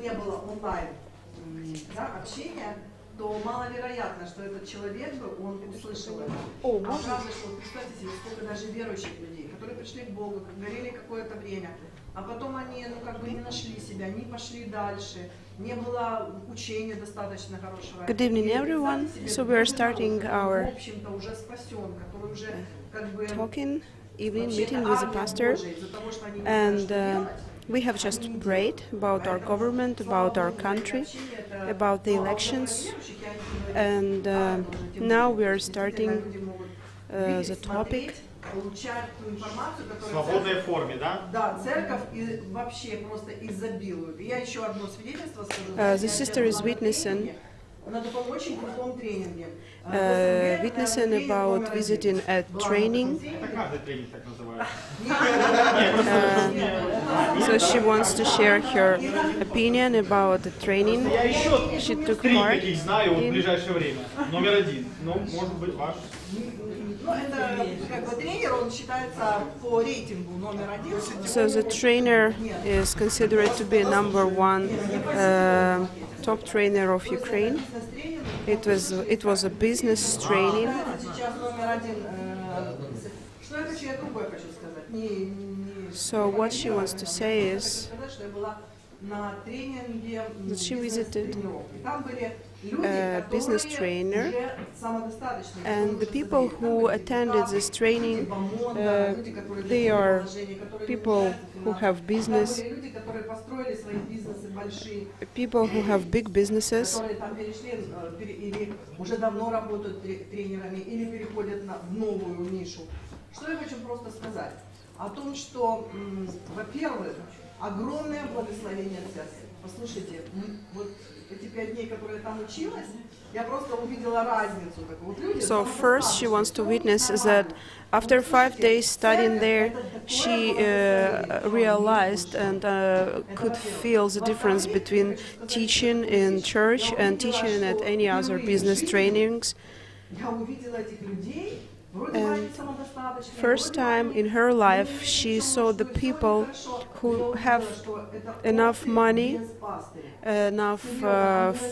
не было онлайн общения, то маловероятно, что этот человек бы, он услышал это. А правда, что представьте себе, сколько даже верующих людей, которые пришли к Богу, горели какое-то время, а потом они, не нашли себя, не пошли дальше, не было учения достаточно хорошего. Good evening, everyone. So we are starting our talking evening meeting with the pastor, and we have just prayed about our government, about our country, about the elections, and now we are starting the topic. В свободной форме, да? Да, церковь вообще просто изобилует. Я еще одно свидетельство скажу. The sister is witnessing about visiting a training. So she wants to share her opinion about the training she took part in. So the trainer is considered to be number one top trainer of Ukraine. It was a business training. So what she wants to say is that she visited a business trainer, and the people who attended this training, they are people who have business, people who have big businesses, о том, что, во-первых, огромное благословение церкви. Послушайте, вот эти 5 дней, которые я там училась, я просто увидела разницу. So first she wants to witness that after 5 days studying there, she realized and could feel the difference between teaching in church and teaching at any other business trainings. And first time in her life, she saw the people who have enough money, enough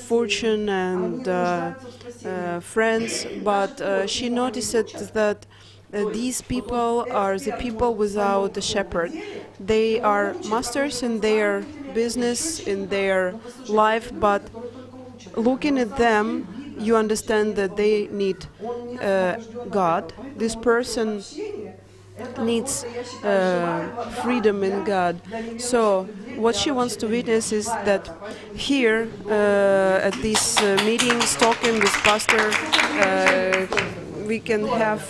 fortune and friends, but she noticed that these people are the people without a shepherd. They are masters in their business, in their life, but looking at them, you understand that they need God. This person needs freedom in God. So what she wants to witness is that here at these meetings, talking with pastor, we can have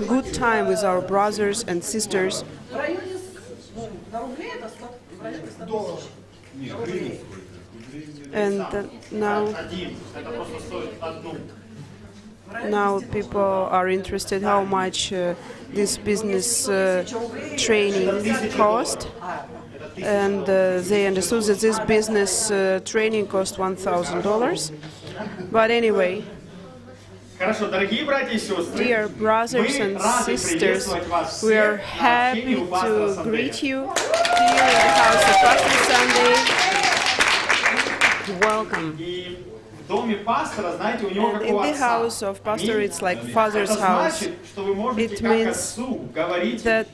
good time with our brothers and sisters. And now people are interested how much this business training cost, and they understood that this business training cost $1,000. But anyway, dear brothers and sisters, we are happy to greet you here in the house of Pastor Sunday. Welcome. And in the house of pastor, it's like father's house. It means that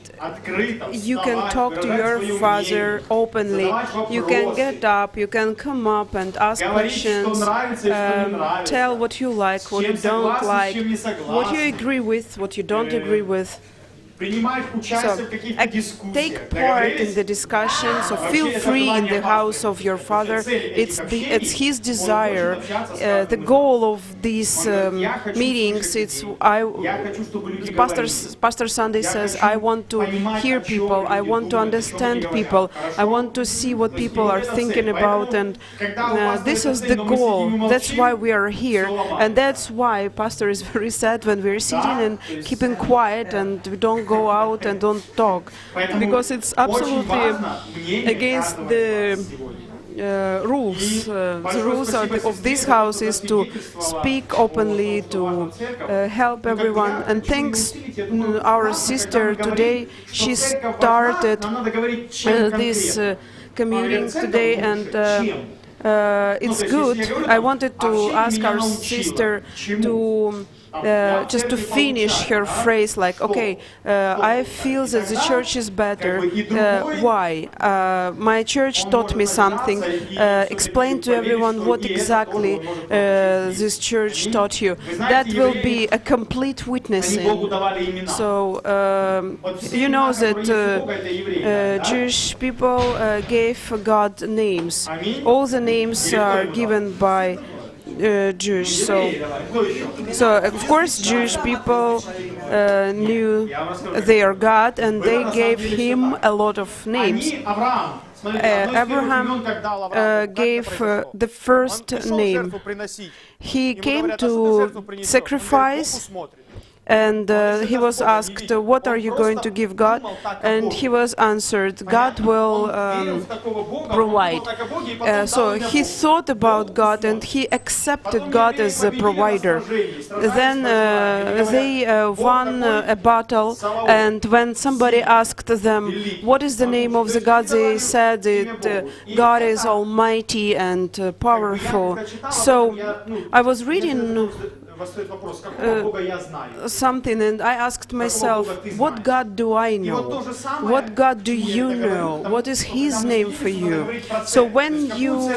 you can talk to your father openly. You can get up, you can come up and ask questions, tell what you like, what you don't like, what you agree with, what you don't agree with. So, take part in the discussion, so feel free in the house of your father. It's his desire. The goal of these meetings, Pastor Sunday says, I want to hear people, I want to understand people, I want to see what people are thinking about, and this is the goal. That's why we are here, and that's why Pastor is very sad when we're sitting and keeping quiet and we don't go out and don't talk, because it's absolutely against the rules. The rules of this house is to speak openly, to help everyone. And thanks our sister today, she started this commuting today, and it's good. I wanted to ask our sister to just to finish her phrase, like, okay, I feel that the church is better. Why? My church taught me something. Explain to everyone what exactly this church taught you. That will be a complete witnessing. So, you know that Jewish people gave God names. All the names are given by Jewish. So of course Jewish people knew their God, and they gave him a lot of names. Abraham gave the first name. He came to sacrifice, and he was asked, what are you going to give God? And he was answered, God will provide. So he thought about God, and he accepted God as a provider. Then they won a battle, and when somebody asked them, what is the name of the God, they said that God is almighty and powerful. So I was reading something, and I asked myself, what God do I know? What God do you know? What is His name for you? So when you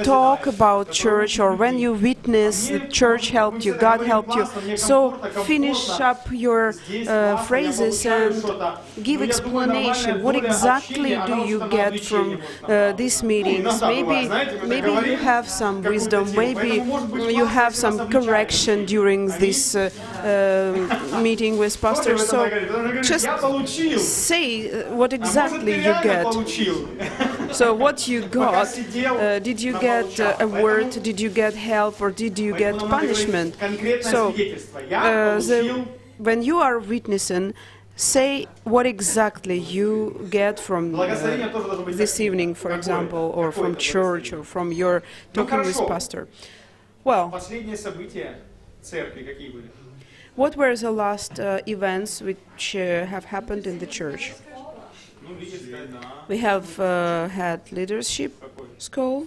talk about church, or when you witness the church helped you, God helped you, so finish up your phrases and give explanation. What exactly do you get from these meetings? Maybe you have some wisdom, maybe you have some correction during this meeting with pastors. So just say what exactly you get. So what you got, did you get a word, did you get help, or did you get punishment? So when you are witnessing, say what exactly you get from this evening, for example, or from church, or from your talking with pastor. Well, what were the last events which have happened in the church? We have had leadership school.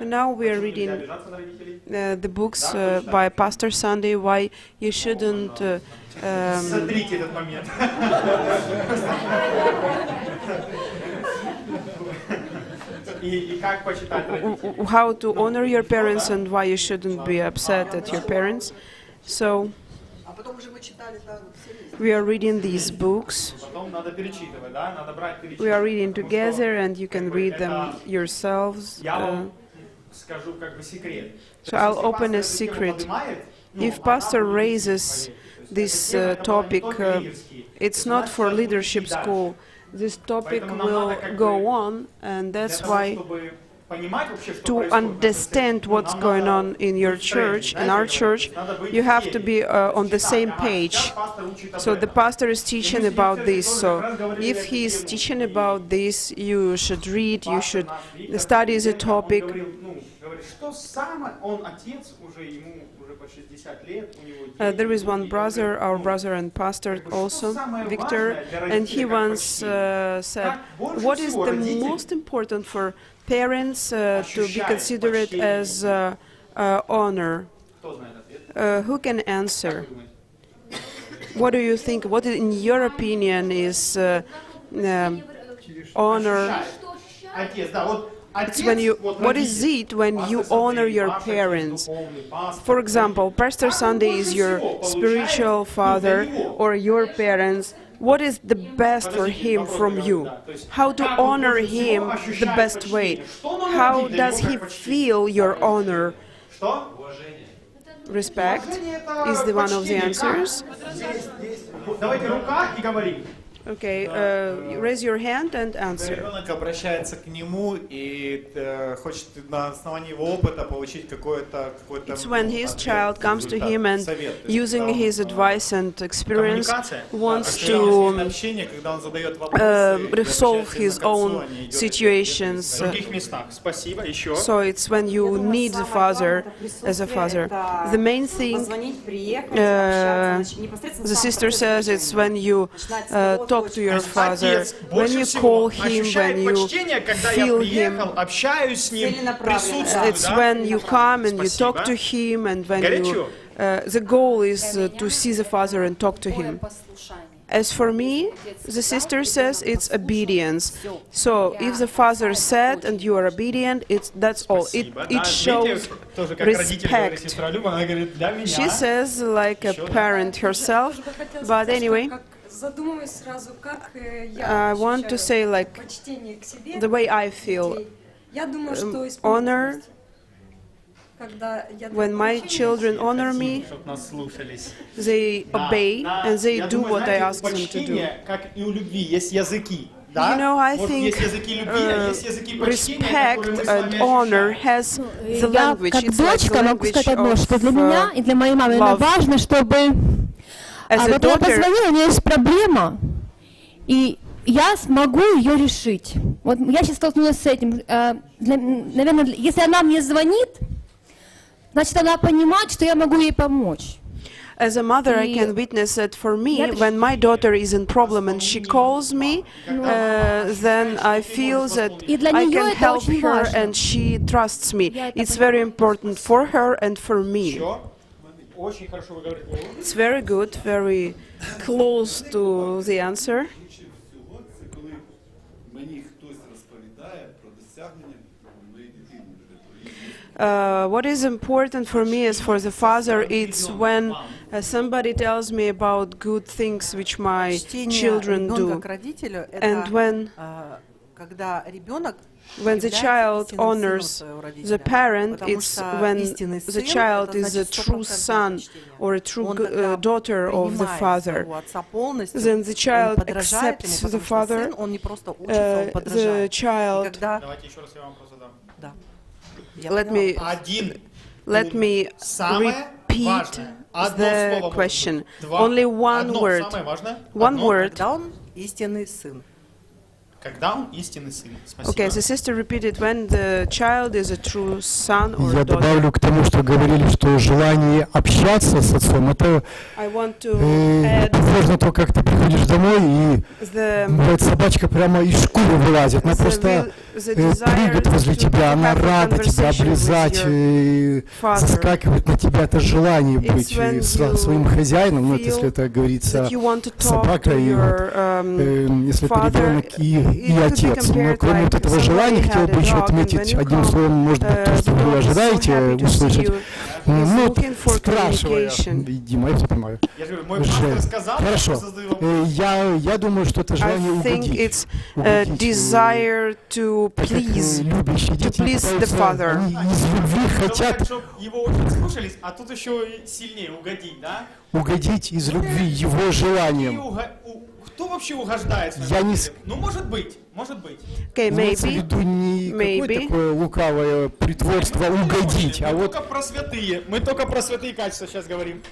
Now we are reading the books by Pastor Sunday, why you shouldn't how to honor your parents and why you shouldn't be upset at your parents. So we are reading these books. We are reading together, and you can read them yourselves. So I'll open a secret. If pastor raises this topic, it's not for leadership school. This topic will go on, and that's why, to understand what's going on in your church, in our church, you have to be on the same page. So the pastor is teaching about this. So if he is teaching about this, you should read, you should study the topic. There is one brother, our brother and pastor also, Victor, and he once said, what is the most important for parents to be considered as honor? Who can answer? What do you think? What, in your opinion, is honor? It's when you. What is it when you honor your parents? For example, Pastor Sunday is your spiritual father, or your parents. What is the best for him from you? How to honor him the best way? How does he feel your honor? Respect is the one of the answers. Okay, raise your hand and Когда answer. ребенок обращается к нему и хочет на основании его опыта получить какой-то It's when his child comes to him and, совет. using his advice and experience, Коммуникация, wants общение, to общение, когда он задает вопросы, resolve обращается his к отцу, own а не идет situations. в других местах. Спасибо. Еще. So it's when you need the father as a father. The main thing, the sister says, it's when you talk to your father, Отец when больше you всего call him, ощущает when you почтение, когда я feel приехал, him. общаюсь с ним, присутствую, It's да? when you come and you Спасибо. talk to him, and when Горячо. you. The goal is to see the father and talk to him. As for me, the sister says it's obedience. So if the father said and you are obedient, that's all. It Спасибо. Да, shows видите, тоже как родитель говорит, respect. сестра Люба, она говорит, для меня. She says like a parent herself, but anyway, I want to say like the way I feel honor. When my children honor me, Чтоб нас слушались. they obey and they Я do думаю, what I знаете, ask them to do. почтение, как и у любви, есть языки. Да? You know, I Вот think есть языки любви, а есть языки почтения, respect которые мы с and вами honor ощущаем. has the Я language. как It's like дочка the могу сказать одно, language что для меня и для моей мамы love. важно, чтобы... As a вот она daughter, позвонила, у нее есть проблема, и я смогу ее решить. Вот я сейчас столкнулась с этим. Наверное, если она мне звонит, значит, она понимает, что я могу ей помочь. as a mother, I can witness that for me, when my daughter is in problem and she calls me, then I feel that I can help her and she trusts me. It's very important for her and for me. Всё. Очень хорошо вы говорите. It's very good, very close to the answer. Коли мені хтось розповідає про досягнення моєї дитини. What is important for me as for the father, it's when somebody tells me about good things which my children do. к родителю — And это when когда ребенок when the child honors the parent, it's when the child is a true son or a true daughter of the father. Then the child accepts the father, the child. Давайте еще раз я вам вопрос задам. Let me repeat the question. Only one word. One word. Когда он истинный сын. Когда он истинный сын. Спасибо. Okay, the sister repeated when the child is a true son or Я daughter. добавлю к тому, что говорили, что желание общаться с отцом, это I want to add возможно то, как ты приходишь домой, и the бывает, собачка прямо из шкуры вылазит, она просто прыгает возле тебя, она рада тебя облизать, заскакивает на тебя, это желание быть своим хозяином, ну, это, если это говорится собака, и если это ребенок и отец. Но кроме вот этого желания, хотел бы еще отметить одним словом, может быть, то, что вы ожидаете услышать. Ну, спрашивая, Дима, я все понимаю. Я же говорю, мой пастор сказал, Хорошо. я создаю вопрос. Я думаю, что это желание I think угодить. it's a desire to please the father. Они из любви хотят Чтобы его очень слушались, а тут еще и сильнее угодить, да? угодить из любви его И желанием. кто вообще угождает своему Я не родителю? Ну, может быть, может быть. Okay, Имеется в maybe. виду не какое maybe. такое лукавое притворство угодить, а Мы вот только про святые, мы только про святые качества сейчас говорим.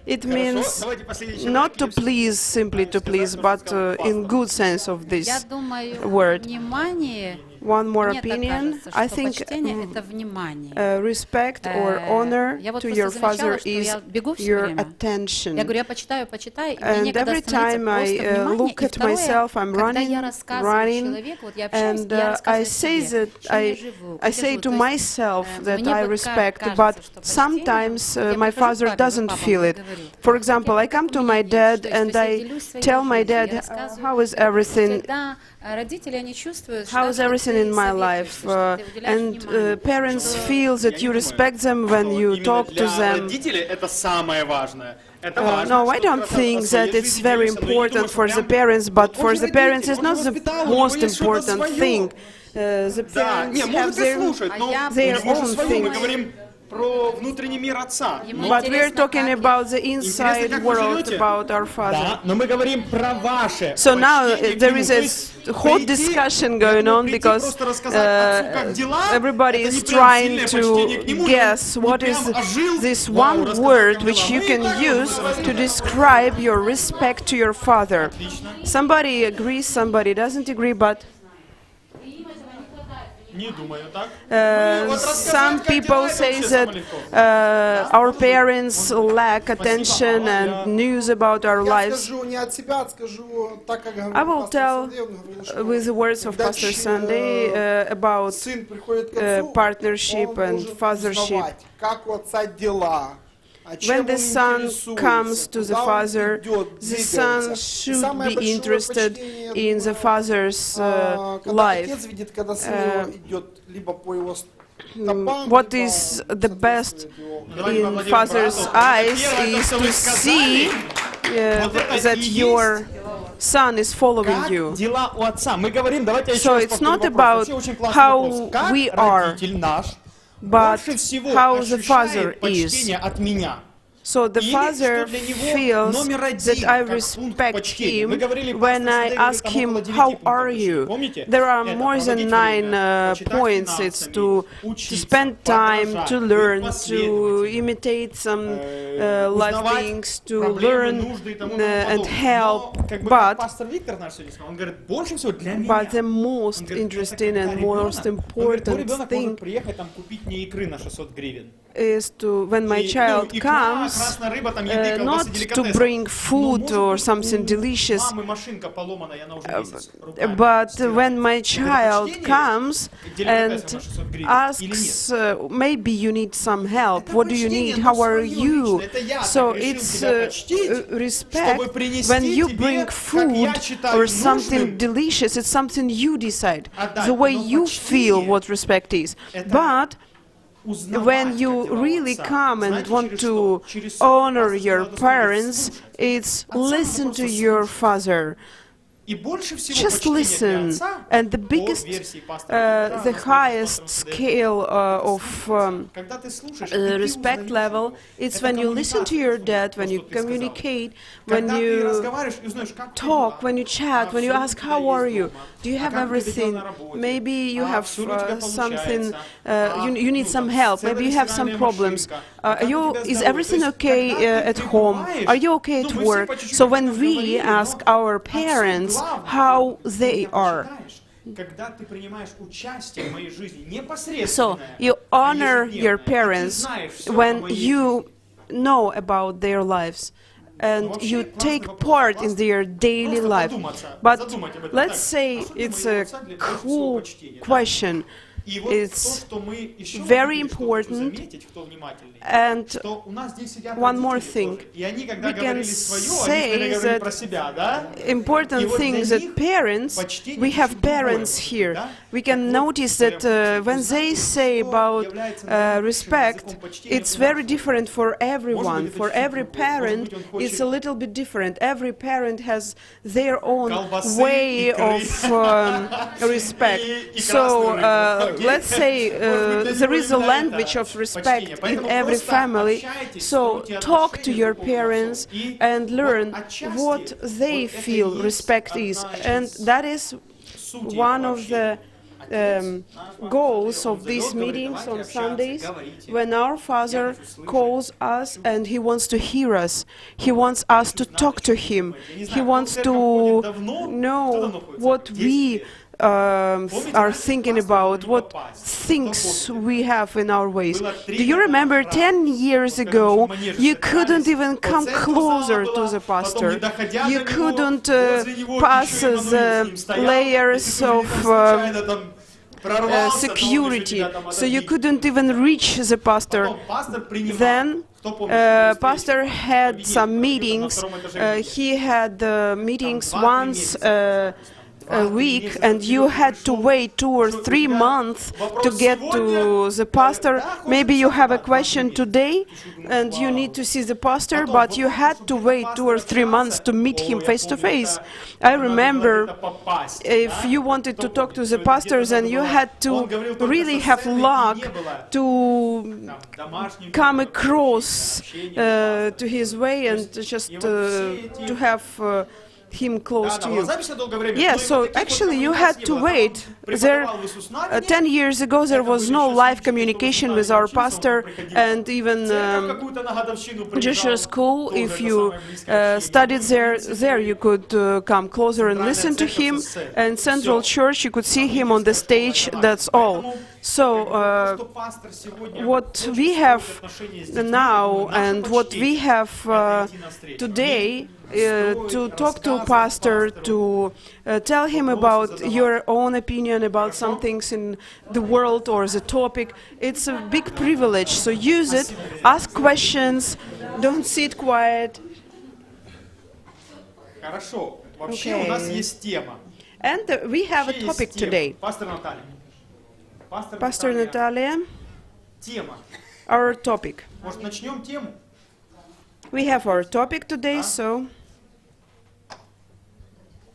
It Хорошо, means давайте последующий not to вопрос. please, simply to please, but in good sense of Я this думаю, word. внимание, One more мне так opinion. кажется, I что think почтение — это внимание. respect or honor Я вот to просто your замечала, father что is я бегу всё your время. attention. Я говорю, я почитаю, и мне And некогда every остановиться, time просто I внимание. look И at myself, I'm когда я running, рассказываю человеку, вот я общаюсь, and я I рассказываю say себе, that чем я живу, I где say живу. to То есть, myself that мне I вот respect, кажется, but что почтение, sometimes я my прихожу к father папе, doesn't папа feel мне it. говорит. For example, I Так come to у my меня dad есть, то and есть я I делюсь своей tell my жизнью, я dad рассказываю. how is everything. Когда родители, они чувствуют, How is что everything ты in my советуешь, life? что ты уделяешь And внимание. parents feel that you respect them when you talk to Для them. родителей это самое важное. Это важно, No, I что don't ты think о своей that it's жизни very делишься, но я не думаю, important что for the прям parents, but он for же the parents родитель, it's он not же the воспитал, у него most есть что-то important своё. thing. The Да, parents не, have может и their слушать, но я у their него же own своё. Мы things. говорим, про внутренний мир отца. But we're talking about the inside world, about our Father. Да, но мы говорим про ваше So now почтение к there нему. is То a есть hot прийти, discussion я going думаю, on прийти because просто рассказать отцу, как дела, everybody это is не прям trying сильное почтение к to нему, guess не what прям is ожил, this вау, one рассказать, word как which дела. you Мы и can так use можем to describe your respect to your father. Somebody agrees, somebody doesn't agree, but Не думаю, так? Мы вот some рассказать, как people дела, это say вообще that самое легко. our parents lack attention and news about our Я lives. скажу не от себя, скажу так, как I говорил will пастор tell Сергей, он говорил, что with the words of когда Pastor Sunday about сын приходит к отцу, partnership он and должен fathership. узнавать, как у отца дела, When the son comes to the father, the son should be interested in the father's life. What is the best in father's eyes is to see that your son is following you. Дела у отца. Мы говорим, давайте я еще So раз it's повторю not вопрос. about Вообще очень классный how вопрос. Как we are, родитель наш but больше всего how the father ощущает is. почтение от меня? So the Или father что для него feels номер один, that I как пункт respect почтения? him Мы говорили, when пастор I Сергей ask говорит, там him, около 9 how пунктов are почти. you? Помните? There are Это more than проводить 9 время, почитать points. It's финансами, to учиться, spend time, подражать, to быть learn, to последовательным, imitate some life узнавать things, to проблемы, learn нужды и тому and подобное. help. Но, как бы, как But пастор Виктор наш сегодня сказал, он говорит, больше всего для меня. But the most Он говорит, interesting это and как most ребенок. Он говорит, твой important ребенок thing может приехать там купить мне икры на 600 гривен. is to, when my И, child икра, comes, красная рыба, там еды, not колбасы, to деликатесы. bring Но, food может or быть, something у delicious, мамы машинка поломана, и она уже месяц руками but стирает. when my Это child почтение comes к деликатесам and на 600 гривен или asks, нет? maybe you need some help, Это what do you почтение, need, но how are своё you? личное. Это я So так решил it's тебя почтить, respect чтобы принести when you тебе, bring как food я считаю or something нужным, delicious, it's something you decide, отдать. the way Но you feel почтение what respect is. это But узнавать, when как you дела у really отца. come and Знаете, want через to что? Через honor пастор your сказал, что parents, слушать. it's Отца надо listen просто to your слушать. father. И больше всего Just почтения для listen. отца And the по biggest, версии пастора Петра, the насколько highest пастор scale of когда ты слушаешь, и ты respect узнаешь level, его. it's Это when you listen to your коммуникация, dad, when то, you что ты сказал. communicate, when Когда ты you разговариваешь и узнаешь, как ты talk, дела. when you chat, when you всё ли у ask, тебя how are есть you? дома? Do you have как у тебя дела everything? на работе? Maybe you have всё ли у тебя something, получается? you need some help, maybe you have some problems. Is everything okay at home? Are you okay at work? So when we ask our parents how they are, Когда ты принимаешь участие в моей жизни, so непосредственное, you honor your ежедневное, и ты parents знаешь всё о when моей you know about their lives and вообще you классный take вопрос, part in классный. their daily Просто life. задуматься, But задумать об этом. let's Так, say а что для it's моего a отца для всего cool почтения, да? question. И вот It's то, что мы еще very могли, что хочу important. заметить, кто внимательный, And что у нас здесь сидят one more родители thing. тоже. И они, когда We can говорили свое, они say всегда говорили that про себя, да? important И вот thing для is that них parents, почтение we have чуть другое parents может быть, here. да? We can Так вот, notice that when they say about respect, it's very different for everyone. For every parent, it's a little bit different. Every parent has their own way of respect. So let's say there is a language of respect in every family. So talk to your parents and learn what they feel respect is. And that is one of the goals of these meetings on Sundays, when our Father calls us and He wants to hear us. He wants us to talk to Him. He wants to know what we are thinking about, what things we have in our ways. Do you remember 10 years ago, you couldn't even come closer to the pastor. You couldn't pass the layers of security, so you couldn't even reach the pastor. Then pastor had some meetings. He had meetings once a week and you had to wait 2 or 3 months to get to the pastor. Maybe you have a question today and you need to see the pastor, but you had to wait 2 or 3 months to meet him face to face. I remember if you wanted to talk to the pastors and you had to really have luck to come across to his way and just to have him close to you. Yeah, so actually you had to wait. 10 years ago there was no live communication with our pastor, and even Jewish school, if you studied there you could come closer and listen to him, and Central Church you could see him on the stage, that's all. So what we have now and what we have today, to talk to a pastor, to tell him about your own opinion about some things in the world or the topic, it's a big privilege. So use it, ask questions, don't sit quiet. Хорошо. Вообще у нас есть тема. And we have a topic today. Pastor Natalia, Тема. our topic. Может, начнем тему? We have our topic today, so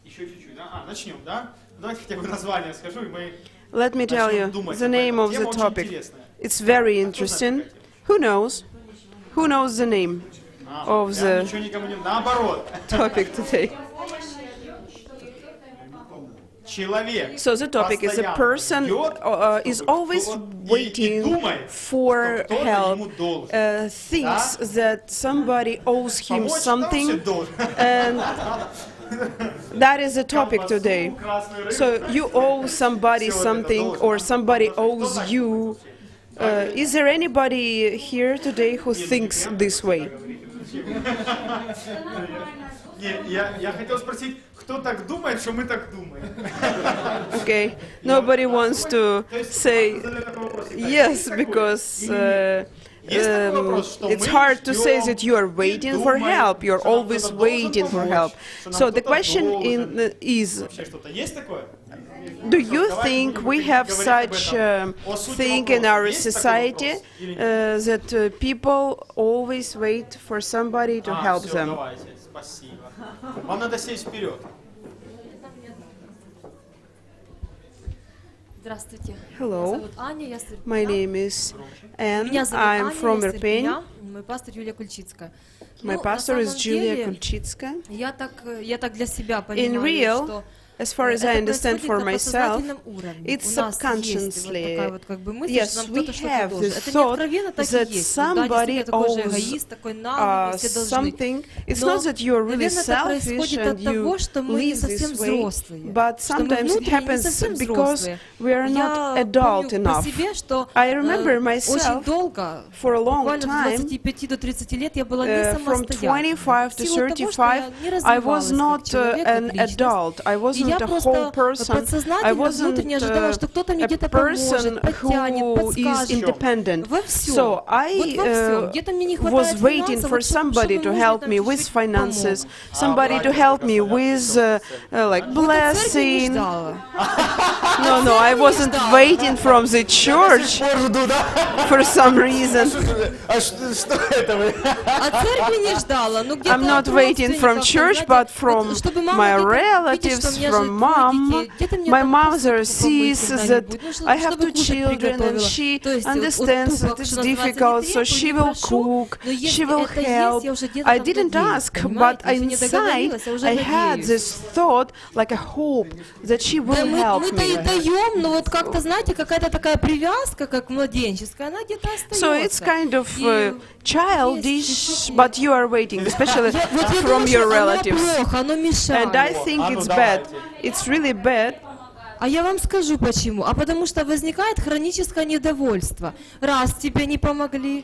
Еще чуть-чуть, да? Начнем, да? Давайте хотя бы название скажу, и мы let me tell you the name of the topic. It's very interesting. Who knows? Who knows the name of the ничего никому не... Наоборот. topic today? Человек. So the topic is a person is always waiting for help, thinks that somebody owes him something, and that is the topic today. So you owe somebody something, or somebody owes you. Is there anybody here today who thinks this way? Я хотел спросить, кто так думает, что мы так думаем? Okay, nobody wants to say yes, because it's hard to say that you are waiting for help. You're always waiting for help. So the question is, do you think we have such thing in our society that people always wait for somebody to help them? Спасибо. Вам надо сесть вперед. Здравствуйте. Hello, Зовут Аня, я с Ирпеня. my name is Anne. Меня зовут I'm Аня, from я с Irpin. Ирпеня. Мой пастор Юлия Кульчицкая. My Ну, pastor на is самом Julia деле, Kulchitska. я так для себя In понимаю, real, что as far as I это understand происходит for на myself, подсознательном уровне. it's У нас есть вот subconsciously. такая вот как бы мысль, Yes, что нам we кто-то что-то have должен. the Это не thought откровенно так и that есть. Да, somebody действительно, я такой же owes эгоист, такой наглый, все должны. something. It's Но, not that you are really наверное, это selfish происходит and от того, you что мы не live совсем this way, взрослые. but Что мы sometimes it внутренне не happens совсем because взрослые. we are not Я adult помню по enough. себе, что I remember очень myself долго, for a long буквально time, с 25 до 30 лет я была не from самостоятельной. 25 to В силу того, что 35, я не I was развивалась как not человек, an как личность. adult. I И wasn't я a whole просто person. I подсознательно wasn't внутренне ожидала, что кто-то мне a где-то person поможет, подтянет, who is подскажет. independent. Во всем. So Вот I во всем. Где-то мне не was хватает waiting финансов, for вот чтобы somebody to муж мне help там me with чуть-чуть finances, помог. somebody to help me with like Вот у церкви не blessing. ждала. No, I wasn't waiting from the church for some reason. А что это вы? А церкви не ждала. Ну, где-то I'm not от waiting from родственников, church, знаете, but вот, from чтобы мама my где-то видит, relatives, что у меня from же двое mom. детей, где-то мне My там mother посуду помыть sees that когда-нибудь, ну, I have чтобы two кушать children, and приготовила. she То есть, вот understands тупо, that it's что называется, не difficult, so требую, she не will прошу, cook, но если she will это есть, help. я уже где-то I там didn't надеюсь, ask, but понимаете? Еще не inside договорилась, я уже I had надеюсь. this thought, like a hope, that she Да, will help мы-то и me. даем, но вот как-то, знаете, какая-то такая привязка, как младенческая, она где-то остается. So it's kind of И childish, but you are waiting, especially вот я from думаю, your что оно relatives. плохо, оно мешает. And I think it's bad. It's really bad. А я вам скажу почему. А потому что возникает хроническое недовольство. Раз тебе не помогли,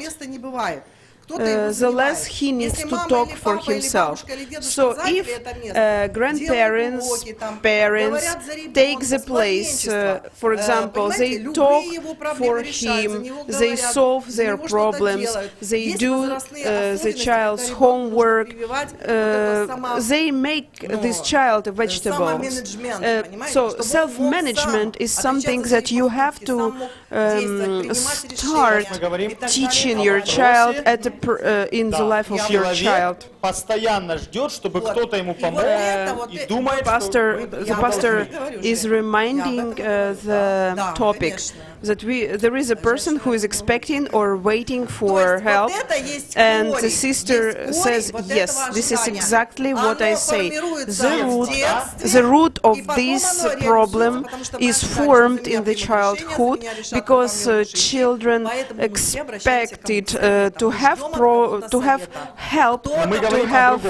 места не бывает. the less he needs to talk for himself. So if grandparents, parents take the place, for example, they talk for him, they solve their problems, they do the child's homework, they make this child a vegetable. So self-management is something that you have to start teaching your child at in the life of your child. Постоянно ждет, чтобы кто-то ему помог и думает, The pastor is reminding the topic that there is a person who is expecting or waiting for help, and the sister says, yes, this is exactly what I say. The root of this problem is formed in the childhood because children expected to have help, to have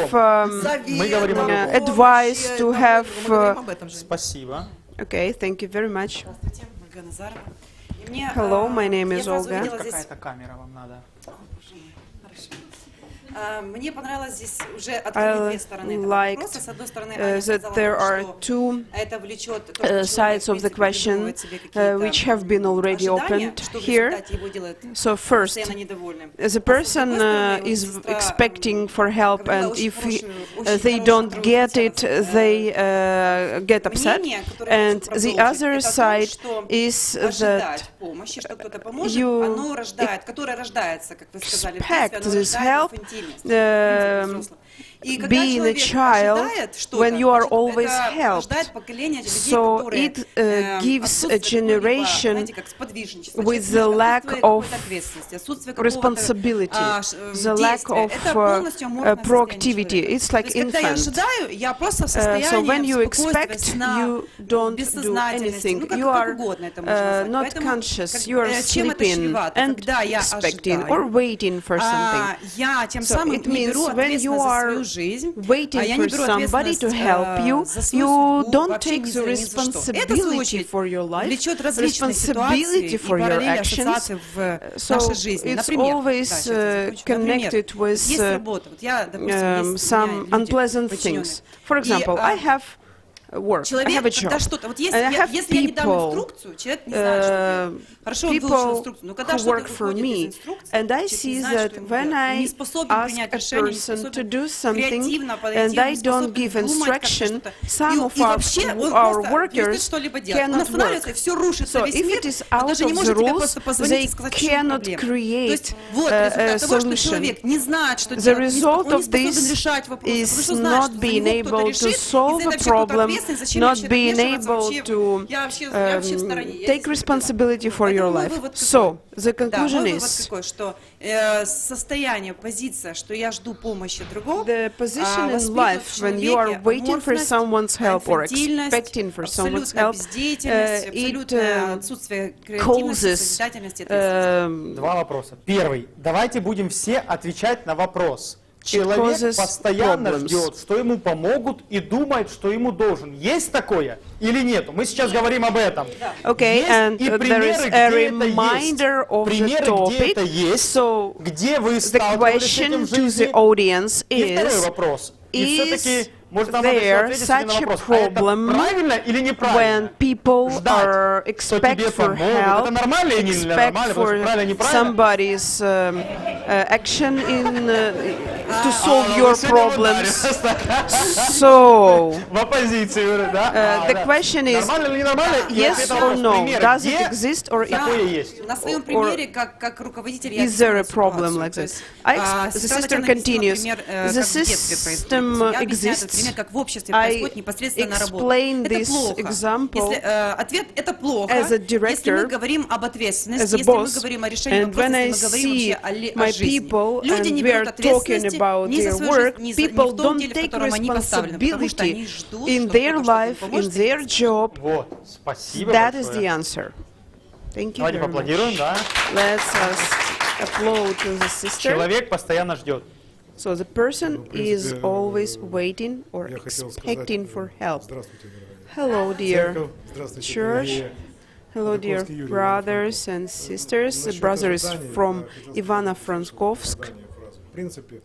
advice, to have... Спасибо. Okay, thank you very much. Hello, my name is Olga. Какая-то камера вам надо. Мне понравилось здесь уже I открыли две стороны этого вопроса. liked С одной стороны, Аня that сказала, there are что two это влечет то, что sides of the человек, в принципе, question придумывает себе какие-то which have been already ожидания, opened что в here. результате его делает So first, постоянно недовольным. the person is expecting for help, and if they don't get it, they get upset. And the other side is that помощи, что кто-то поможет, you оно рождает, которое рождается, как вы сказали, в expect детстве, this оно help, рождает интимность. И когда being a человек child ожидает что-то, when you are значит, always это helped. рождает поколение людей, So которые it gives a отсутствие какой-либо, generation знаете, как сподвижничества, with отсутствие the lack of какой-то ответственности, отсутствие какого-то, responsibility, the lack действия. of Это полностью аморфное состояние proactivity. человека. It's like То есть, когда я infant. ожидаю, я просто в So состоянии when you спокойствия, expect, сна, you don't do бессознательности, anything. ну как, You как are угодно это можно назвать. not Поэтому, conscious. You are чем это sleeping чревато? and Когда я expecting ожидаю, or waiting for something. я тем So самым it не беру means when you ответственность за are свою жизнь, waiting я for не беру somebody to help you, за свою you судьбу, don't вообще take ни the за ни за что. Это, в свою responsibility очередь, for your life, влечет различные ситуации responsibility и for your параллели actions. ассоциации в So нашей жизни. it's Например, always connected with есть работа. Вот я, допустим, есть some у меня люди unpleasant подчиненные. things. For example, I have work. I have a Человек, job. когда что-то, вот если, And I have если я не дам people, инструкцию, человек не знает, что делать. Хорошо, он выучил people инструкцию, но когда who что-то work for выходит из me, инструкции, and I человек не see знает, that что ему when делать. Он не I способен ask принять a решение, не person to способен do something креативно подойти, and он I не don't способен give думать как-то instruction, что-то. some of И вообще он our просто workers перестает что-либо делать. Он cannot останавливается, и work. все рушится, So весь if мир, it is он out даже of не the может тебе rules, просто позвонить и they сказать, в чем cannot проблема. То create есть вот a результат того, что solution. человек не знает, что The делать, result он не of способен this решать вопросы, потому is что знает, что not за being него кто-то able to решит, и solve за a это вообще кто-то problem, ответственен, зачем я not вообще being вмешиваться, able вообще, to я вообще в стороне. Я take здесь responsibility for your Поэтому мой life. вывод So, the какой? Да, мой conclusion вывод is такой, что состояние, позиция, что я жду помощи другого, the position in воспитывает life в when you are человеке waiting for аморфность, someone's help or инфантильность, expecting for someone's абсолютная help, бездеятельность, абсолютное отсутствие креативности, causes созидательности, ответственности. Два вопроса. Первый. Давайте будем все отвечать на вопрос. causes Человек постоянно problems. ждет, что ему помогут, и думает, что ему должен. Есть такое или нету? Мы сейчас говорим об этом. Okay, Есть and и there примеры, is a где это есть. reminder of the Примеры, где это topic. есть, So, где вы the сталкивались с этим question в to жизни. the audience И второй is, вопрос. И is все-таки, может, нам надо еще there ответить себе на such a вопрос, а это problem правильно или when неправильно? people Ждать, are что expect тебе for помогут. Это help, нормально или expect ненормально? Потому что for правильно, неправильно. somebody's action in to solve your problems. So, В оппозицию, да? the question is, Нормально или ненормально? И yes ответ на or вопрос, no? примеры, Does где it exist or такое есть? На своем or примере, как руководитель, я is there a объясняю problem ситуацию. like То this? есть, The сестра sister Татьяна объяснила continues. пример, The как в детстве происходит. system Я объясняю этот exists. пример, как в обществе I происходит непосредственно на работе. explain Это this плохо. example Если, ответ – это плохо, as a если мы director, говорим об ответственности, as a если мы boss, говорим о решении and вопроса, when I если мы говорим see вообще my о жизни. people Люди and не we берут are talking ответственности about ни за their свою work, жизнь, ни people в том don't деле, в take котором они поставлены, потому что они responsibility ждут, in что their кто-то что-то life, in поможет. their job. Вот, спасибо That is большое. the answer. Thank you Давайте very much. поаплодируем, да? Let's applaud to the sister. Человек постоянно ждет. So the person is always waiting or expecting for help. Hello, dear church. Hello, dear brothers and sisters. The brother is from Ivano-Frankivsk. В принципе,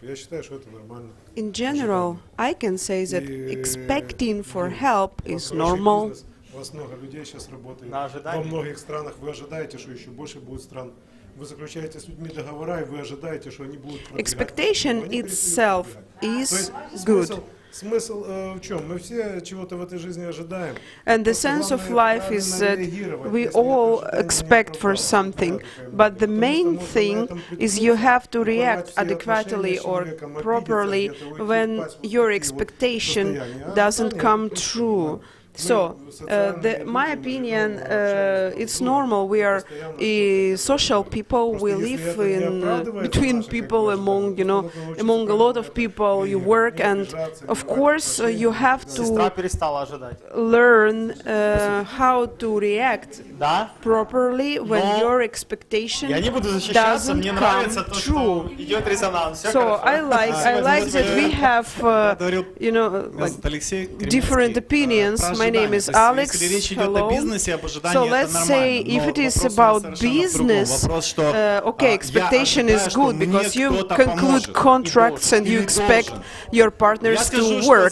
я считаю, что это нормально. In general, I can say that expecting for help is normal. У вас много людей сейчас работает. На ожидание. Во многих странах вы ожидаете, что еще больше будет стран. Вы заключаете с людьми договора, и вы ожидаете, что они будут продвигать. Expectation itself is good. Смысл в чем? Мы все чего-то в этой жизни ожидаем. And the sense of life is that we all expect for something, but the main thing is you have to react adequately or properly when your expectation doesn't come true. So, my opinion, it's normal. We are social people. We live between people, among a lot of people. You work, and of course, you have to learn how to react properly when your expectation doesn't come true. So I like that we have, different opinions. My name is Alex. Hello. So let's say if it is about business, okay, expectation is good because you conclude contracts and you expect your partners to work.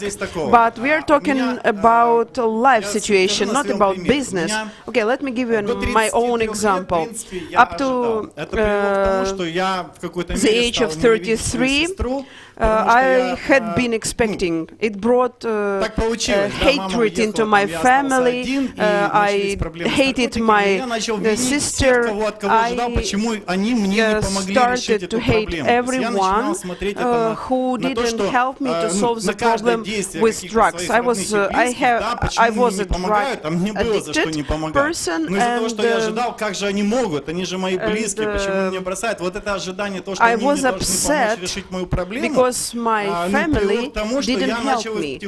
But we are talking about a life situation, not about business. Okay, let me give you my own example. Up to the age of 33, I had been expecting. It brought hatred into my family. I hated my sister. I started to hate everyone who didn't help me to solve the problem with drugs. I was a drug-addicted person, and I was upset because my family didn't help me.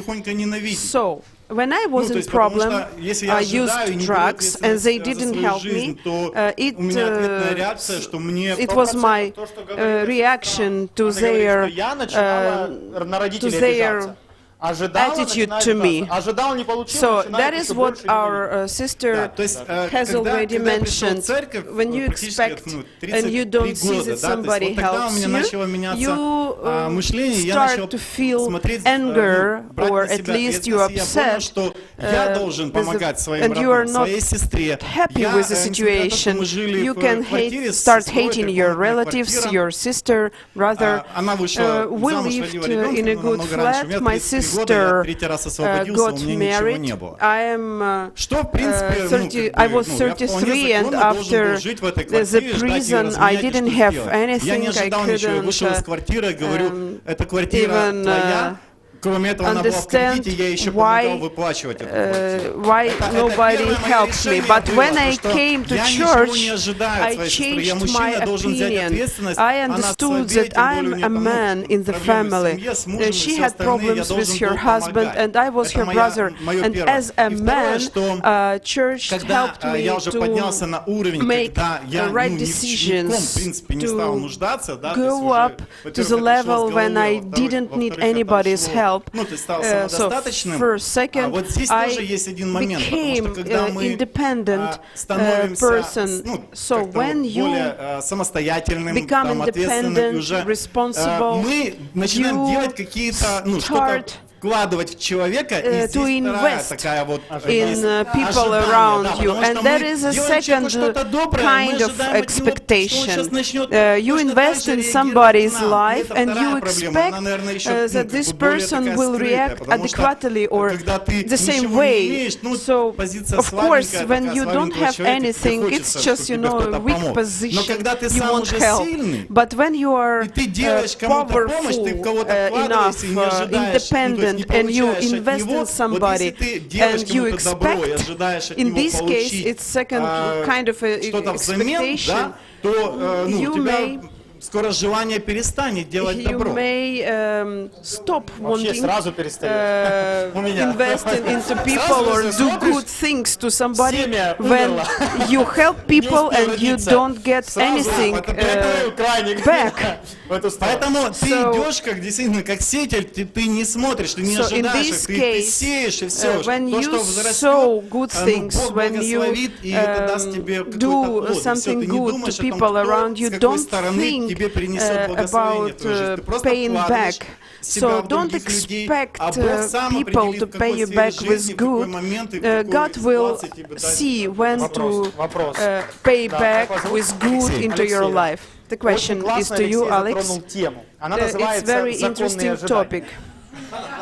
So, when I was in problem, I used drugs and they didn't help me. It was my reaction to their attitude to me. So that is what our sister has already mentioned. When you expect and you don't see that somebody helps you, you start to feel anger, or at least you're upset, and you are not happy with the situation. You can start hating your relatives, your sister, brother. We lived in a good flat. My sister got married. I was 33, and after the prison I didn't have anything. I couldn't even understand why nobody helps me. But when I came to church, I changed my opinion. I understood that I'm a man in the family. She had problems with her husband, and I was her brother. And as a man, church helped me to make right decisions, to go up to the level when I didn't need anybody's help. So first, second, I became an independent person. So when you become independent, responsible, you start to invest in people around you, and that is a second kind of expectation. You invest in somebody's life and you expect that this person will react adequately or the same way. So, of course, when you don't have anything, it's just, a weak position, you won't help. But when you are powerful enough, independent, and you invest in somebody and you expect, in this case it's second kind of expectation, you may stop wanting investing into people or do good things to somebody when you help people and you don't get anything back. Поэтому ты идешь как сеятель, ты не смотришь, ты не ожидаешь, ты сеешь и все. When you sow good things, when you do something good to people around you, don't think тебе принесет благословение в твою жизнь. Ты просто paying вкладываешь back. себя So в don't других людей, expect а Бог сам people определит, to в какой pay you сфере back with жизни, в какой good. момент и в какой God will ситуации тебе дать. see when to Вопрос. pay Да, back как вас with зовут? good Алексей. into your Алексей, life. The question Очень is классно to you, Алексей Alex. затронул тему. Она It's называется very «Законные interesting ожидания». topic.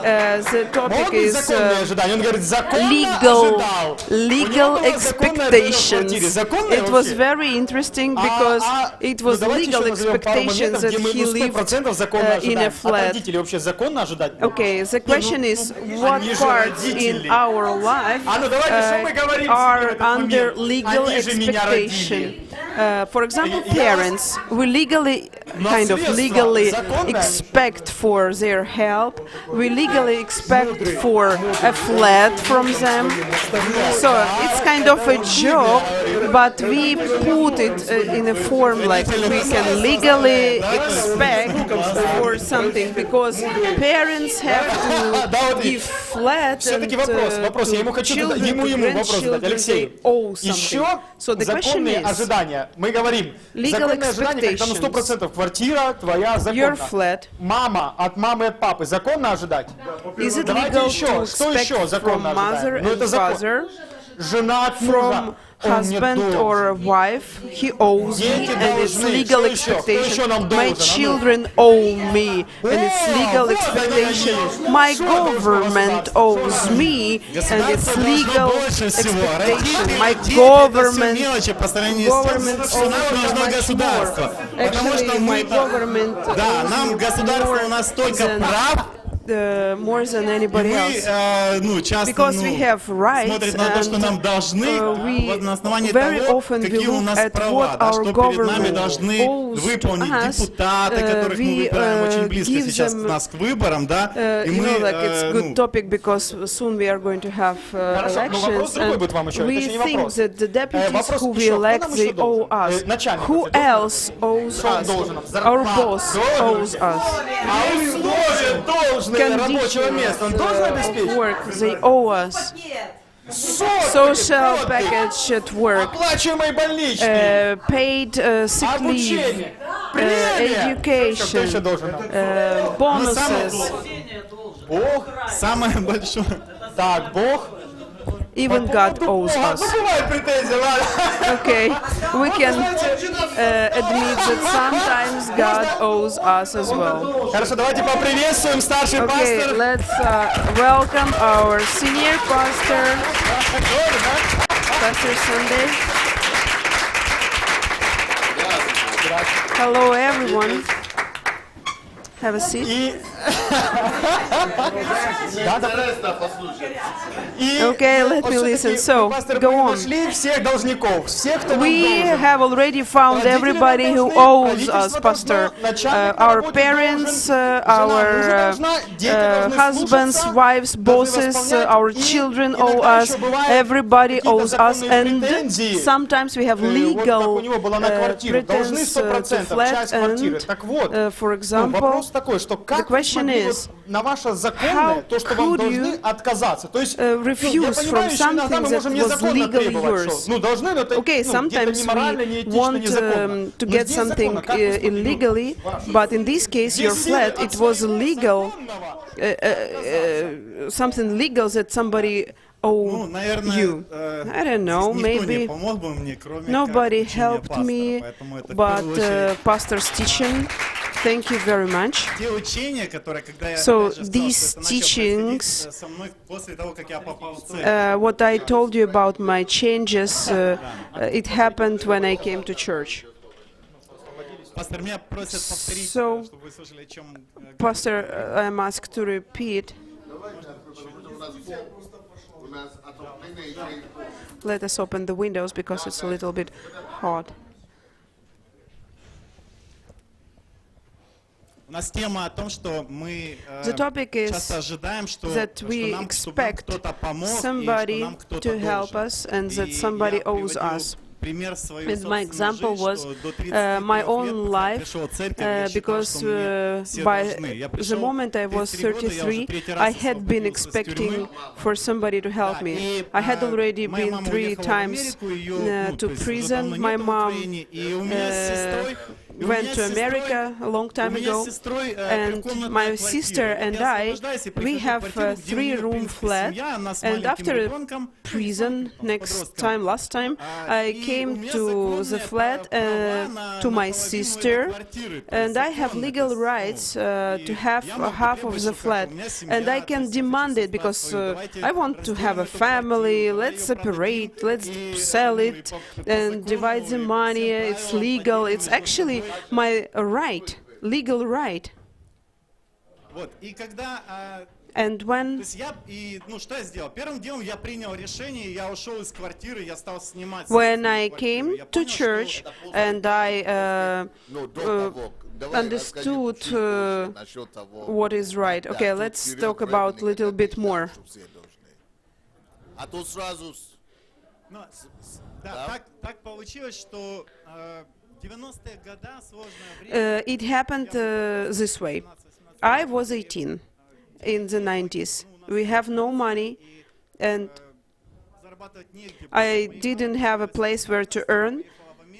The topic Могут быть is законные ожидания? Он говорит, законно legal ожидал. У него legal была законная доля в квартире. expectations. Законная It was вообще? very interesting because it was давайте legal еще назовем пару expectations моментов, that где мы he lived 100% законно in a ожидаем. От flat. родителей вообще законно ожидать? Okay, the question is what они же parts in родители. our life А ну давайте, что мы говорим are себе в этот under момент? legal Они же меня expectation. родили. For example, Я вас- parents, we legally, kind of Наследство legally законное. expect for their help. We legally expect for a flat from them. So it's kind of a joke, but we put it in a form like we can legally expect for something because parents have to give flat and Все-таки вопрос. Я ему хочу children, ему to вопрос задать. grandchildren, Алексей, they owe еще something. So the question законные is, ожидания. Мы говорим, legal законные ожидания, когда на 100% квартира твоя your законна. flat. Мама от мамы и от папы законно ожидать? Is it Давайте legal еще, to что еще expect from законно mother ожидаем? Ну это and закон. father, Жена от мужа. from husband or wife, he owes me, and it's legal expectation. My children owe me, and it's legal expectation. My government owes me, and it's legal expectation. My government по сравнению с тем, что нам нужно государство. Потому что my мы, government да, нам государство у нас столько прав, more than anybody else. ну, часто Because we have rights смотрят на то, что нам должны, we вот на основании very того, often какие у look нас at права, what да, our что перед нами government должны owes to выполнить us. депутаты, которых мы We, выбираем очень близко give сейчас them, к нас к выборам, да, и you мы, know, like it's good ну, topic because soon we are going to have Хорошо, но вопрос elections, другой будет вам еще, and это we еще не think вопрос. that the deputies Вопрос who we еще, кто elect, нам they еще owe должен? us. Начальник Who вообще должен? else owes Что он us? должен нам? Our Зарплату? boss owes us. А условия должные рабочего места, он должен обеспечить? Work, they owe us. Social package at work, Оплачиваемые больничные, paid sick leave, обучение, премия. Кто еще education, должен нам? bonuses. Бог. самое большое. Так, Бог. Even God owes us. Ну, бывают претензии, ладно. Okay, we can admit that sometimes God owes us as well. Хорошо, давайте поприветствуем старший Okay, пастор. let's welcome our senior pastor, Pastor Sunday. Hello, everyone. Have a seat. И... Да, да. И Okay, let me вот listen. всё-таки, So, пастор, go мы on. нашли всех должников, всех, кто нам We должен. have already found everybody who owes us, Pastor. Our parents, our husbands, wives, bosses, our children owe us. Everybody owes us, and sometimes we have legal pretense to flat. And, for example, Вопрос такой, что the как question могли is, на ваше законное, то, что вам could должны, you отказаться? То есть, refuse я from понимаю, что иногда мы something можем that was незаконно legally требовать, что, yours. ну, должны, но это Okay, где-то sometimes неморально, we неэтично, want незаконно. to Но get здесь something законно, как вы illegally, but in this case, your flat, it was legal, something legal that somebody Ну, owed наверное, you. I don't know, здесь никто не maybe помог бы мне, кроме nobody как учения helped пастора, me, поэтому это в but первую очередь pastor's teaching. Thank you very much. те учения, которые, когда я So опять же сказал, these что это начал teachings, происходить со мной после того, как я попал в церковь. what I told you about my changes, it happened when I came to church. Пастор, меня просят повторить, So, чтобы вы слышали, о чем говорит. Pastor, I'm asked to repeat. Let us open the windows because it's a little bit hot. У нас тема о том, что мы The topic is часто ожидаем, что that что we нам кто-то помог, и что somebody нам кто-то to help должен. us and И that somebody я owes приводил us. пример свою And my example собственную was жизнь, что до 33 my лет, own пока life, пришел в церковь, я считал, because что мне все by должны. Я the пришел moment I was 33 года, я уже 33, третий I раз had been освободился из expecting тюрьмы. for somebody to help Да, me. и, I had already моя been мама 3 уехала в times Америку, ее, ну, to то есть уже prison. давно My нет в mom Украине, и у меня с сестрой went to America a long time ago, and my sister and I, we have a 3-room flat, and after prison, last time, I came to the flat to my sister, and I have legal rights to have half of the flat, and I can demand it because I want to have a family. Let's separate, let's sell it and divide the money. It's legal. It's actually my right, legal right. And when I came to church and I understood what is right. Okay, let's talk about a little bit more. It happened this way. I was 18 in the 90s. We have no money, and I didn't have a place where to earn.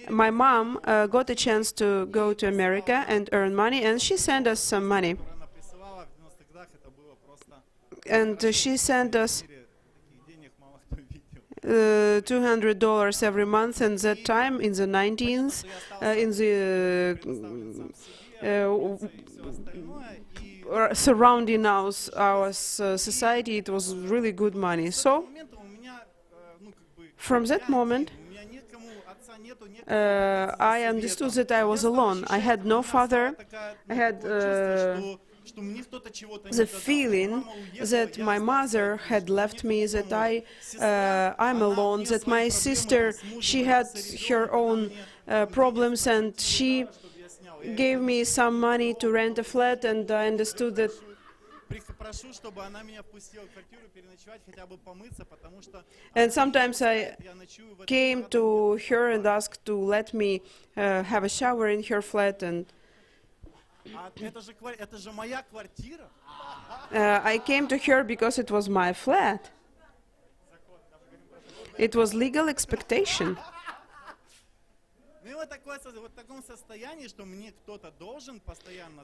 My mom got a chance to go to America and earn money, and she sent us some money. And she sent us $200 every month, and that time in the 19s, in the surrounding our society, it was really good money. So from that moment, I understood that I was alone. I had no father. I had the feeling that my mother had left me, that I'm alone, that my sister, she had her own problems, and she gave me some money to rent a flat, and I understood that. And sometimes I came to her and asked to let me have a shower in her flat, and I came to her because it was my flat. It was legal expectation.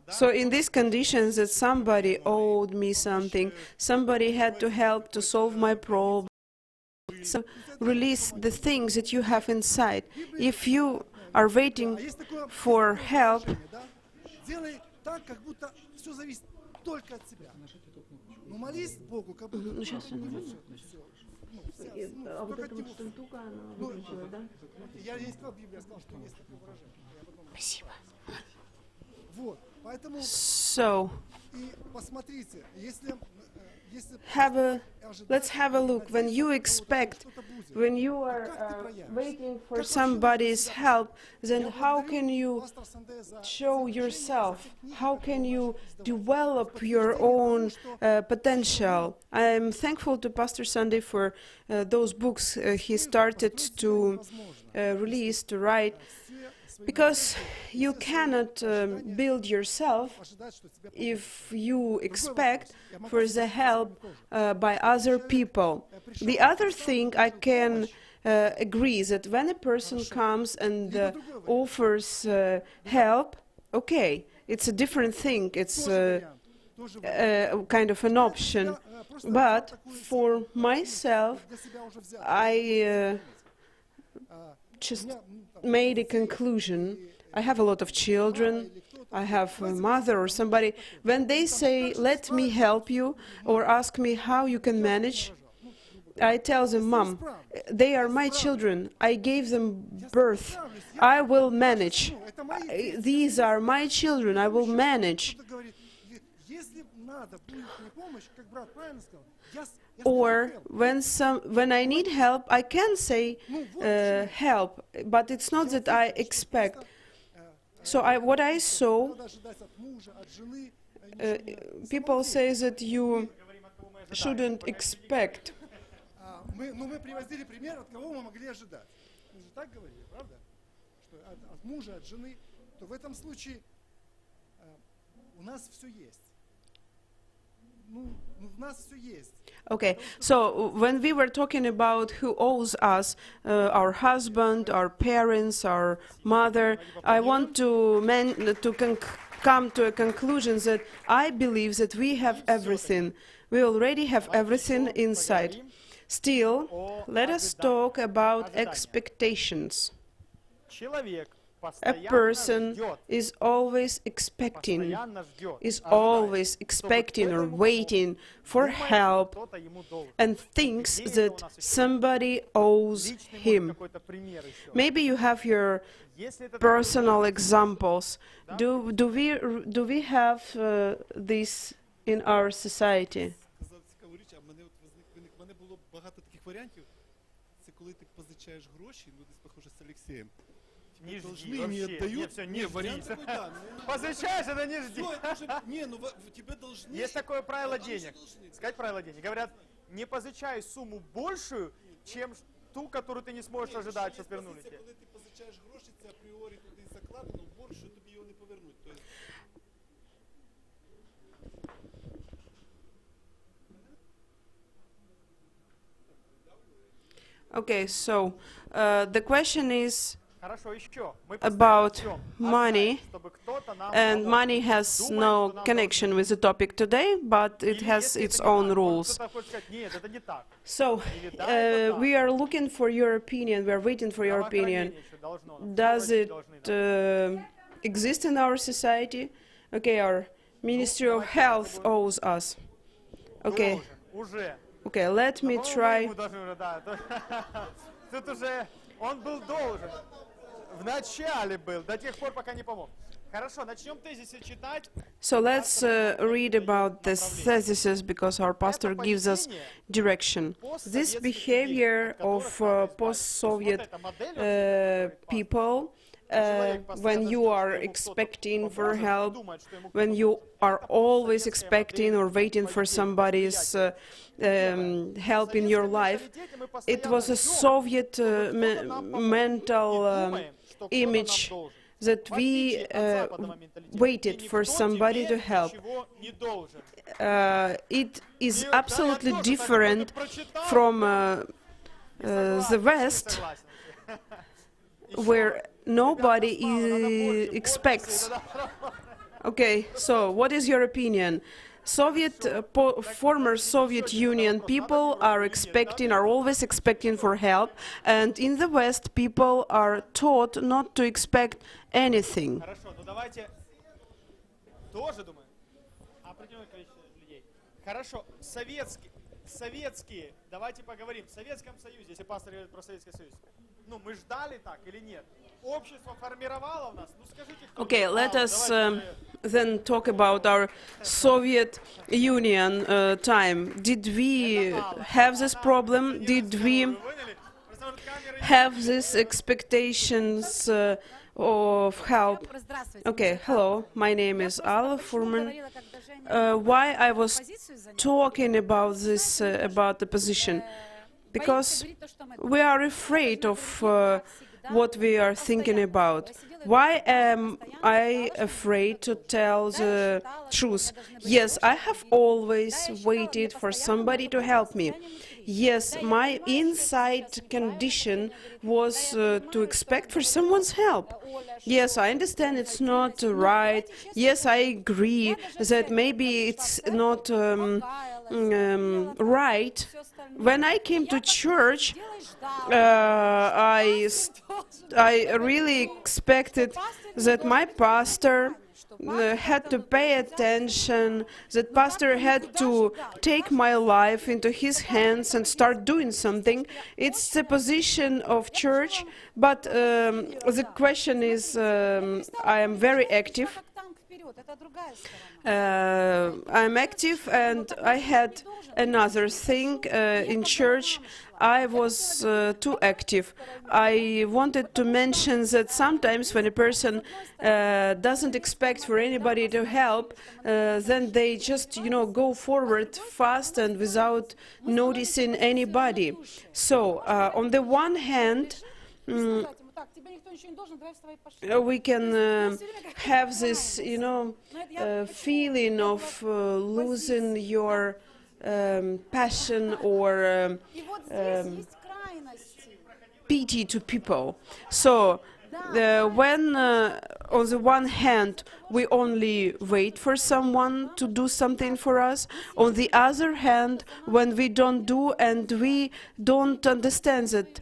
So in these conditions that somebody owed me something, somebody had to help to solve my problem, so release the things that you have inside. If you are waiting for help, so let's have a look. When you expect, when you are waiting for somebody's help, then how can you show yourself? How can you develop your own potential? I'm thankful to Pastor Sunday for those books he started to release, to write, because you cannot build yourself if you expect for the help by other people. The other thing I can agree is that when a person comes and offers help, okay, it's a different thing, it's kind of an option. But for myself, I just made a conclusion. I have a lot of children, I have a mother or somebody. When they say, let me help you, or ask me how you can manage, I tell them, Mom, they are my children. I gave them birth. I will manage. These are my children. I will manage. Or when I need help, I can say help, but it's not that I expect. So what I saw, people say that you shouldn't expect. в нас все есть. Okay, so when we were talking about who owes us, our husband, our parents, our mother, I want to come to a conclusion that I believe that we have everything. We already have everything inside. Still, let us talk about expectations. Человек A постоянно person ждет, is always expecting, постоянно ждет, is ожидает, always чтобы expecting кто-то or ему waiting помог, for думает, что help кто-то ему должен. and thinks Где это that у нас еще? somebody owes Личный, может, him. какой-то пример еще. Maybe you have your Если это personal такой examples. Do we have this in our society? Сказав цікаву річ, а в мене було багато таких варіантів. Це коли ти позичаєш гроші, ну десь похоже з Олексієм. Не жди Должны, не вообще. отдают. Не, всё, не вариант жди. такой, да. Позычаешь, это не жди. Всё, это уже, не, ну тебе должны. Есть такое правило Потому что денег. должны. Сказать правило денег. Говорят, не позычай сумму большую, чем ту, которую ты не сможешь ожидать, что вернули Позиція, тебе. коли ти позичаєш гроші, це апріорі туди закладено в борг, що тобі його не повернуть. Тобто, Okay, so the question is Хорошо, еще. Мы about постоянно ждем, money, ожидаем, чтобы кто-то нам and помог. money has Думаем, no что нам connection должны. with the topic today, but it Или has если its это не own так, может, rules. кто-то хочет сказать, нет, это не так. So Или да, это так. we are looking for your opinion. We are waiting for your opinion. Здравоохранение еще должно нам. Does Все it врачи должны нам. exist in our society? Okay, our Ministry of Health owes us. Okay, Должен, уже. okay, let me По-моему, мы try. ему должны уже, да. Тут уже он был должен. В начале был, до тех пор, пока не помог. Хорошо, начнем тезисы читать. So let's read about the theses because our pastor gives us direction. This behavior of post-Soviet people, when you are expecting for help, when you are always expecting or waiting for somebody's help in your life, it was a Soviet mental image that we waited for somebody to help. It is absolutely different from the West, where nobody expects. Okay, so what is your opinion? Former Soviet Union people are always expecting for help, and in the West people are taught not to expect anything. Хорошо, ну давайте тоже думаем. Определенное количество людей. Хорошо, советские, давайте поговорим. В Советском Союзе, если пастор говорит про Советский Союз, ну мы ждали так или нет? Общество формировало в нас? Ну скажите, кто Okay, let ждал? us Давайте then talk about our Soviet Union time. Did we have this problem? Did we вы поняли? Просто вот камеры have these expectations of help? Okay, hello, my name is Alla Furman. Why I was talking about this, about the position? Because we are afraid of what we are thinking about. Why am I afraid to tell the truth? Yes, I have always waited for somebody to help me. Yes, my inside condition was to expect for someone's help. Yes, I understand it's not right. Yes, I agree that maybe it's not right. When I came to church, I really expected that my pastor had to pay attention, that pastor had to take my life into his hands and start doing something. It's the position of church, but the question is, I am very active. I'm active, and I had another thing in church. I was too active. I wanted to mention that sometimes when a person doesn't expect for anybody to help, then they just, go forward fast and without noticing anybody. So, on the one hand, we can have this, feeling of losing your passion or pity to people. So when on the one hand we only wait for someone to do something for us, on the other hand, when we don't do and we don't understand that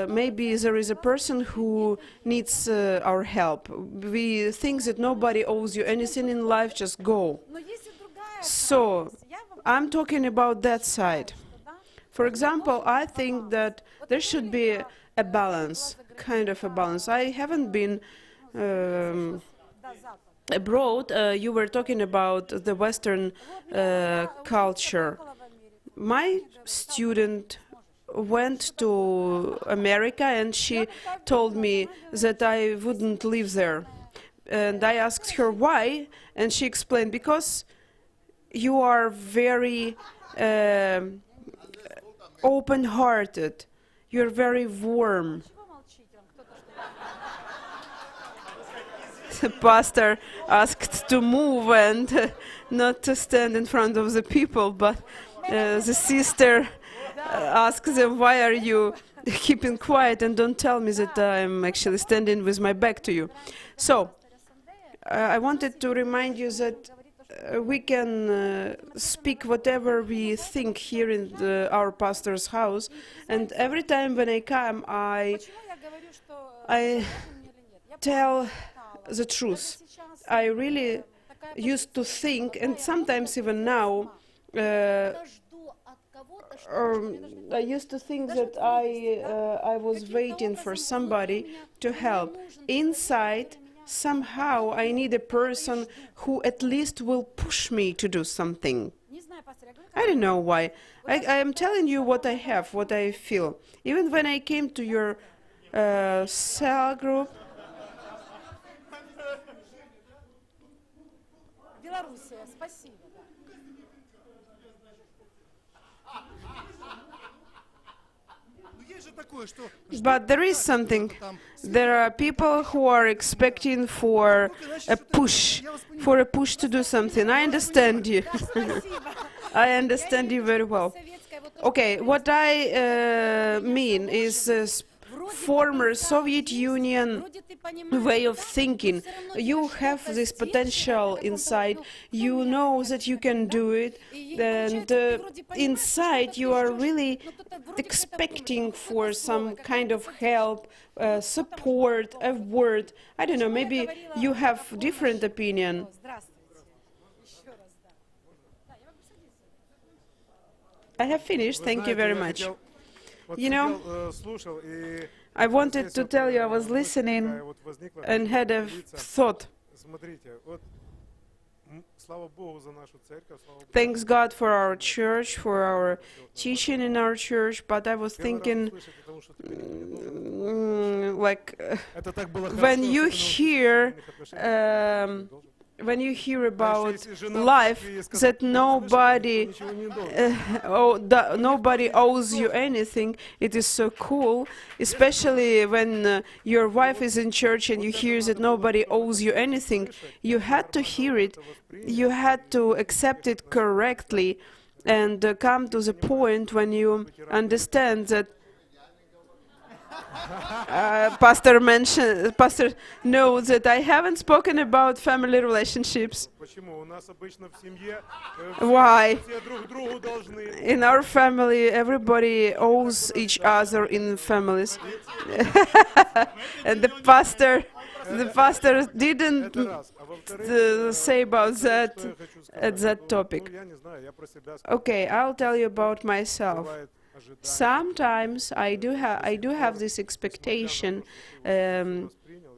maybe there is a person who needs our help, we think that nobody owes you anything in life, just go. So I'm talking about that side. For example, I think that there should be a balance, kind of a balance. I haven't been abroad. You were talking about the Western culture. My student went to America and she told me that I wouldn't live there. And I asked her why, and she explained, because you are very open-hearted. You're very warm. The pastor asked to move and not to stand in front of the people, but the sister asked them, why are you keeping quiet and don't tell me that I'm actually standing with my back to you. So I wanted to remind you that we can speak whatever we think here in our pastor's house, and every time when I come, I tell the truth. I really used to think, and sometimes even now, I used to think that I was waiting for somebody to help. Inside, somehow I need a person who at least will push me to do something. I don't know why. I am telling you what I have, what I feel. Even when I came to your cell group, but there is something. There are people who are expecting for a push to do something. I understand you. I understand you very well. Okay, what I mean is former Soviet Union way of thinking. You have this potential inside, you know that you can do it, and inside you are really expecting for some kind of help, support, a word. I don't know, maybe you have different opinion. I have finished, thank you very much. You know, I wanted to tell you, I was listening and had a thought. Thanks God for our church, for our teaching in our church, but I was thinking, when you hear about life, that nobody owes you anything, it is so cool, especially when your wife is in church and you hear that nobody owes you anything. You had to hear it, you had to accept it correctly, and come to the point when you understand that Pastor knows that I haven't spoken about family relationships. Why? In our family, everybody owes each other in families. And the pastor didn't say about that at that topic. Okay, I'll tell you about myself. Sometimes I do have this expectation,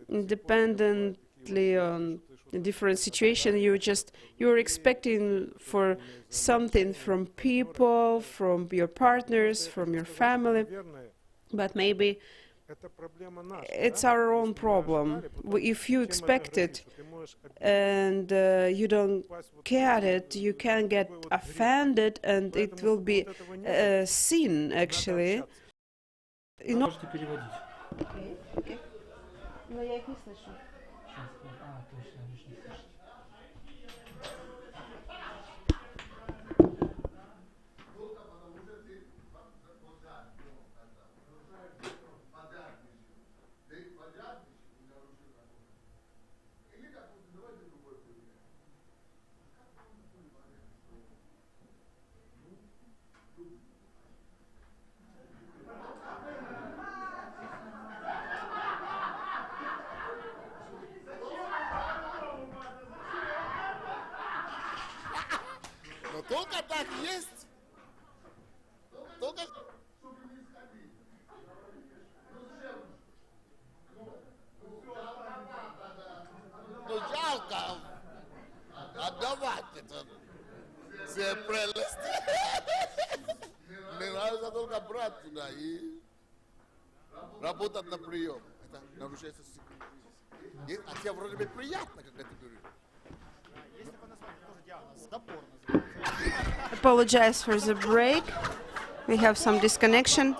independently on a different situation. You're expecting for something from people, from your partners, from your family, but maybe it's our own problem. If you expect it and you don't get it, you can get offended, and it will be a sin, actually. Okay. Но только так есть. Только... Ну жалко отдавать это. Все прелесть. Мне нравится только брать туда и работать на прием. Это нарушается секретность. А тебе вроде бы приятно, когда ты говоришь. Apologize for the break. We have some disconnection.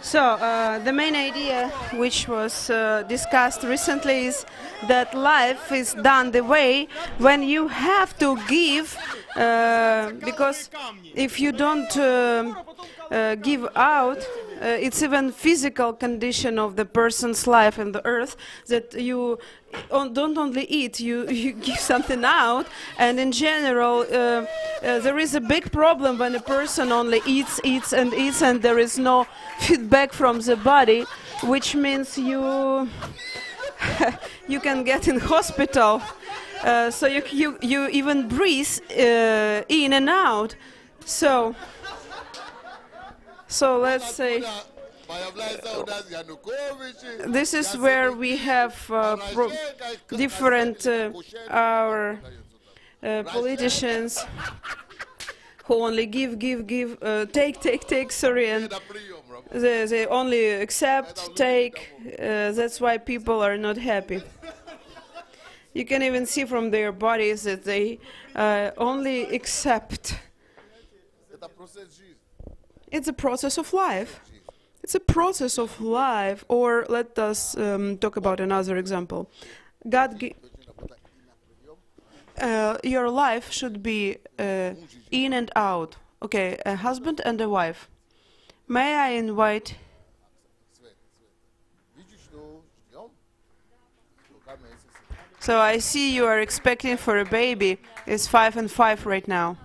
So, the main idea which was discussed recently is that life is done the way when you have to give, because if you don't give out, it's even physical condition of the person's life in the earth that you don't only eat, you give something out, and in general there is a big problem when a person only eats and there is no feedback from the body, which means you you can get in hospital, so you even breathe in and out, so let's say this is where we have different our politicians who only give, take, sorry, and they only accept, take. That's why people are not happy. You can even see from their bodies that they only accept. It's a process of life. It's a process of life. Or let us talk about another example. Your life should be in and out. Okay, a husband and a wife. May I invite? So I see you are expecting for a baby. It's 5 and 5 right now.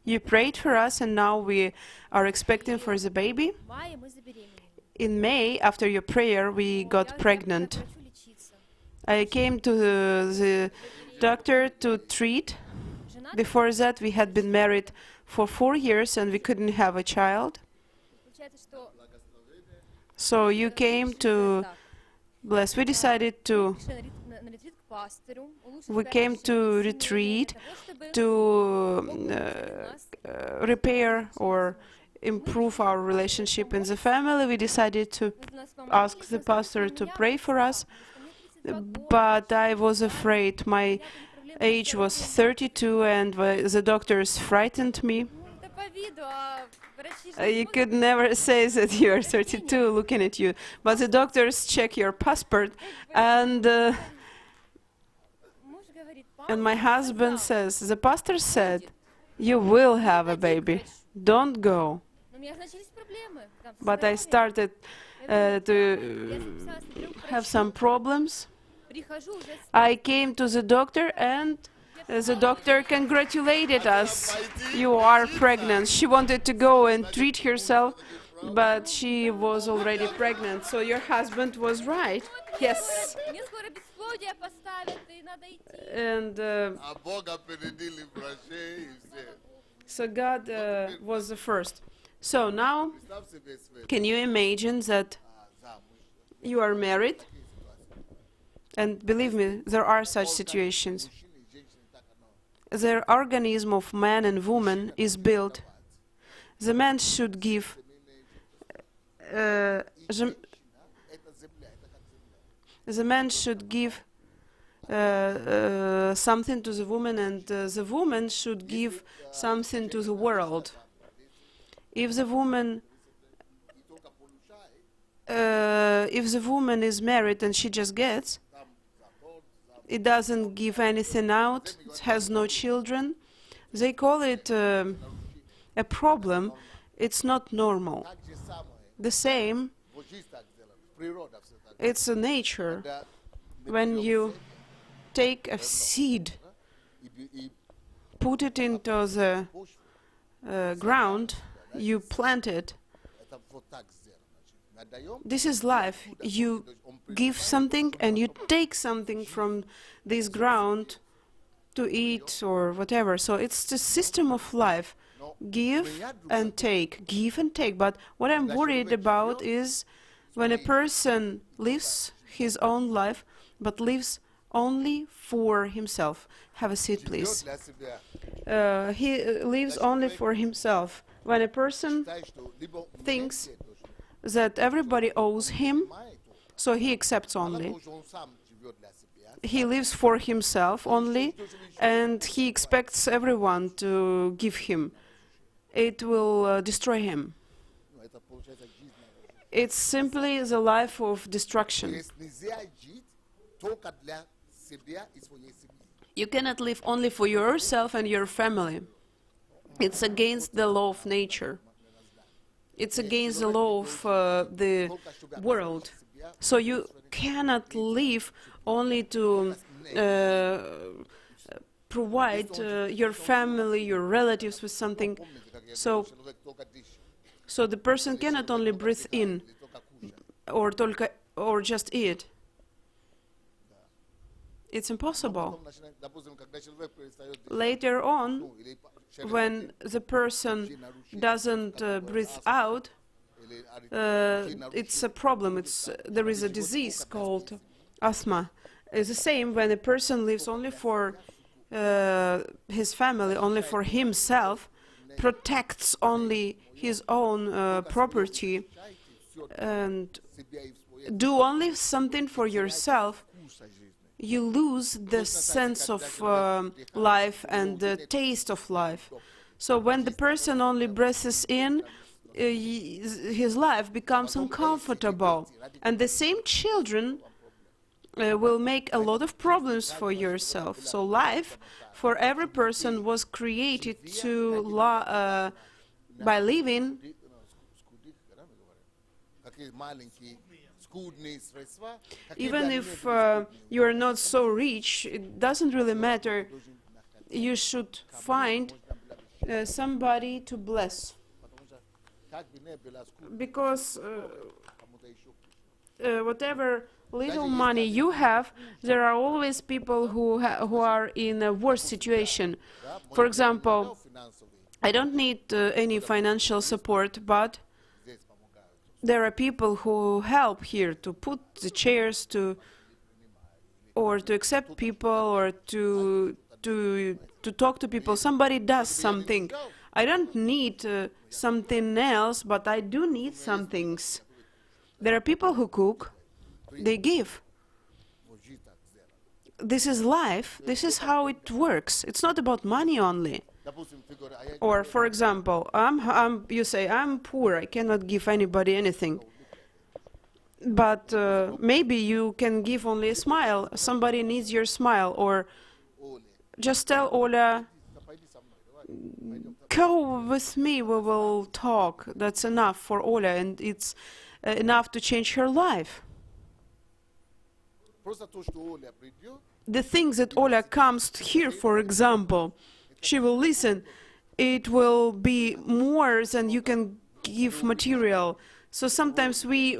You prayed for us, and now we are expecting for the baby. In May, after your prayer, we got pregnant. I came to the doctor to treat. Before that, we had been married for 4 years, and we couldn't have a child. So you came to bless. We decided to. We came to retreat to repair or improve our relationship in the family. We decided to ask the pastor to pray for us, but I was afraid. My age was 32 and the doctors frightened me. You could never say that you are 32 looking at you, but the doctors check your passport, and my husband says, the pastor said, you will have a baby, don't go. But I started to have some problems. I came to the doctor, and the doctor congratulated us. You are pregnant. She wanted to go and treat herself, but she was already pregnant. So your husband was right. Yes. And so God was the first. So now, can you imagine that you are married? And believe me, there are such situations. The organism of man and woman is built. The man should give the man should give something to the woman, and the woman should give something to the world. If the woman if the woman is married and she just gets, it doesn't give anything out, it has no children, they call it a problem. It's not normal. The same, it's a nature. When you take a seed, put it into the ground, you plant it. This is life. You give something and you take something from this ground to eat or whatever. So it's the system of life. Give and take, give and take. But what I'm worried about is when a person lives his own life, but lives only for himself. Have a seat, please. He lives only for himself. When a person thinks that everybody owes him, so he accepts only. He lives for himself only, and he expects everyone to give him. It will destroy him. It's simply the life of destruction. You cannot live only for yourself and your family. It's against the law of nature. It's against the law of the world. So you cannot live only to provide your family, your relatives with something. So the person cannot only breathe in or just eat. It's impossible. Later on, when the person doesn't breathe out, it's a problem. There is a disease called asthma. It's the same when a person lives only for his family, only for himself, protects only his own property, and do only something for yourself, you lose the sense of life and the taste of life. So when the person only breathes in, his life becomes uncomfortable. And the same children will make a lot of problems for yourself. So life for every person was created to by living. Even if you are not so rich, it doesn't really matter. You should find somebody to bless. Because whatever little money you have, there are always people who are in a worse situation. For example, I don't need any financial support, but there are people who help here to put the chairs or to accept people or to talk to people. Somebody does something. I don't need something else, but I do need some things. There are people who cook. They give. This is life. This is how it works. It's not about money only. Or, for example, you say, I'm poor, I cannot give anybody anything. But maybe you can give only a smile. Somebody needs your smile. Or just tell Ola, go with me, we will talk. That's enough for Ola, and it's enough to change her life. The things that Ola comes here, for example, she will listen. It will be more than you can give material. So sometimes we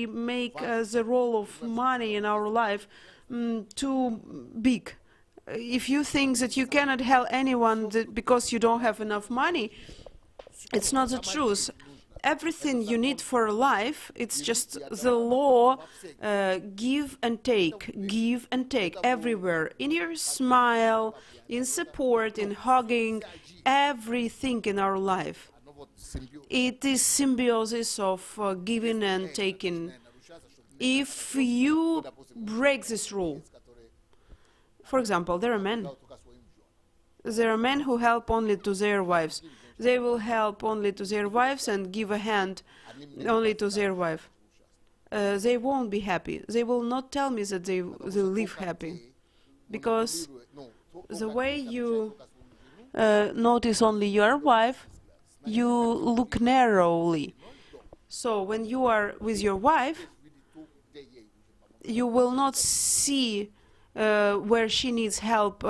make the role of money in our life too big. If you think that you cannot help anyone because you don't have enough money, it's not the truth. Everything you need for life, it's just the law, give and take everywhere. In your smile, in support, in hugging, everything in our life. It is symbiosis of giving and taking. If you break this rule, for example, there are men who help only to their wives. They will help only to their wives and give a hand only to their wife. They won't be happy. They will not tell me that they live happy. Because the way you notice only your wife, you look narrowly. So when you are with your wife, you will not see where she needs help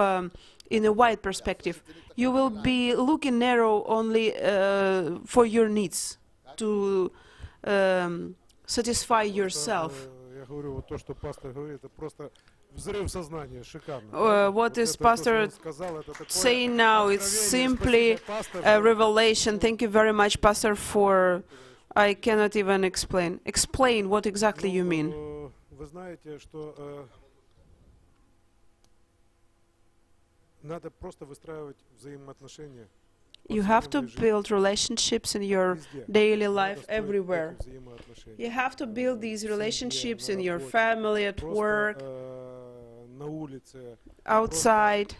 in a wide perspective. You will be looking narrow only for your needs, to satisfy yourself. What is Pastor saying now? It's simply a revelation. Thank you very much, Pastor, for... I cannot even explain. Explain what exactly you mean. You have to build relationships in your daily life everywhere. You have to build these relationships in your family, at work, outside.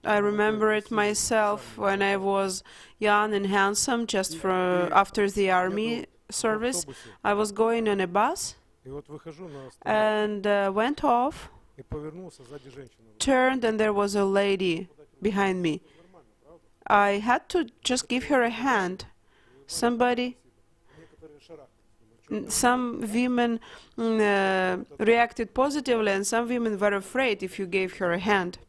I remember it myself when I was young and handsome, just after the army service. I was going on a bus and went off, turned, and there was a lady behind me. I had to just give her a hand. Some women reacted positively, and some women were afraid if you gave her a hand.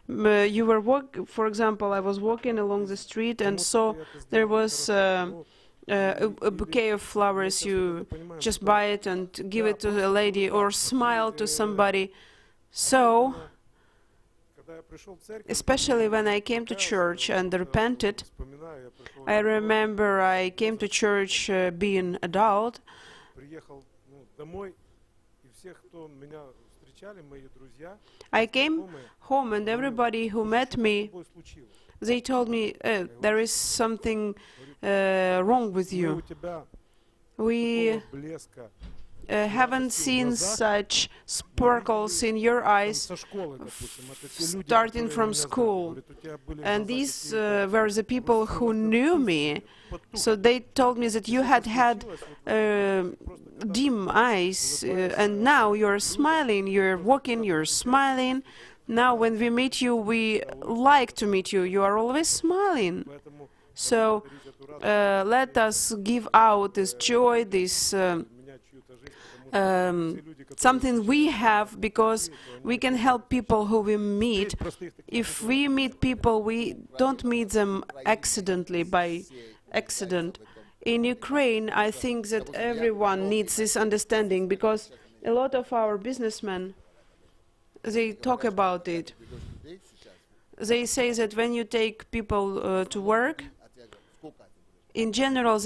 You were for example, I was walking along the street and saw there was a bouquet of flowers. You just buy it and give it to a lady or smile to somebody. So, especially when I came to church and repented, I remember I came to church being adult. I came home and everybody who met me, they told me, there is something wrong with you. We haven't seen such sparkles in your eyes starting from school. And these were the people who knew me. So they told me that you had dim eyes, and now you're smiling, you're walking, you're smiling. Now when we meet you, we like to meet you. You are always smiling. So let us give out this joy, this something we have, because we can help people who we meet. If we meet people, we don't meet them accidentally, by accident. In Ukraine, I think that everyone needs this understanding, because a lot of our businessmen, they talk about it. They say that when you take people to work, in general,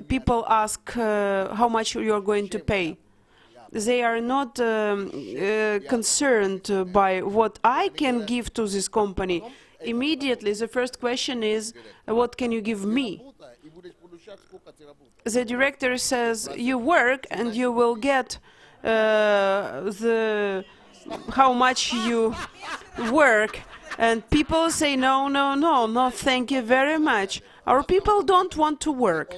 people ask how much you are going to pay. They are not concerned by what I can give to this company. Immediately, the first question is, what can you give me? The director says, you work and you will get how much you work. And people say, no, no, no, no, thank you very much. Our people don't want to work.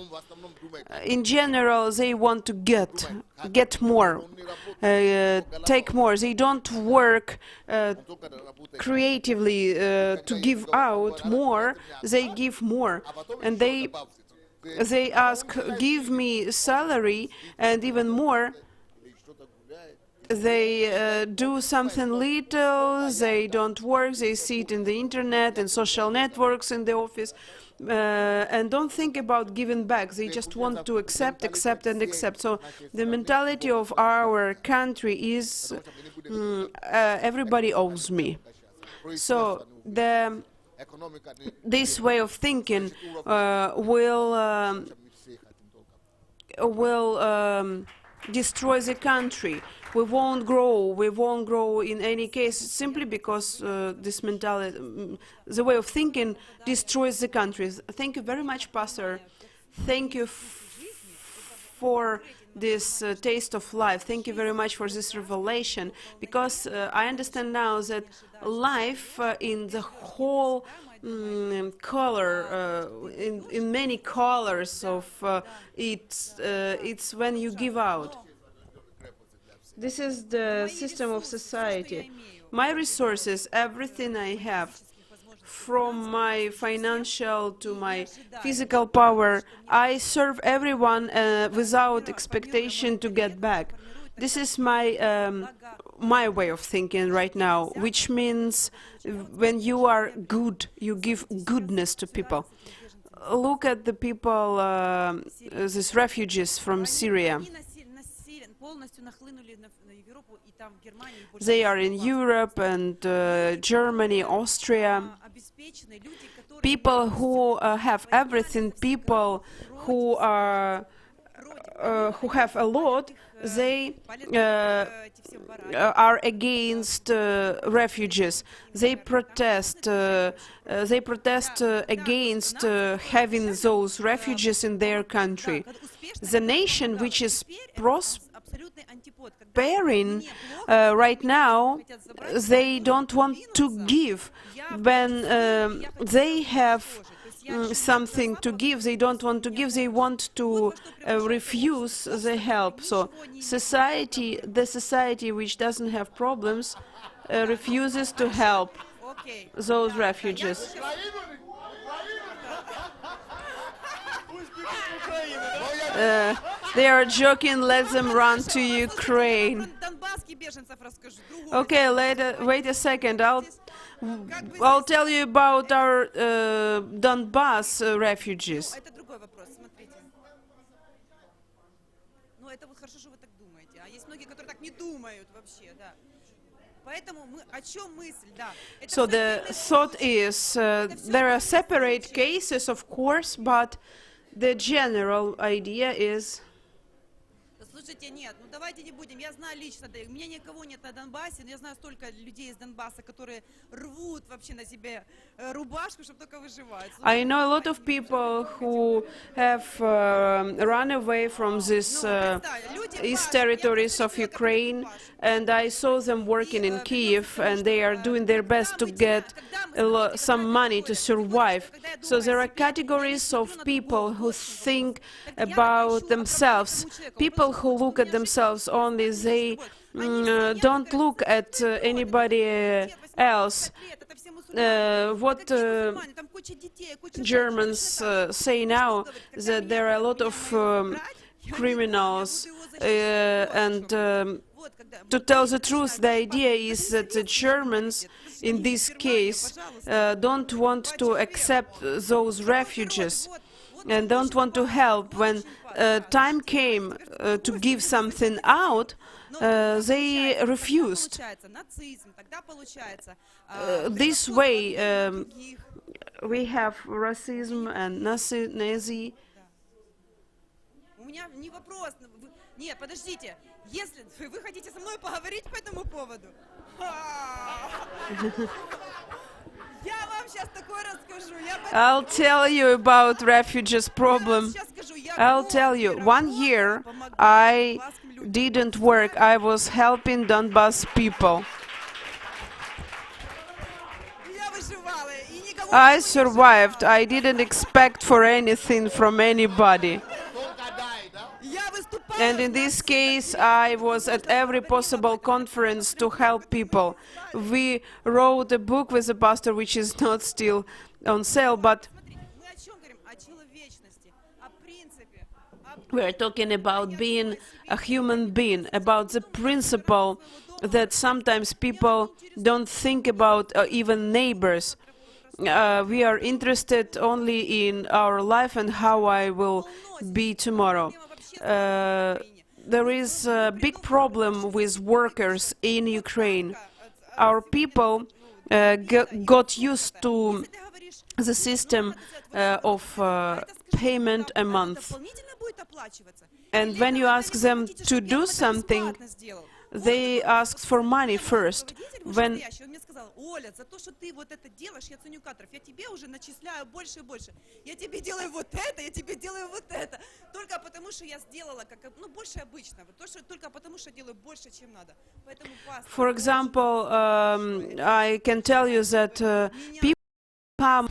In general, they want to get more, take more. They don't work creatively to give out more. They give more, and they ask, give me salary and even more. They do something little. They don't work. They sit in the internet and social networks in the office. And don't think about giving back. They just want to accept, accept, and accept. So the mentality of our country is everybody owes me. So this way of thinking will destroy the country. We won't grow. We won't grow in any case, simply because this mentality, the way of thinking, destroys the country. Thank you very much, Pastor. Thank you for this taste of life. Thank you very much for this revelation, because I understand now that life in the whole color, in many colors of it's when you give out. This is the system of society. My resources, everything I have, from my financial to my physical power, I serve everyone without expectation to get back. This is my way of thinking right now, which means when you are good, you give goodness to people. Look at the people, these refugees from Syria. They are in Europe and Germany, Austria. People who have everything, people who have a lot, they are against refugees. They protest against having those refugees in their country. The nation which is prospering right now, they don't want to give. When they have something to give, they don't want to give, they want to refuse the help. So society, the society which doesn't have problems, refuses to help those refugees. They are joking, let them run to Ukraine. Okay, wait a second, I'll tell you about our Donbass refugees. So the thought is, there are separate cases, of course, but the general idea is... Слушайте, нет, ну давайте не будем. Я знаю лично, у меня никого нет на Донбассе, но я знаю столько людей из Донбасса, которые рвут вообще на себе рубашку, чтобы только выживать. I know a lot of people who have run away from these east territories of Ukraine, and I saw them working in Kiev, and they are doing their best to get some money to survive. So there are categories of people who think about themselves, people who look at themselves only, they don't look at anybody else. What Germans say now, that there are a lot of criminals, and to tell the truth, the idea is that the Germans, in this case, don't want to accept those refugees and don't want to help. When time came to give something out, they refused. This way we have racism and Nazi. Нет, подождите. Если вы хотите со мной поговорить по этому поводу, я вам сейчас такое расскажу. I'll tell you about refugees problem. I'll tell you. 1 year I didn't work. I was helping Donbass people. I survived. I didn't expect for anything from anybody. And in this case, I was at every possible conference to help people. We wrote a book with a pastor, which is not still on sale, but we are talking about being a human being, about the principle that sometimes people don't think about, even neighbors. We are interested only in our life and how I will be tomorrow. There is a big problem with workers in Ukraine. Our people got used to the system of payment a month. And when you ask them to do something, they asked for money first. When Он мне сказал: Оля, за то, что ты вот это делаешь, я ценю кадров, я тебе уже начисляю больше и больше. Я тебе делаю вот это, я тебе делаю вот это. Только потому, что я сделала больше обычного. Только потому, что делаю больше, чем надо. Поэтому, пастор, for example, I can tell you that people come.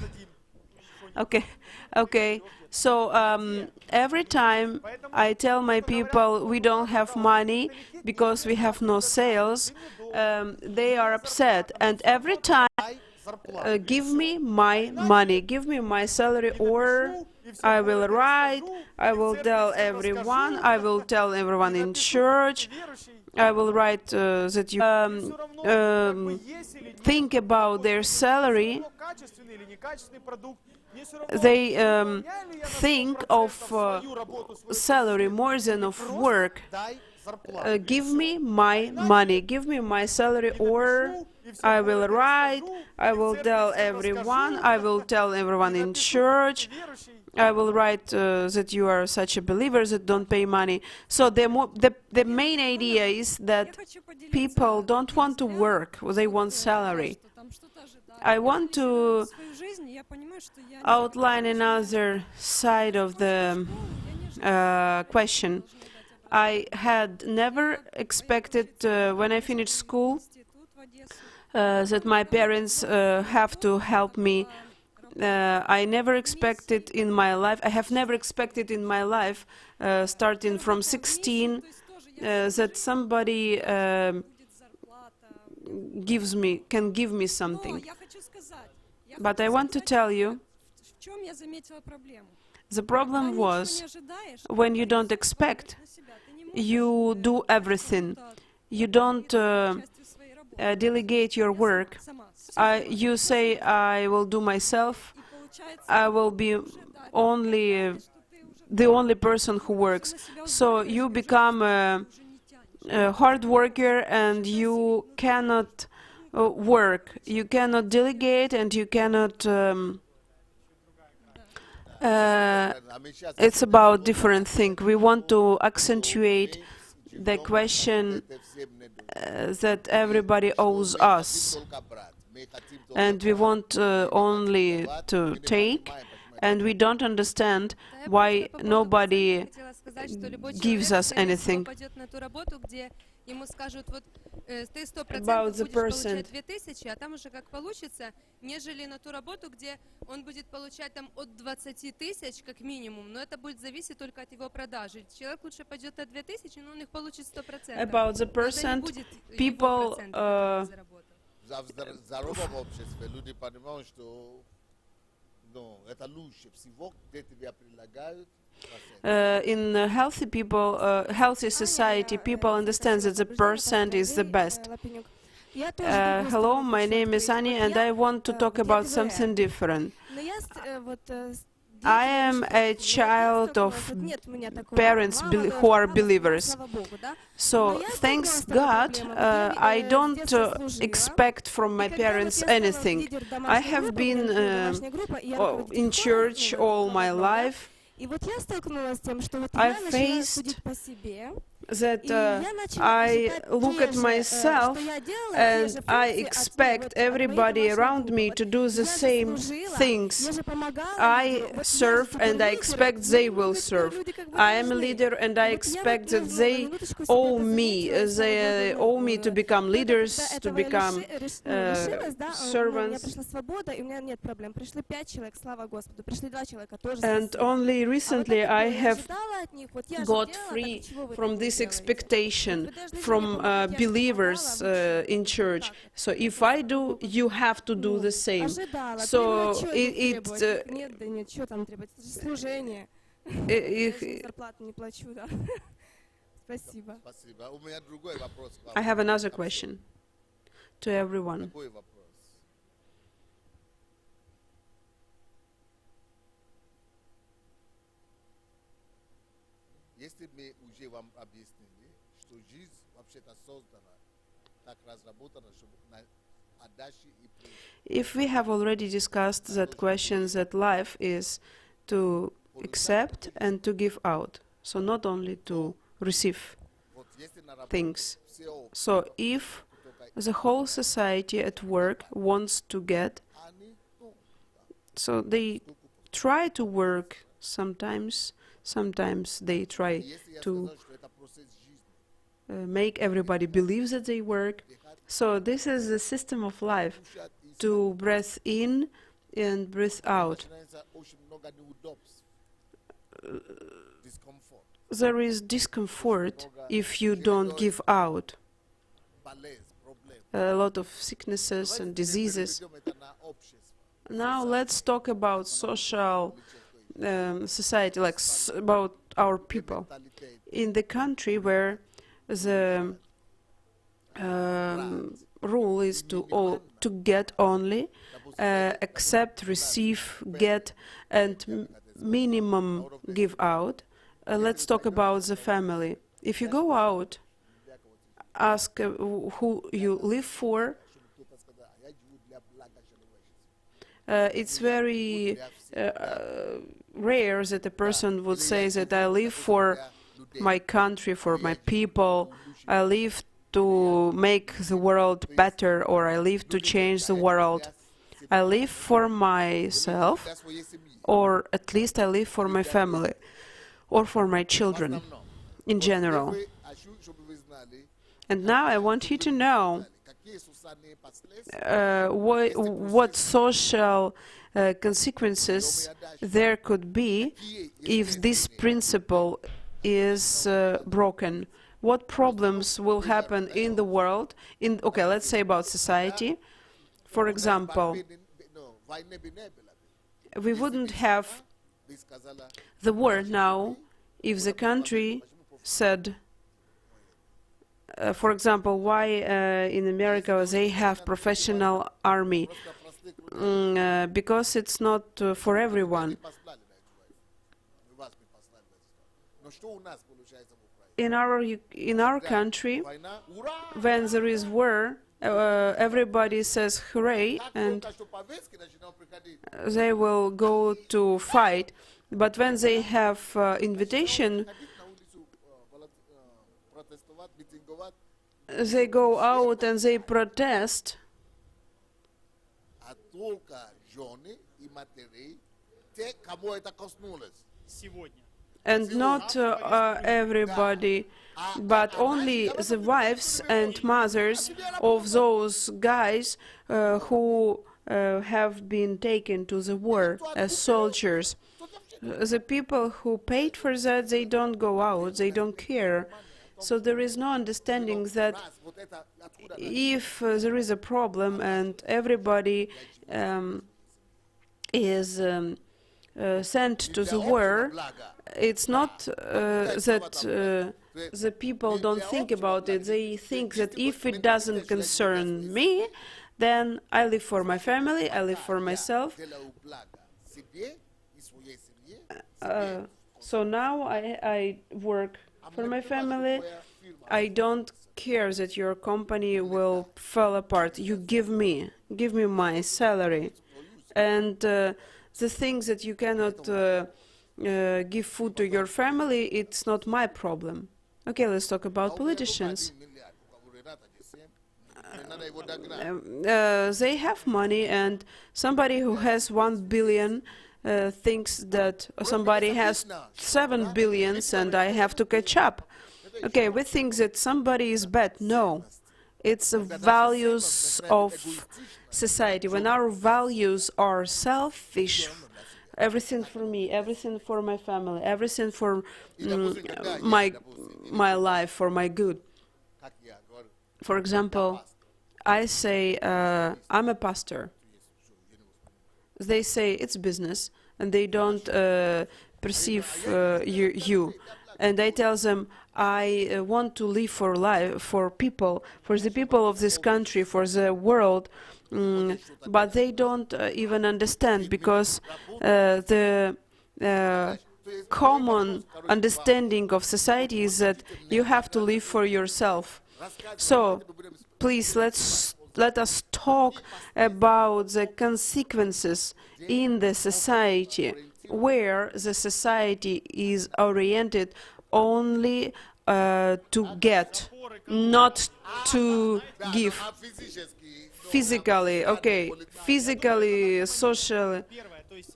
Okay. So every time I tell my people we don't have money because we have no sales, they are upset. And every time, give me my money, give me my salary, or I will write, I will tell everyone, I will tell everyone in church, I will write that you think about their salary. They think of salary more than of work. Give me my money, give me my salary, or I will write, I will tell everyone, I will tell everyone in church, I will write that you are such a believer that don't pay money. So the main idea is that people don't want to work, they want salary. I want to outline another side of the question. I had never expected when I finished school that my parents have to help me. I never expected in my life, I have never expected in my life, starting from 16, that somebody can give me something. But I want to tell you, the problem was when you don't expect, you do everything. You don't delegate your work. You say, I will do myself. I will be the only person who works. So you become a hard worker and you cannot work. You cannot delegate and you cannot... it's about different thing. We want to accentuate the question that everybody owes us. And we want only to take, and we don't understand why nobody gives us anything. Ему скажут, вот ты 100% About the будешь percent. получать 2000, а там уже как получится, нежели на ту работу, где он будет получать там от 20 тысяч как минимум, но это будет зависеть только от его продажи. Человек лучше пойдет на 2000, но он их получит 100%. About the percent, people здоровом обществе люди понимают, что это лучше всего, где тебя предлагают. In healthy people, healthy society, people understand that the percent is the best. Hello, my name is Annie, and I want to talk about something different. I am a child of parents who are believers. So, thanks God, I don't expect from my parents anything. I have been in church all my life. I faced that I look at myself and I expect everybody around me to do the same things. I serve and I expect they will serve. I am a leader and I expect that they owe me. They owe me to become leaders, to become servants. And only recently I have got free from this expectation from believers in church. So if I do, you have to do the same. So I have another question to everyone. Если мы уже вам объяснили, что жизнь вообще-то создана, так разработана, чтобы на отдаче и If we have already discussed that question, that life is to accept and to give out, so not only to receive. вот things. So if the whole society at work wants to get, so they try to work sometimes they try to make everybody believe that they work. So this is the system of life, to breathe in and breathe out. There is discomfort if you don't give out. A lot of sicknesses and diseases. Now let's talk about social society, like about our people. In the country where the rule is to get only, accept, receive, get, and minimum give out. Let's talk about the family. If you go out, ask who you live for. It's very rare that a person would say that I live for my country, for my people, I live to make the world better, or I live to change the world. I live for myself, or at least I live for my family, or for my children in general. And now I want you to know what social consequences there could be if this principle is broken. What problems will happen in the world? Okay, let's say about society. For example, we wouldn't have the war now if the country said, for example, why in America they have professional army? Because it's not for everyone. In our country, when there is war, everybody says hooray, and they will go to fight. But when they have invitation, they go out and they protest. And not everybody, but only the wives and mothers of those guys who have been taken to the war as soldiers. The people who paid for that, they don't go out, they don't care. So there is no understanding that if there is a problem and everybody is sent to the war, it's not that the people don't think about it. They think that if it doesn't concern me, then I live for my family, I live for myself. So now I work for my family. I don't care that your company will fall apart. You give me my salary. And the things that you cannot give food to your family, it's not my problem. Okay, let's talk about politicians. They have money, and somebody who has 1 billion thinks that somebody has 7 billions and I have to catch up. Okay, we think that somebody is bad. No, it's the values of society. When our values are selfish, everything for me, everything for my family, everything for my life, for my good. For example, I say I'm a pastor. They say it's business, and they don't perceive you. And I tell them I want to live for life, for people, for the people of this country, for the world. But they don't even understand, because the common understanding of society is that you have to live for yourself. So please let us talk about the consequences in the society, where the society is oriented only to get, not to give. Physically, okay, physically, socially,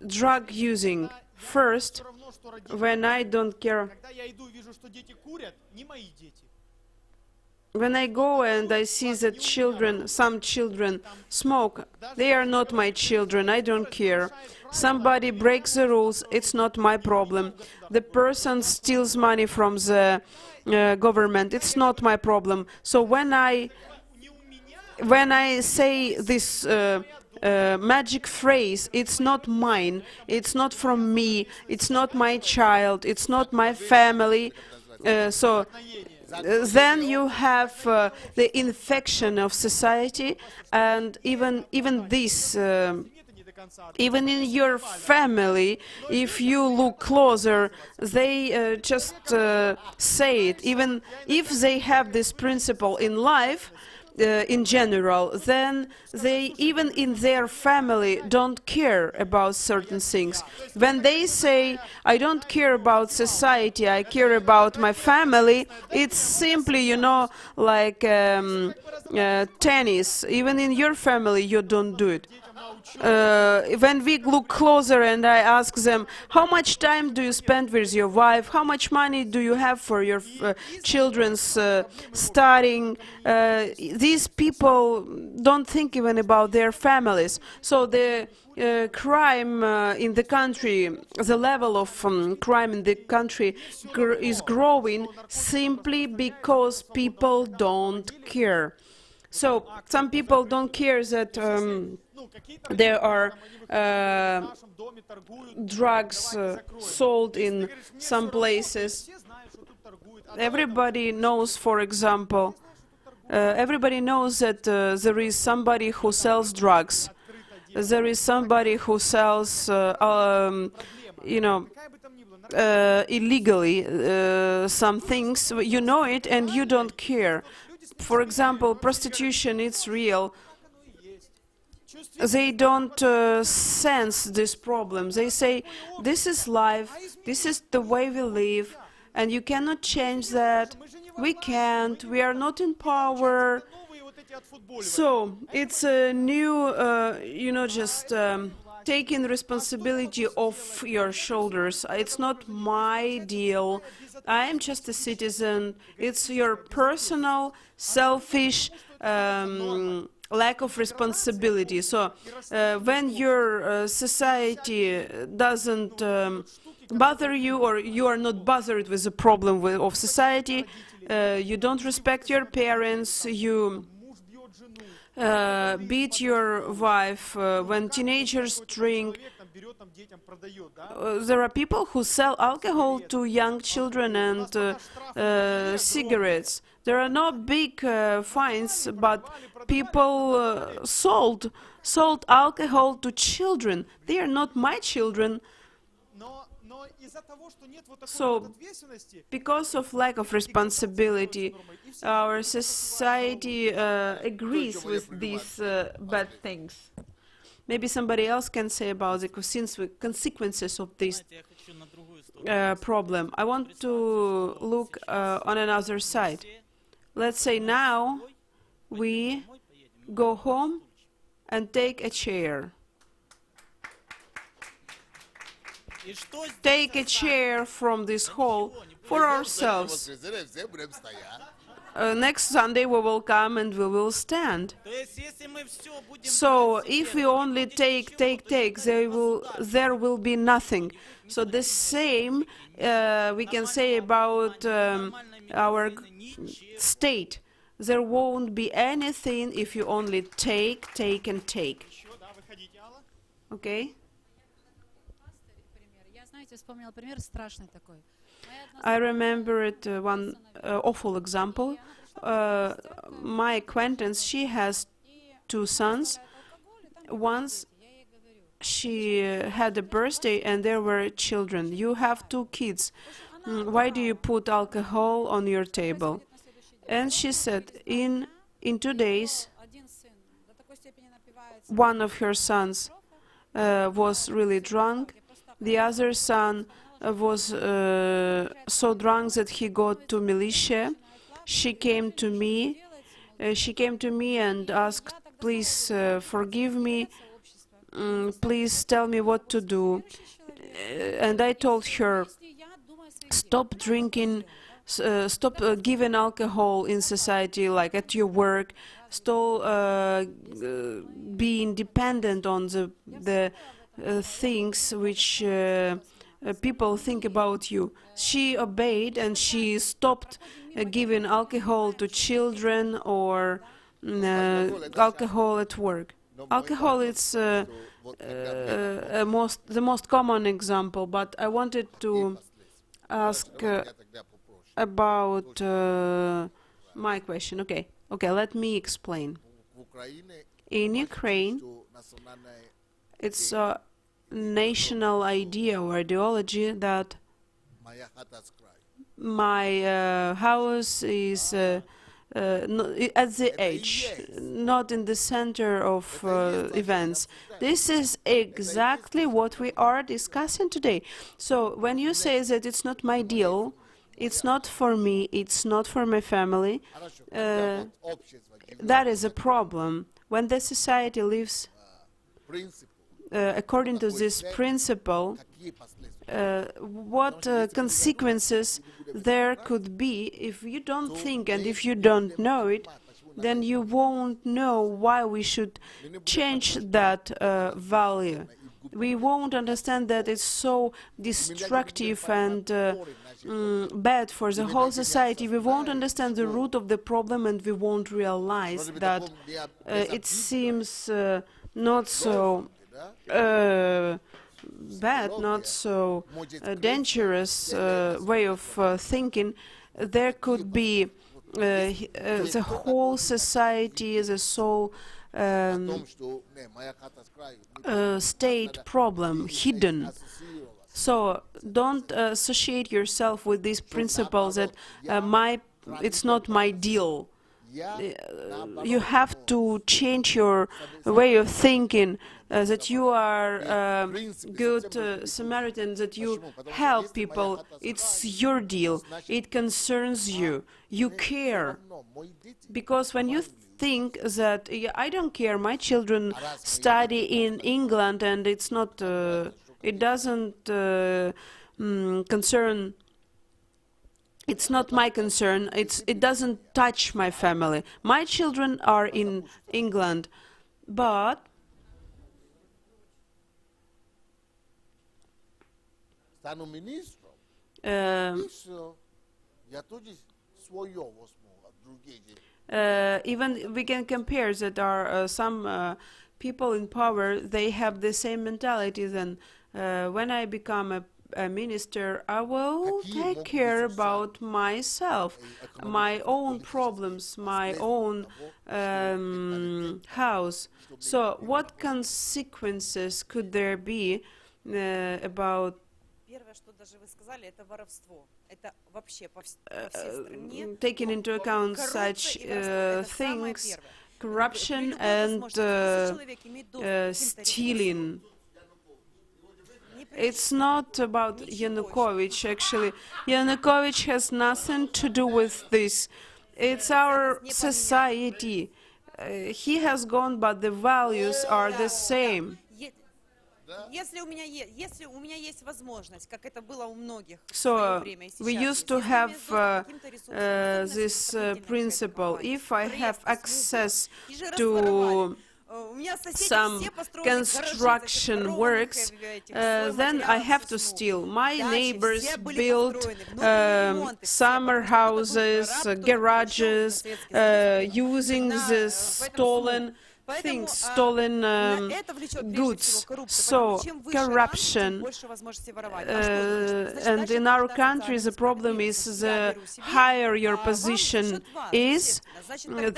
drug using. First, when I don't care, when I go and I see that some children smoke, they are not my children, I don't care. Somebody breaks the rules, it's not my problem. The person steals money from the government, it's not my problem. So when I say this magic phrase, it's not mine, it's not from me, it's not my child, it's not my family, then you have the infection of society, and even this, even in your family, if you look closer, they just say it. Even if they have this principle in life, in general, then they, even in their family, don't care about certain things. When they say, I don't care about society, I care about my family, it's simply, you know, like tennis. Even in your family, you don't do it. When we look closer and I ask them, how much time do you spend with your wife? How much money do you have for your children's studying? These people don't think even about their families. So the crime in the country, the level of crime in the country is growing simply because people don't care. So some people don't care that there are drugs sold in some places. Everybody knows, for example, everybody knows that there is somebody who sells drugs. There is somebody who sells, you know, illegally some things. You know it and you don't care. For example, prostitution, it's real. They don't sense this problem. They say, this is life, this is the way we live, and you cannot change that. We can't, we are not in power. So it's a new, you know, just taking responsibility off your shoulders. It's not my deal. I am just a citizen. It's your personal, selfish lack of responsibility. So when your society doesn't bother you, or you are not bothered with the problem of society, you don't respect your parents, you beat your wife, when teenagers drink. There are people who sell alcohol to young children and cigarettes. There are no big fines, but people sold alcohol to children. They are not my children. So, because of lack of responsibility, our society agrees with these bad things. Maybe somebody else can say about the consequences of this problem. I want to look on another side. Let's say now we go home and take a chair. Take a chair from this hall for ourselves. Next Sunday we will come and we will stand. So if we only take, there will be nothing. So the same we can say about our state. There won't be anything if you only take and take. Okay? I remember it, one awful example. My acquaintance, she has 2 sons. Once she had a birthday and there were children. You have 2 kids. Why do you put alcohol on your table? And she said, in 2 days, one of her sons was really drunk. The other son was so drunk that he got to militia. She came to me. She came to me and asked, "Please forgive me. Please tell me what to do." And I told her, "Stop drinking. Stop giving alcohol in society, like at your work. Stop being dependent on the things which people think about you." She obeyed and she stopped giving alcohol to children or alcohol at work. Alcohol is the most common example, but I wanted to ask about my question. Okay, let me explain. In Ukraine, it's a national idea or ideology that my house is at the edge, not in the center of events. This is exactly what we are discussing today. So when you say that it's not my deal, it's not for me, it's not for my family, that is a problem. When the society lives according to this principle, what consequences there could be if you don't think and if you don't know it, then you won't know why we should change that value. We won't understand that it's so destructive and bad for the whole society. We won't understand the root of the problem, and we won't realize that it seems not so bad, not so dangerous way of thinking. There could be the whole society, the whole state problem hidden. So don't associate yourself with these principles that it's not my deal. You have to change your way of thinking, that you are good Samaritan, that you help people. It's your deal. It concerns you. You care. Because when you think that I don't care, my children study in England and it's not, it doesn't concern. It's not my concern. It doesn't touch my family. My children are in England, but even we can compare that are some people in power. They have the same mentality. Then when I become a minister, I will take care about myself, my own problems, my own house. So what consequences could there be about taking into account such things, corruption and stealing? It's not about Yanukovych, actually. Yanukovych has nothing to do with this. It's our society. He has gone, but the values are the same. So we used to have this principle. If I have access to some construction works, then I have to steal. My neighbors built summer houses, garages, using the stolen things, stolen goods. So corruption, and in our country the problem is the higher your position is,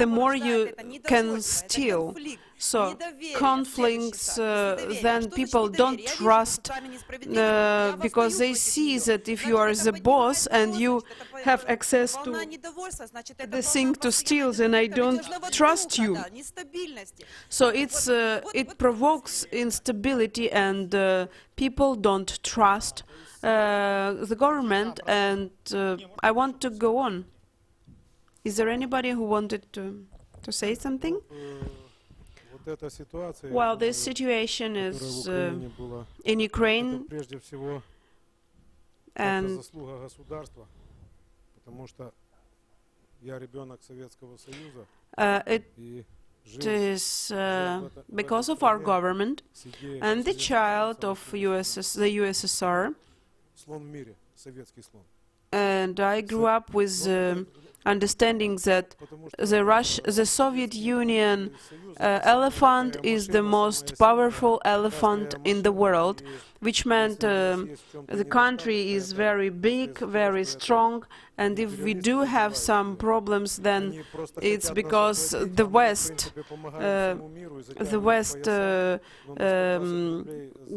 the more you can steal. So conflicts, then people don't trust because they see that if you are the boss and you have access to the thing to steal, then I don't trust you. So it provokes instability, and people don't trust the government, and I want to go on. Is there anybody who wanted to say something? Well, this situation is in Ukraine, and it is because of our government. I'm the child of the USSR, and I grew up with understanding that the Soviet Union elephant is the most powerful elephant in the world, which meant the country is very big, very strong, and if we do have some problems, then it's because the West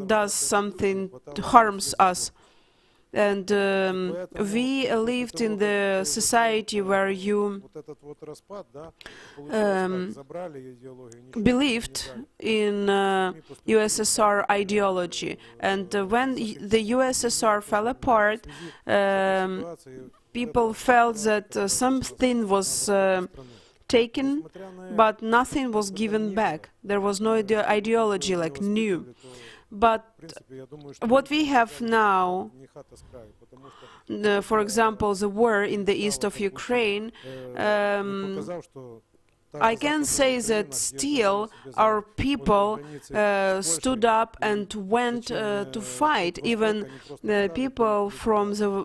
does something to harms us. And we lived in the society where you believed in USSR ideology. And when the USSR fell apart, people felt that something was taken, but nothing was given back. There was no ideology like new. But what we have now, for example, the war in the east of Ukraine, I can say that still our people stood up and went to fight. Even the people from the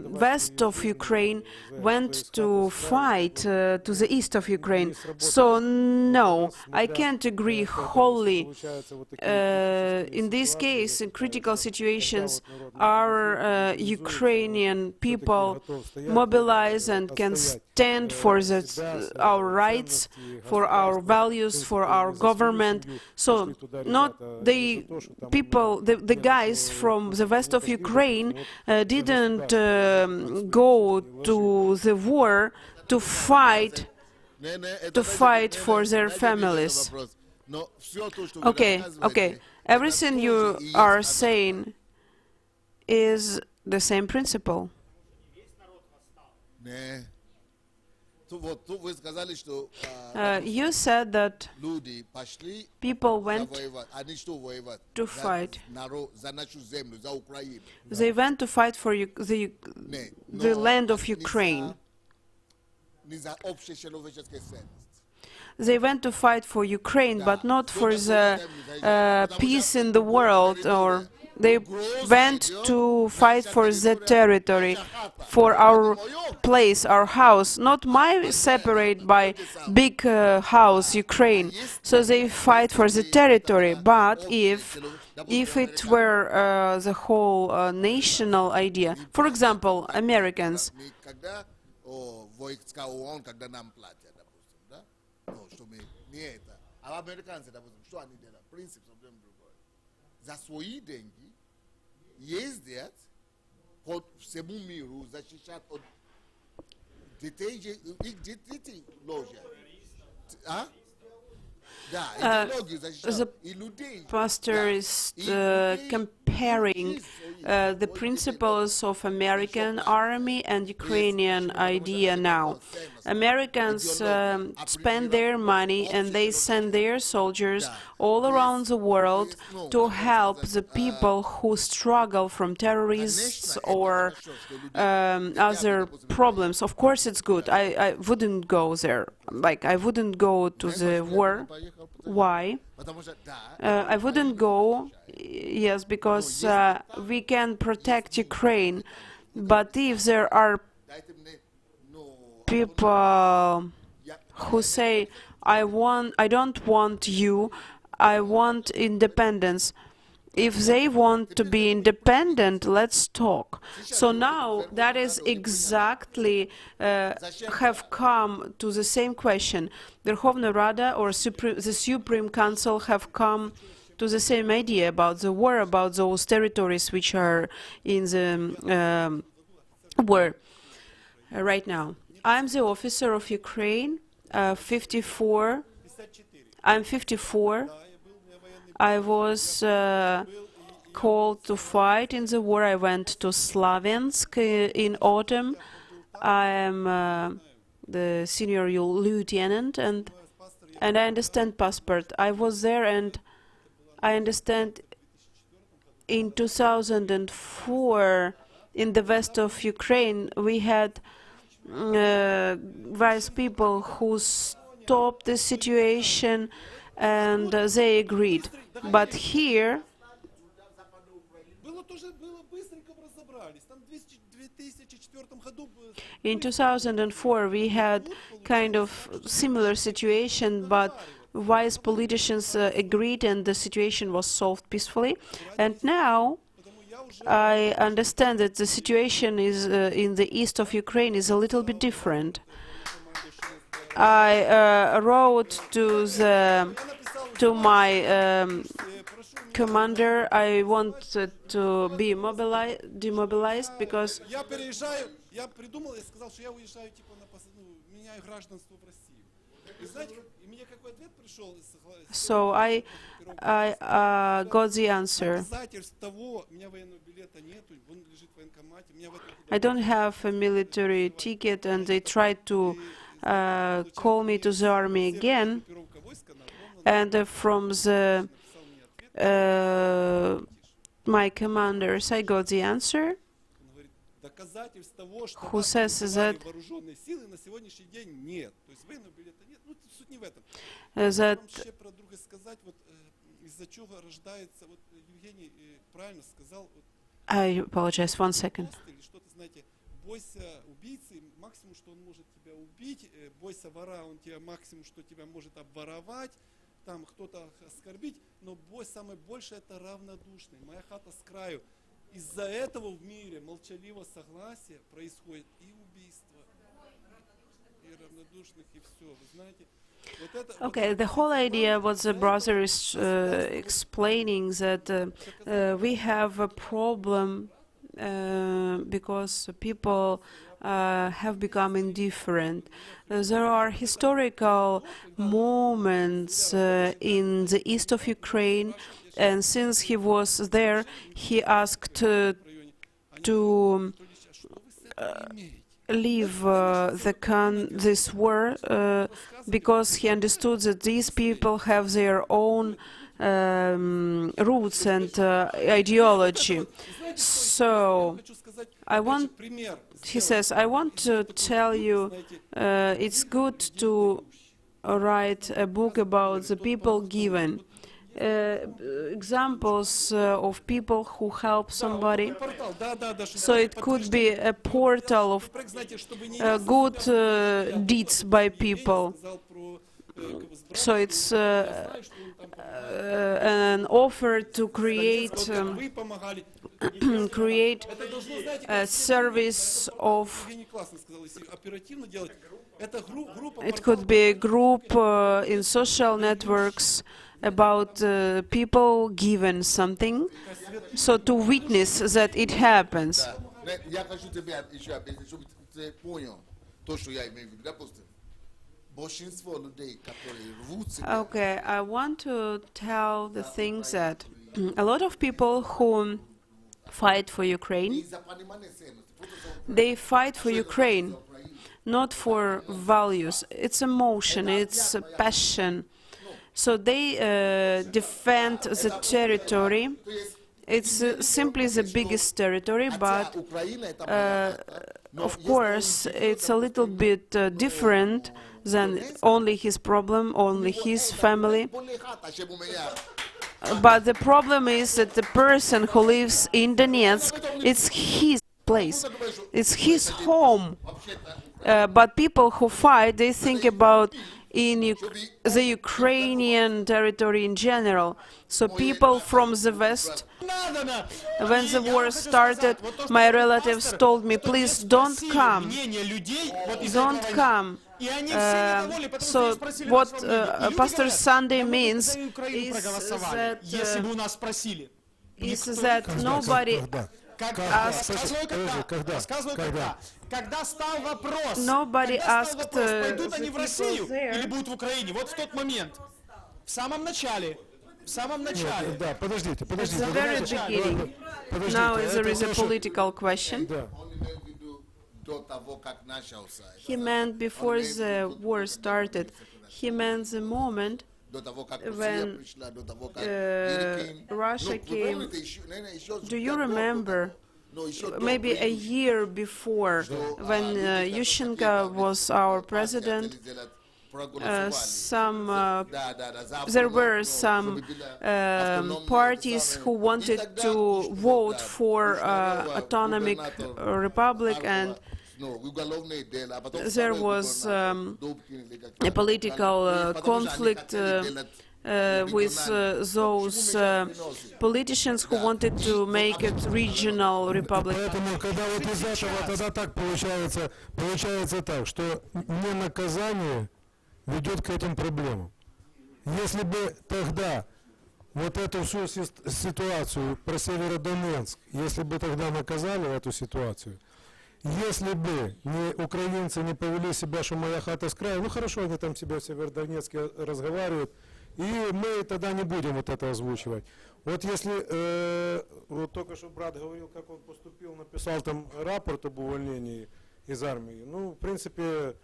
west of Ukraine went to fight to the east of Ukraine. So no, I can't agree wholly. In this case, in critical situations, our Ukrainian people mobilize and can stand for our rights, for our values, for our government. So not the people, the guys from the west of Ukraine didn't go to the war to fight for their families. Okay. Everything you are saying is the same principle. You said that people went to fight. They went to fight for the land of Ukraine. They went to fight for Ukraine, but not for the peace in the world, or they went to fight for the territory, for our place, our house, not my separate by big house, Ukraine. So they fight for the territory, but if it were the whole national idea, for example, Americans, the pastor is comparing the principles of American army and Ukrainian idea now. Americans spend their money and they send their soldiers all around the world to help the people who struggle from terrorists or other problems. Of course it's good. I wouldn't go there. Like, I wouldn't go to the war. Why? I wouldn't go, yes, because we can protect Ukraine. But if there are people who say, I don't want you, I want independence, If they want to be independent, let's talk. So now that is exactly have come to the same question. Verkhovna Rada or the Supreme Council have come to the same idea about the war, about those territories which are in the war right now. I'm the officer of Ukraine, 54. I'm 54. I was called to fight in the war. I went to Slaviansk in autumn. I am the senior lieutenant, and I understand passport. I was there, and I understand in 2004 in the west of Ukraine we had wise people who stopped the situation, and they agreed. But here, in 2004, we had kind of similar situation, but wise politicians agreed, and the situation was solved peacefully. And now, I understand that the situation is in the east of Ukraine is a little bit different. I wrote to my commander. I wanted to be demobilized because so I got the answer. I don't have a military ticket, and they tried to call me to the army again, and from the my commanders I got the answer, who says that I apologize, 1 second. Максимум, что он может тебя убить, бойся вора, он тебя максимум, что тебя может обворовать, там кто-то оскорбить, но бой самый больший это равнодушный. Моя хата с краю. Из-за этого в мире молчаливого согласия происходит и убийство, и равнодушных, и все. Вы знаете, okay, the whole idea what the brother is explaining that we have a problem because people have become indifferent. There are historical moments in the east of Ukraine, and since he was there, he asked to leave this war because he understood that these people have their own roots and ideology. So he says, I want to tell you, it's good to write a book about the people given. Examples of people who help somebody. So it could be a portal of good deeds by people. So it's an offer to create create a service of. It could be a group in social networks about people given something, so to witness that it happens. Okay, I want to tell the things that a lot of people who fight for Ukraine, they fight for Ukraine, not for values. It's emotion, it's passion. So they defend the territory. It's simply the biggest territory, but of course it's a little bit different than only his problem, only his family. But the problem is that the person who lives in Donetsk, it's his place, it's his home. But people who fight, they think about in the Ukrainian territory in general. So people from the West, when the war started, my relatives told me, please don't come, don't come. So what Pastor Sunday means is that nobody Nobody asked the people there. At the very beginning. Now there is a political question. He meant before the war started. He meant the moment when Russia came. Do you remember? Maybe a year before, when Yushchenko was our president, there were some parties who wanted to vote for autonomic republic, and there was a political conflict with those politicians who wanted to make it regional republic. Поэтому, когда вот из этого, тогда так получается так, что ненаказание ведет к этим проблемам. Если бы тогда вот эту всю ситуацию про Северодонецк, если бы тогда наказали эту ситуацию, если бы украинцы не повели себя, что моя хата с краю, ну хорошо, они там себя в Северодонецке разговаривают, и мы тогда не будем вот это озвучивать. Вот если, вот только что брат говорил, как он поступил, написал там рапорт об увольнении из армии. Ну, в принципе,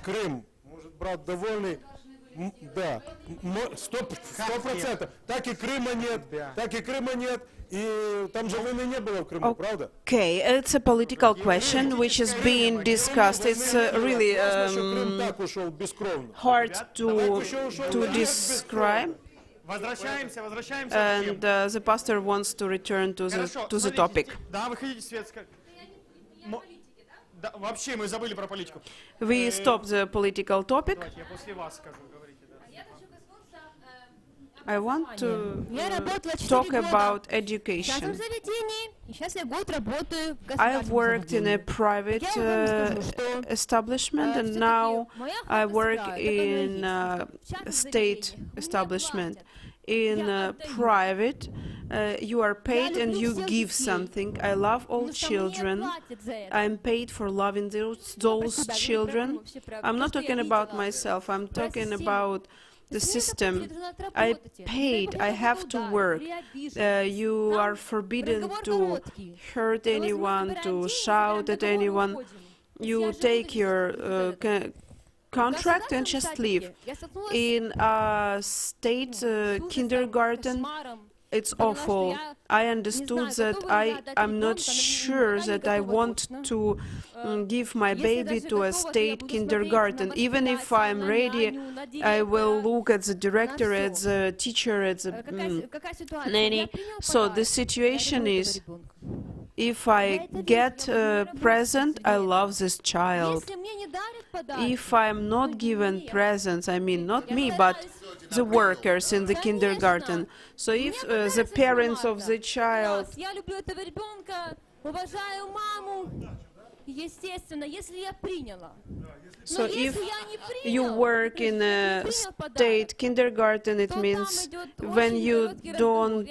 Крым, может, брат довольный, да, 100%. Так и Крыма нет, и там же войны не было в Крыму, правда? Okay, it's a political question which is being discussed. It's really hard to describe. And the pastor wants to return to the topic. We stopped the political topic. I want to talk about education. I worked in a private establishment, and now I work in a state establishment. In private, you are paid and you give something. I love all children. I'm paid for loving those children. I'm not talking about myself. I'm talking about the system. I paid. I have to work. You are forbidden to hurt anyone, to shout at anyone. You take your contract and just leave. In a state kindergarten, it's awful. I understood that I'm not sure that I want to give my baby to a state kindergarten. Even if I'm ready, I will look at the director, at the teacher, at the nanny. So the situation is, if I get a present, I love this child. If I'm not given presents, I mean not me, but the workers in the kindergarten. So if the parents of the child So if you work in a state kindergarten, it means when you don't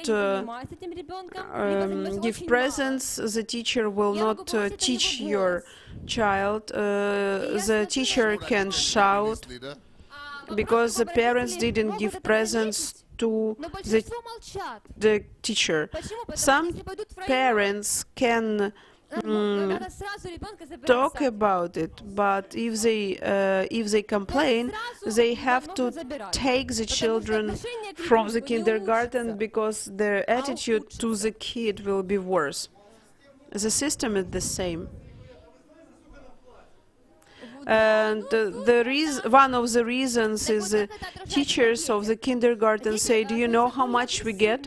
give presents, the teacher will not teach your child. The teacher can shout because the parents didn't give presents to the teacher. Some parents can talk about it, but if they complain, they have to take the children from the kindergarten because their attitude to the kid will be worse. The system is the same. And one of the reasons is the teachers of the kindergarten say, do you know how much we get?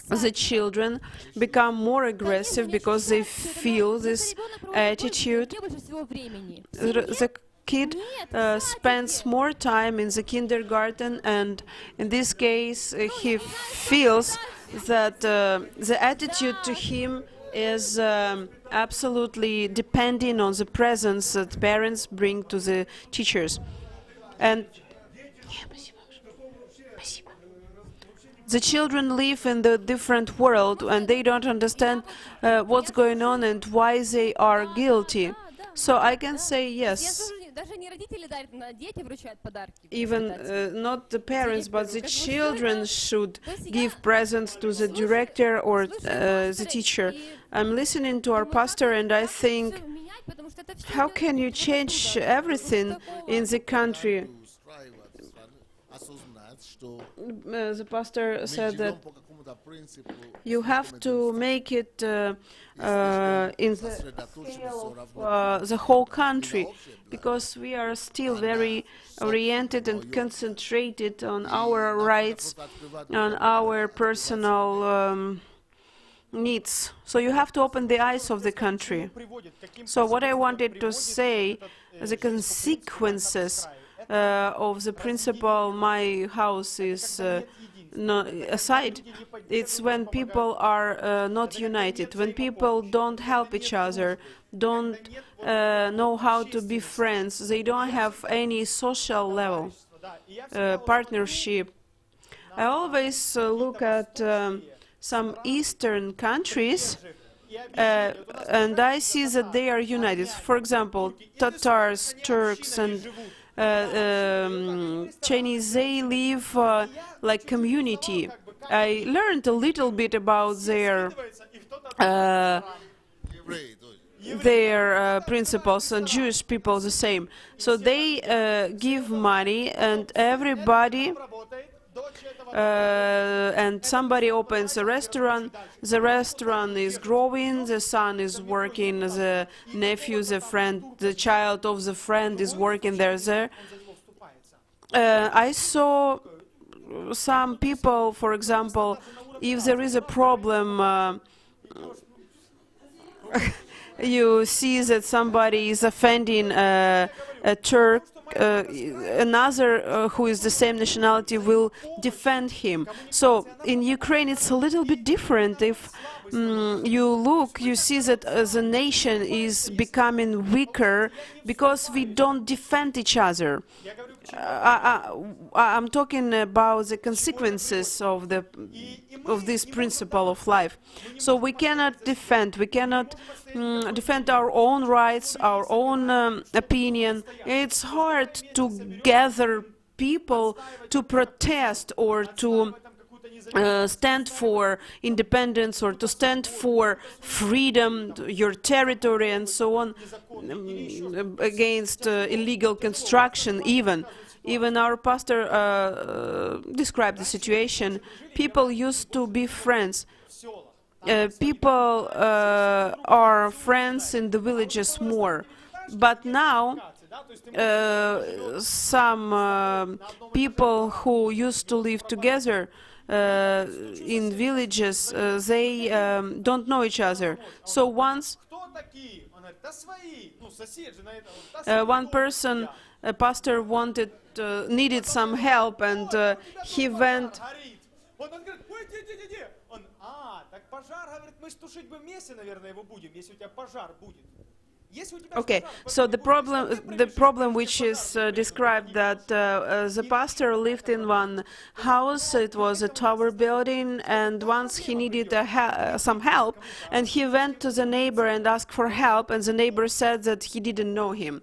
The children become more aggressive because they feel this attitude. The kid spends more time in the kindergarten, and in this case he feels that the attitude to him is absolutely depending on the presence that parents bring to the teachers. And the children live in the different world, and they don't understand what's going on and why they are guilty. So I can say yes. Even not the parents, but the children should give presents to the director or the teacher. I'm listening to our pastor, and I think, how can you change everything in the country? The pastor said that you have to make it in the scale of the whole country, because we are still very oriented and concentrated on our rights, on our personal needs. So you have to open the eyes of the country. So what I wanted to say, the consequences of the principle "my house is aside," it's when people are not united, when people don't help each other, don't know how to be friends, they don't have any social level, partnership. I always look at some Eastern countries and I see that they are united. For example, Tatars, Turks, and Chinese, they live like community. I learned a little bit about their principles, and Jewish people the same. So they give money, and everybody and somebody opens a restaurant, the restaurant is growing, the son is working, the nephew, the friend, the child of the friend is working there. I saw some people, for example, if there is a problem, you see that somebody is offending a Turk, another who is the same nationality will defend him. So in Ukraine it's a little bit different. If you look, you see that the nation is becoming weaker because we don't defend each other. I'm talking about the consequences of this principle of life. So we cannot defend our own rights, our own opinion. It's hard to gather people to protest or to stand for independence or to stand for freedom, your territory, and so on, against illegal construction. Even our pastor described the situation. People used to be friends. People are friends in the villages more, but now some people who used to live together in villages, they don't know each other. So once one person, a pastor, needed some help, and he went. Okay, so the problem which is described, that the pastor lived in one house. It was a tower building, and once he needed some help, and he went to the neighbor and asked for help, and the neighbor said that he didn't know him.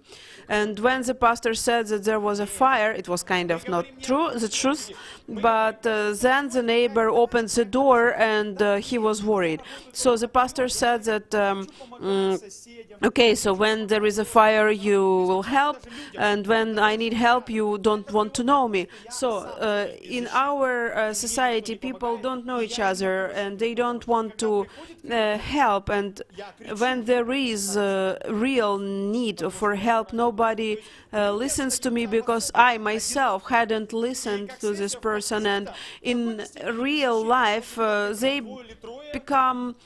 And when the pastor said that there was a fire, it was kind of not true, the truth, but then the neighbor opened the door and he was worried. So the pastor said that okay, so when there is a fire, you will help, and when I need help, you don't want to know me. So in our society, people don't know each other, and they don't want to help. And when there is real need for help, nobody listens to me, because I myself hadn't listened to this person. And in real life, they become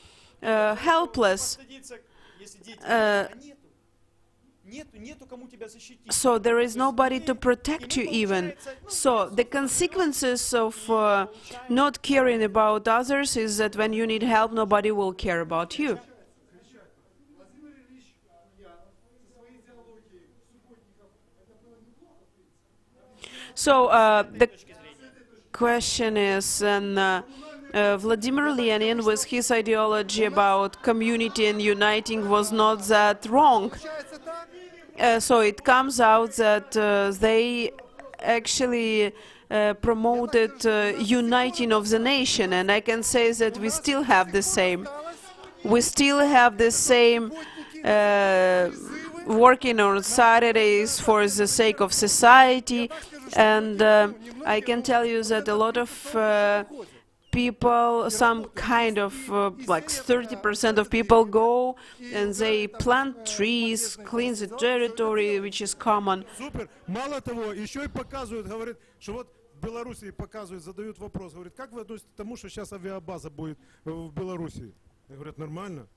helpless. So there is nobody to protect you even. So the consequences of not caring about others is that when you need help, nobody will care about you. So the question is, Vladimir Lenin, with his ideology about community and uniting, was not that wrong. So it comes out that they actually promoted uniting of the nation, and I can say that we still have the same. We still have the same working on Saturdays for the sake of society, and I can tell you that a lot of people, some kind of like 30% of people go and they plant trees, clean the territory, which is common. Супер. Мало того, еще и показывают, говорит, что вот в Белоруссии показывают, задают вопрос, говорит, как вы относитесь к тому, что сейчас авиабаза будет в Белоруссии? Говорят, нормально.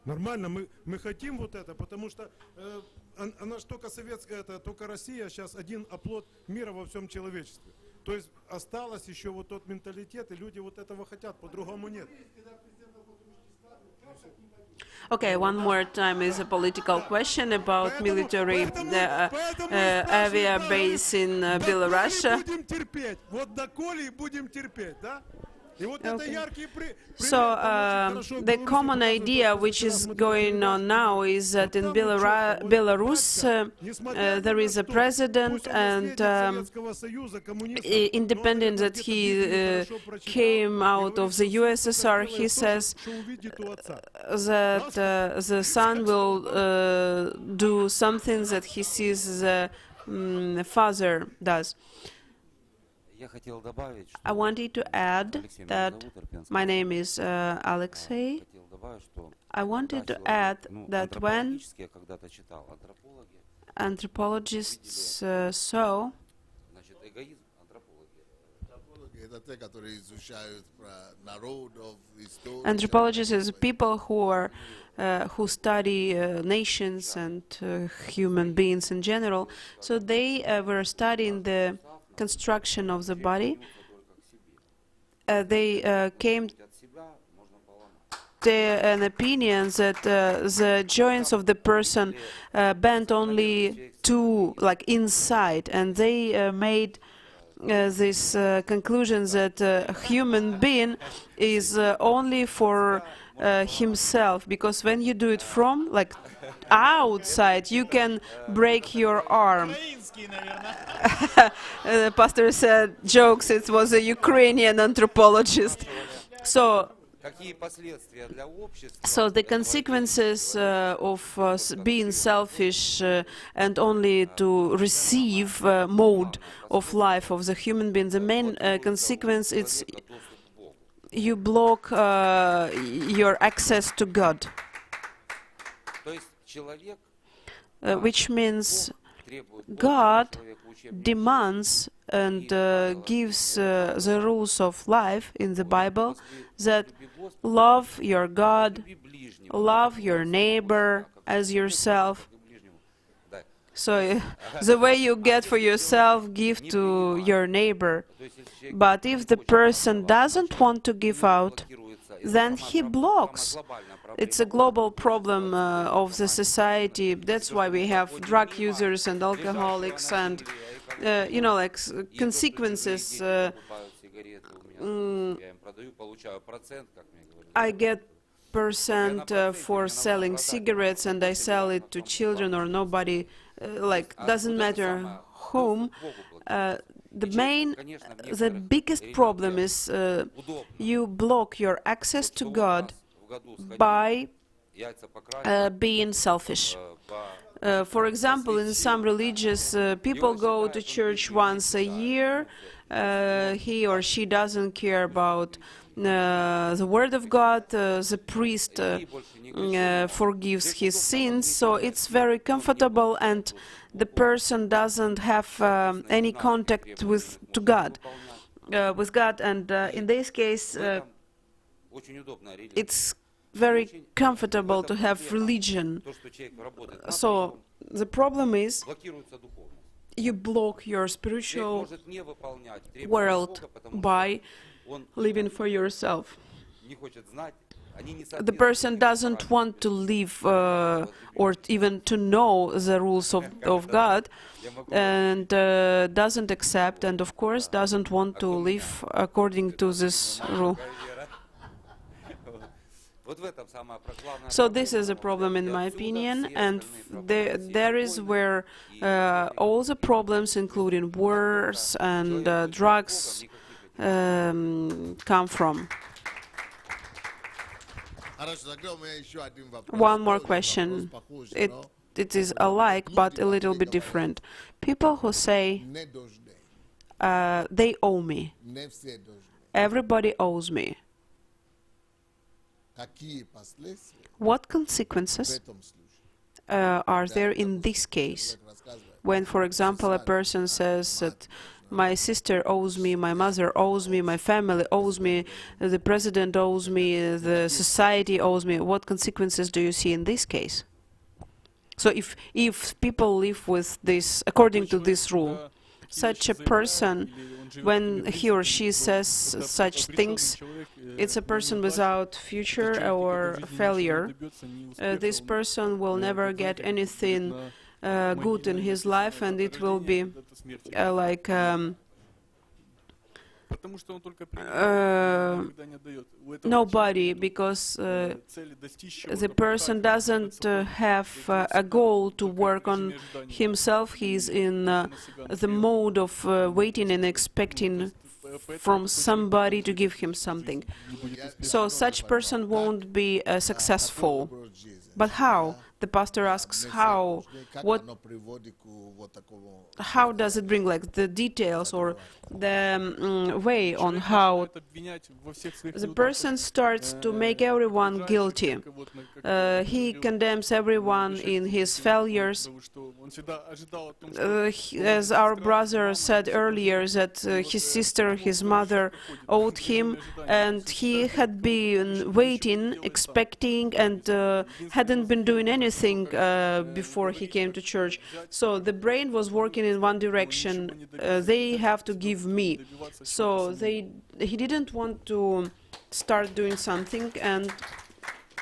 Нормально, мы хотим вот это, потому что она же только советская, это только Россия, сейчас один оплот мира во всем человечестве. То есть осталось еще вот тот менталитет, и люди вот этого хотят, по-другому нет. Okay, one more time is a political question about military avia base in Belarus. Вот доколе будем терпеть, да? Okay. So the common idea which is going on now is that in Belarus there is a president, and independent that he came out of the USSR, he says that the son will do something that he sees the father does. I wanted to add that my name is Alexei. I wanted to add that when anthropologists saw anthropologists is people who are who study nations and human beings in general, so they were studying the construction of the body. They came to an opinion that the joints of the person bend only to, like, inside, and they made this conclusion that a human being is only for himself, because when you do it from, like, outside, you can break your arm. The pastor said, jokes, it was a Ukrainian anthropologist. So the consequences of being selfish and only to receive mode of life of the human being, the main consequence is you block your access to God, which means God demands and gives the rules of life in the Bible, that love your God, love your neighbor as yourself. So the way you get for yourself, give to your neighbor. But if the person doesn't want to give out, then he blocks. It's a global problem of the society. That's why we have drug users and alcoholics and, you know, like consequences. I get percent for selling cigarettes, and I sell it to children or nobody, like, doesn't matter whom. The biggest problem is you block your access to God by being selfish. For example, in some religious people go to church once a year. He or she doesn't care about the word of God. The priest forgives his sins, so it's very comfortable, and the person doesn't have any contact with God. And in this case, it's very comfortable to have religion. So the problem is you block your spiritual world by living for yourself. The person doesn't want to live or even to know the rules of God, and doesn't accept, and of course doesn't want to live according to this rule. So this is a problem in my opinion, and there is where all the problems, including wars and drugs, come from. One more question. It is alike, but a little bit different. People who say, they owe me. Everybody owes me. What consequences are there in this case? When, for example, a person says that my sister owes me, my mother owes me, my family owes me, the president owes me, the society owes me. What consequences do you see in this case? So if people live with this, according to this rule, such a person, when he or she says such things, it's a person without future or failure. This person will never get anything good in his life, and it will be like nobody, because the person doesn't have a goal to work on himself. He's in the mode of waiting and expecting from somebody to give him something. So such person won't be successful. But how? The pastor asks how. How does it bring, like, the details or the way on how the person starts to make everyone guilty. He condemns everyone in his failures. As our brother said earlier, that his sister, his mother owed him, and he had been waiting, expecting, and hadn't been doing anything before he came to church. So the brain was working in one direction. They have to give me. So he didn't want to start doing something and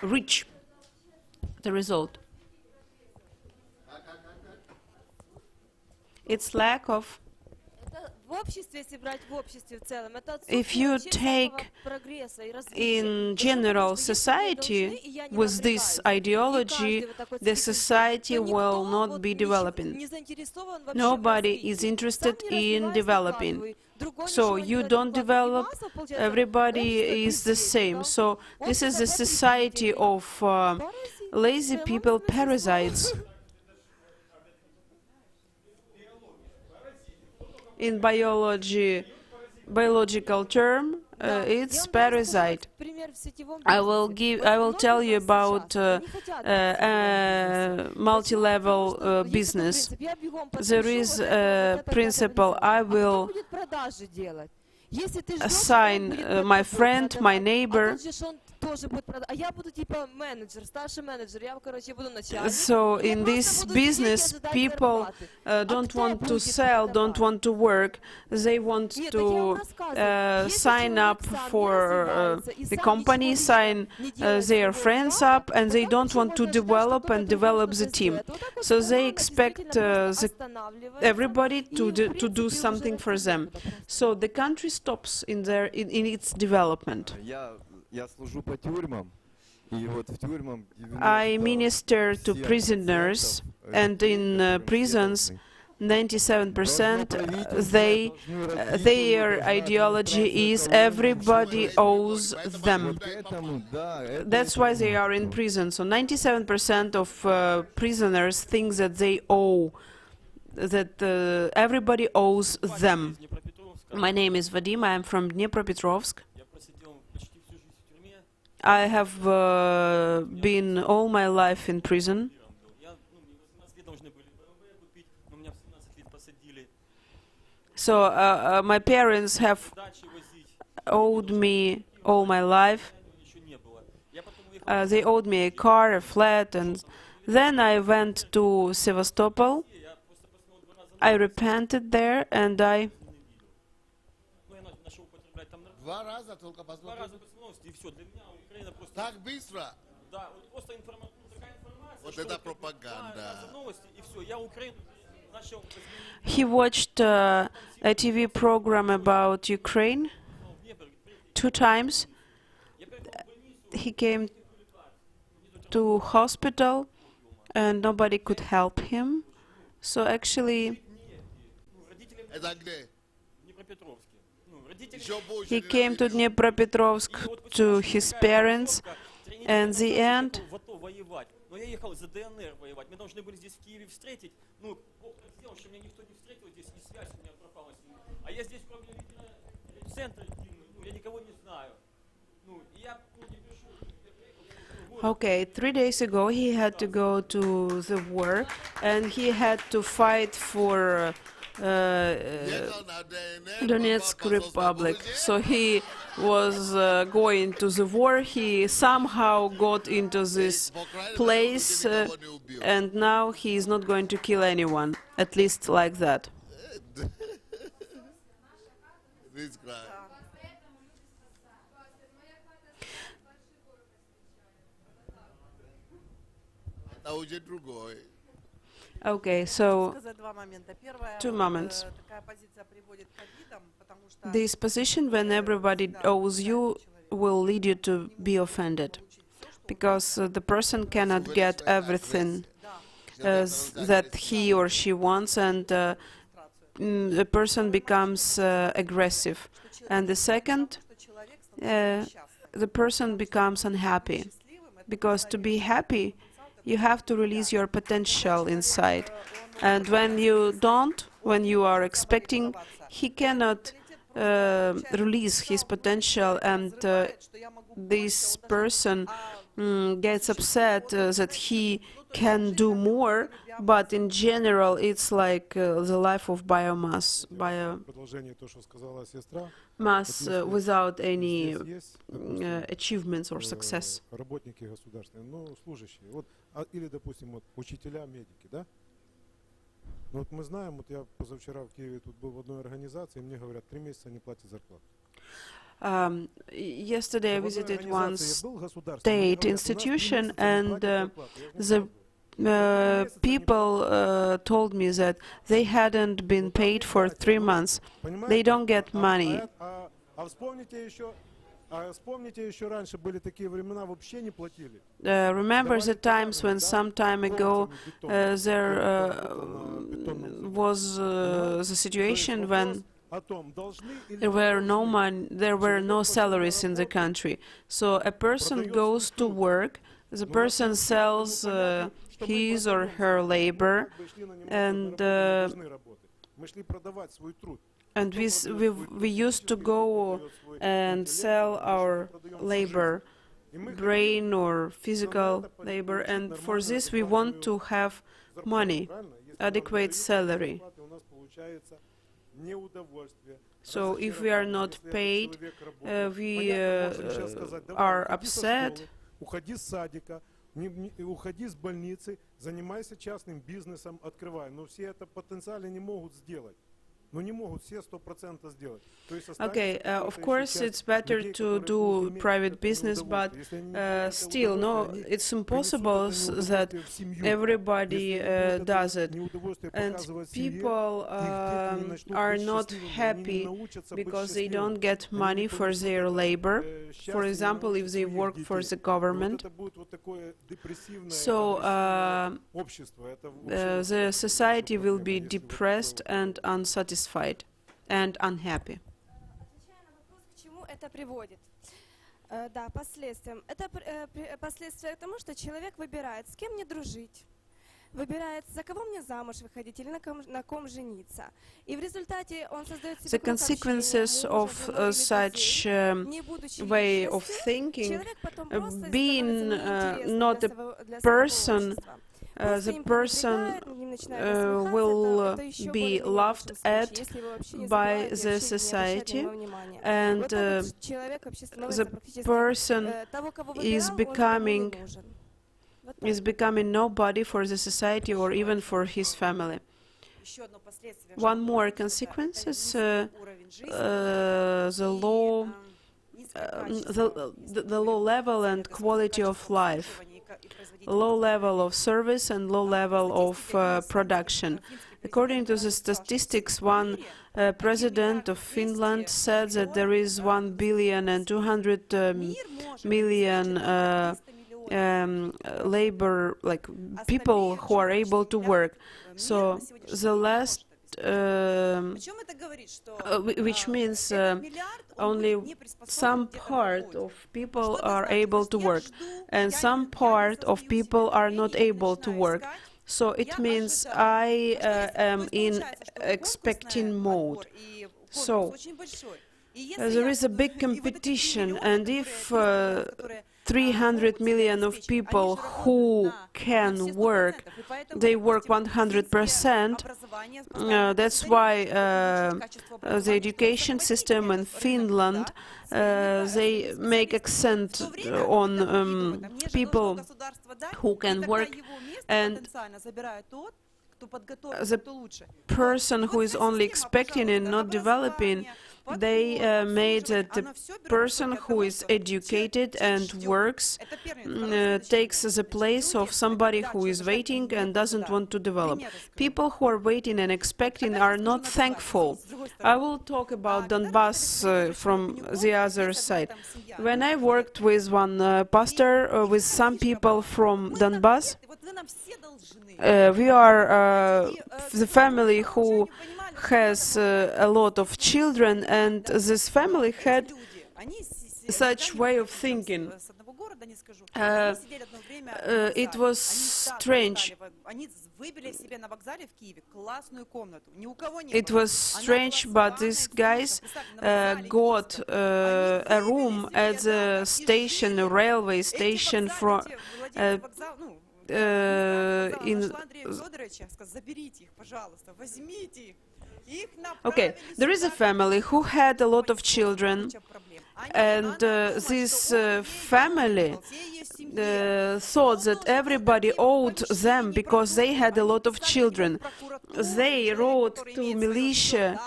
reach the result. It's lack of. If you take in general society with this ideology, the society will not be developing. Nobody is interested in developing. So you don't develop, everybody is the same. So this is a society of lazy people, parasites. In biological term, it's parasite. I will tell you about multi-level business. There is a principle. I will assign my friend, my neighbor. So in this business, people don't want to sell, don't want to work. They want to sign up for the company, sign their friends up, and they don't want to develop the team. So they expect everybody to do something for them. So the country stops in its development. I minister to prisoners, and in prisons, 97% their ideology is everybody owes them. That's why they are in prison. So 97% of prisoners think that they owe, that everybody owes them. My name is Vadim. I am from Dnipropetrovsk. I have been all my life in prison. So my parents have owed me all my life. They owed me a car, a flat, and then I went to Sevastopol. I repented there, and I Два раза только посмотрел. Так быстро. Вот это пропаганда. he watched a TV program about Ukraine 2 times. He came to hospital and nobody could help him. So actually Это где? he came to Dnepropetrovsk to his parents, and the end Но я ехал за ДНР воевать. Мы должны были здесь в Киеве встретить. Ну, Бог так сделал, что меня никто не встретил здесь, и связь у меня пропала с ним. А я здесь кроме центра, ну, я никого не знаю. Ну, и я не пишу. Okay, 3 days ago he had to go to the war and he had to fight for Donetsk Republic. So he was going to the war. He somehow got into this place and now he is not going to kill anyone, at least like that. Okay, so 2 moments. This position when everybody owes you will lead you to be offended, because the person cannot get everything that he or she wants, and the person becomes aggressive. And the second, the person becomes unhappy, because to be happy, you have to release your potential inside. And when you don't, when you are expecting, he cannot release his potential, and this person gets upset that he can do more, but in general it's like the life of biomass, mass without any achievements or success. Работники государственные, ну, служащие, вот, или, допустим, вот, учителя, медики, да? Ну, вот мы знаем, вот я позавчера в Киеве тут был в одной организации, мне говорят, 3 месяца не платят зарплату. Yesterday I visited one state institution, and the people told me that they hadn't been paid for 3 months. They don't get money. Remember the times when some time ago there was the situation when there were no money, there were no salaries in the country. So a person goes to work, the person sells his or her labor, and we used to go and sell our labor, brain or physical labor, and for this we want to have money, adequate salary. So if we are not paid, we are upset. Уходи с садика, уходи с больницы, занимайся частным бизнесом, открывай. Но все это потенциально не могут сделать. Okay, of course it's better to do private business, but still, no, it's impossible that everybody does it. And people are not happy because they don't get money for their labor. For example, if they work for the government. So the society will be depressed and unsatisfied and unhappy. К чему это приводит? Да, последствиям. Это последствия к тому, что человек выбирает, с кем мне дружить, выбирает, за кого мне замуж выходить или на ком жениться. И в результате он создает себе круг общения, The consequences of such way of thinking, being not a person the person will be laughed at by the society, and the person is becoming nobody for the society or even for his family. One more consequence is the low level and quality of life, low level of service and low level of production. According to the statistics, one president of Finland said that there is 1 billion and 200 million labor, like people who are able to work. So the last, which means only some part of people are able to work, and some part of people are not able to work. So it means I am in expecting mode. So there is a big competition, and if 300 million of people who can work, they work 100%. That's why the education system in Finland, they make accent on people who can work, and the person who is only expecting and not developing, they made that the person who is educated and works takes the place of somebody who is waiting and doesn't want to develop. People who are waiting and expecting are not thankful. I will talk about Donbass from the other side. When I worked with one pastor, with some people from Donbass, we are the family who has a lot of children, and this family had such way of thinking. It was strange. It was strange, but these guys got a room at the station, a railway station, from Okay, there is a family who had a lot of children, and this family thought that everybody owed them because they had a lot of children. They wrote to militia.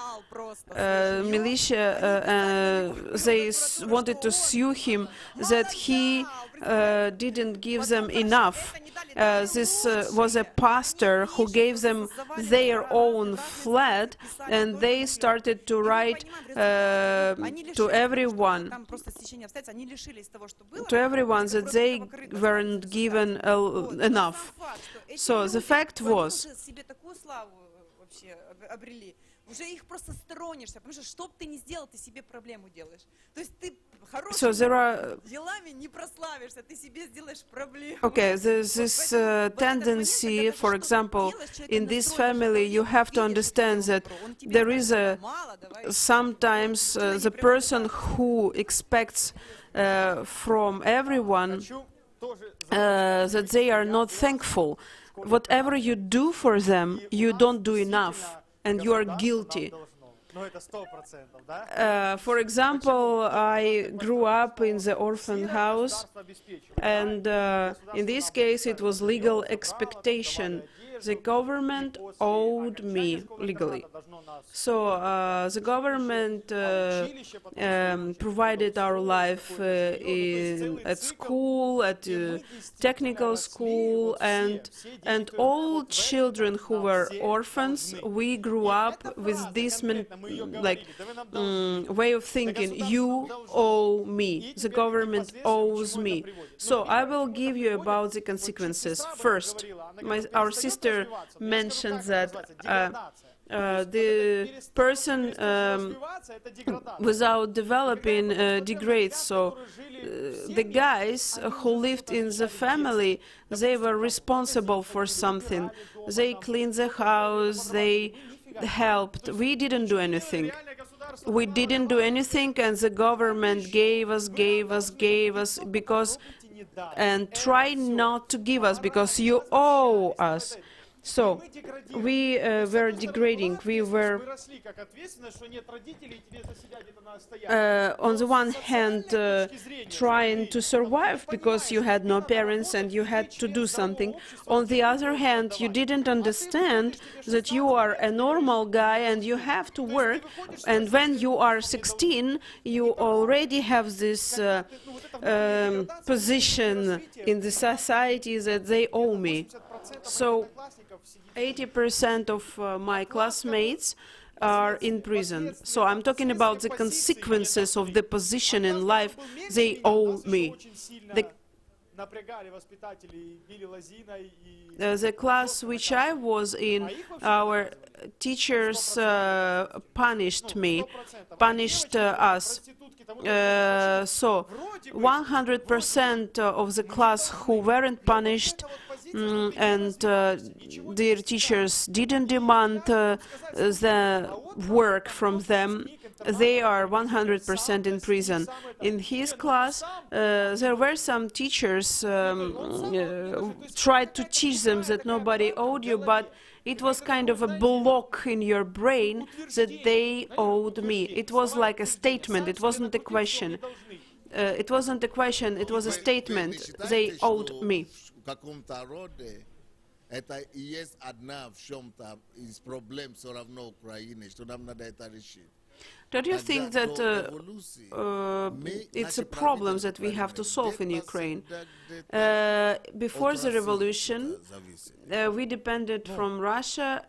They wanted to sue him that he didn't give them enough. This was a pastor who gave them their own flat, and they started to write to everyone that they weren't given enough. So the fact was, so there are there's this tendency, for example, in this family you have to understand that there is sometimes the person who expects from everyone that they are not thankful. Whatever you do for them, you don't do enough, and you are guilty. For example, I grew up in the orphan house, and in this case it was legal expectation. The government owed me legally. So the government provided our life at school, at technical school, and all children who were orphans, we grew up with this way of thinking: you owe me, the government owes me. So I will give you about the consequences. First, our sister mentioned that the person without developing degrades. So the guys who lived in the family, they were responsible for something. They cleaned the house, they helped. We didn't do anything. We didn't do anything, and the government gave us because and try not to give us because you owe us. So we were degrading. We were, on the one hand, trying to survive because you had no parents and you had to do something. On the other hand, you didn't understand that you are a normal guy and you have to work. And when you are 16, you already have this position in the society that they owe me. So 80% of my classmates are in prison. So I'm talking about the consequences of the position in life they owe me. The class which I was in, our teachers punished us. So 100% of the class who weren't punished and their teachers didn't demand the work from them, they are 100% in prison. In his class, there were some teachers tried to teach them that nobody owed you, but it was kind of a block in your brain that they owed me. It was like a statement, it wasn't a question. It wasn't a question, it was a statement. They owed me. Это и есть одна в чем-то из проблем все равно Украины, что нам надо это решить. Don't you think that it's a problem that we have to solve in Ukraine? Before the revolution, we depended from Russia,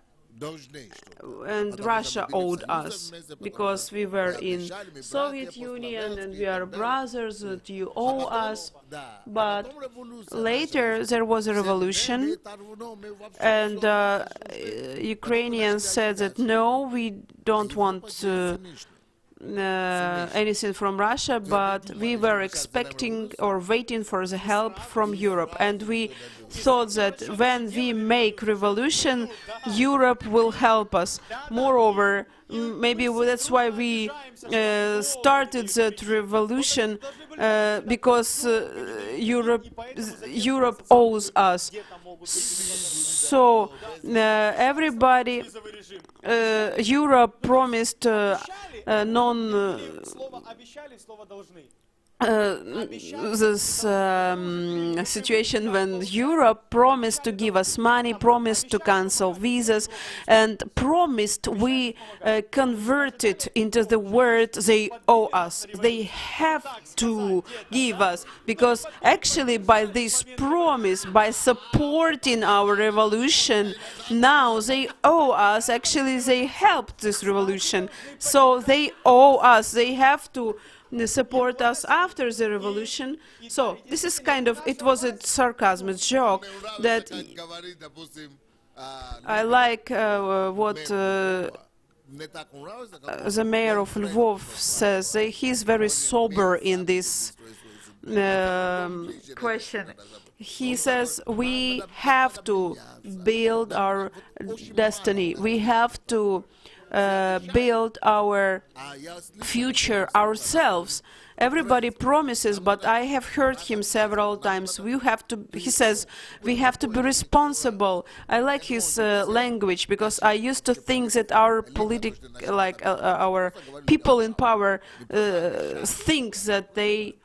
and Russia owed us because we were in Soviet Union and we are brothers that you owe us. But later there was a revolution and Ukrainians said that no, we don't want anything from Russia, but we were expecting or waiting for the help from Europe, and we thought that when we make revolution, Europe will help us. Moreover, maybe that's why we started that revolution, because Europe owes us. So everybody, Europe promised this situation when Europe promised to give us money, promised to cancel visas, and promised we converted into the word they owe us. They have to give us, because actually by this promise, by supporting our revolution, now they owe us. Actually, they helped this revolution, so they owe us. They have to support us after the revolution. So this is kind of, it was a sarcasm, a joke, that I like what the mayor of Lvov says. He's very sober in this question. He says we have to build our destiny. We have to build our future ourselves. Everybody promises, but I have heard him several times. He says, we have to be responsible. I like his language, because I used to think that our our people in power thinks that they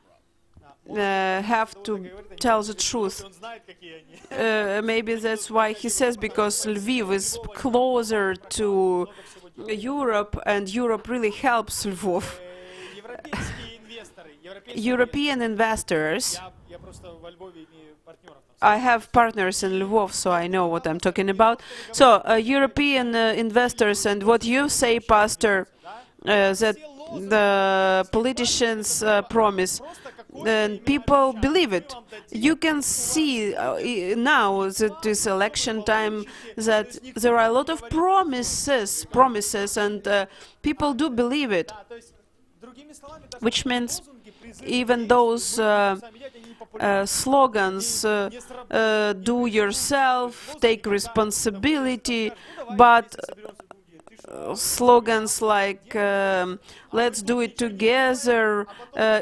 have to tell the truth. Maybe that's why he says, because Lviv is closer to Europe, and Europe really helps Lvov. European investors, I have partners in Lvov, so I know what I'm talking about. So, European investors, and what you say, Pastor, that the politicians promise, and people believe it. You can see now that this election time that there are a lot of promises, and people do believe it. Which means even those slogans, do yourself, take responsibility, but slogans like let's do it together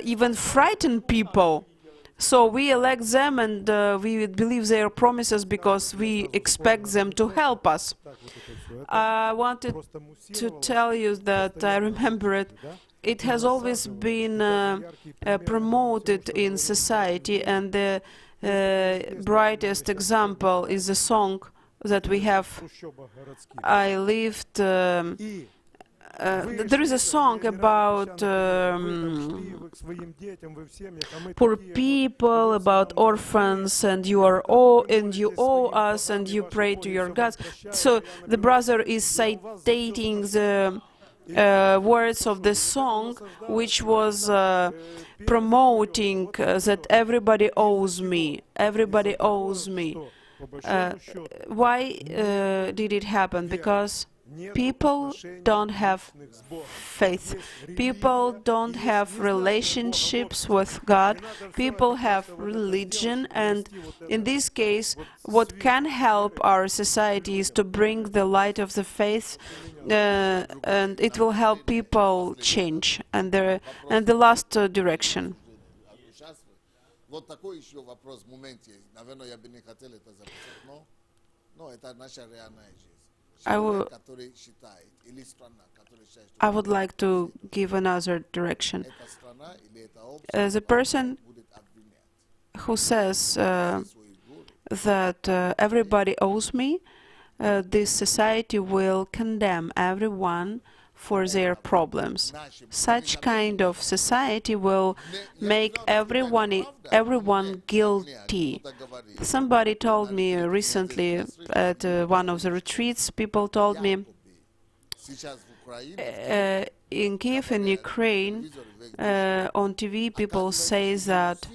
even frighten people. So we elect them, and we believe their promises because we expect them to help us. I wanted to tell you that I remember it. It has always been promoted in society, and the brightest example is the song that we have. I lived. There is a song about poor people, about orphans, and you owe us, and you pray to your gods. So the brother is citing the words of the song, which was promoting that everybody owes me. Everybody owes me. Why did it happen? Because people don't have faith. People don't have relationships with God. People have religion, and in this case, what can help our society is to bring the light of the faith, and it will help people change. And the last direction. Вот такой еще вопрос в моменте. Наверное, я бы не хотел это записать, но это наша реальная жизнь. I would like to give another direction. The person who says that everybody owes me, this society will condemn everyone for their problems. Such kind of society will make everyone guilty. Somebody told me recently at one of the retreats, people told me in Kiev, in Ukraine, on TV, people say that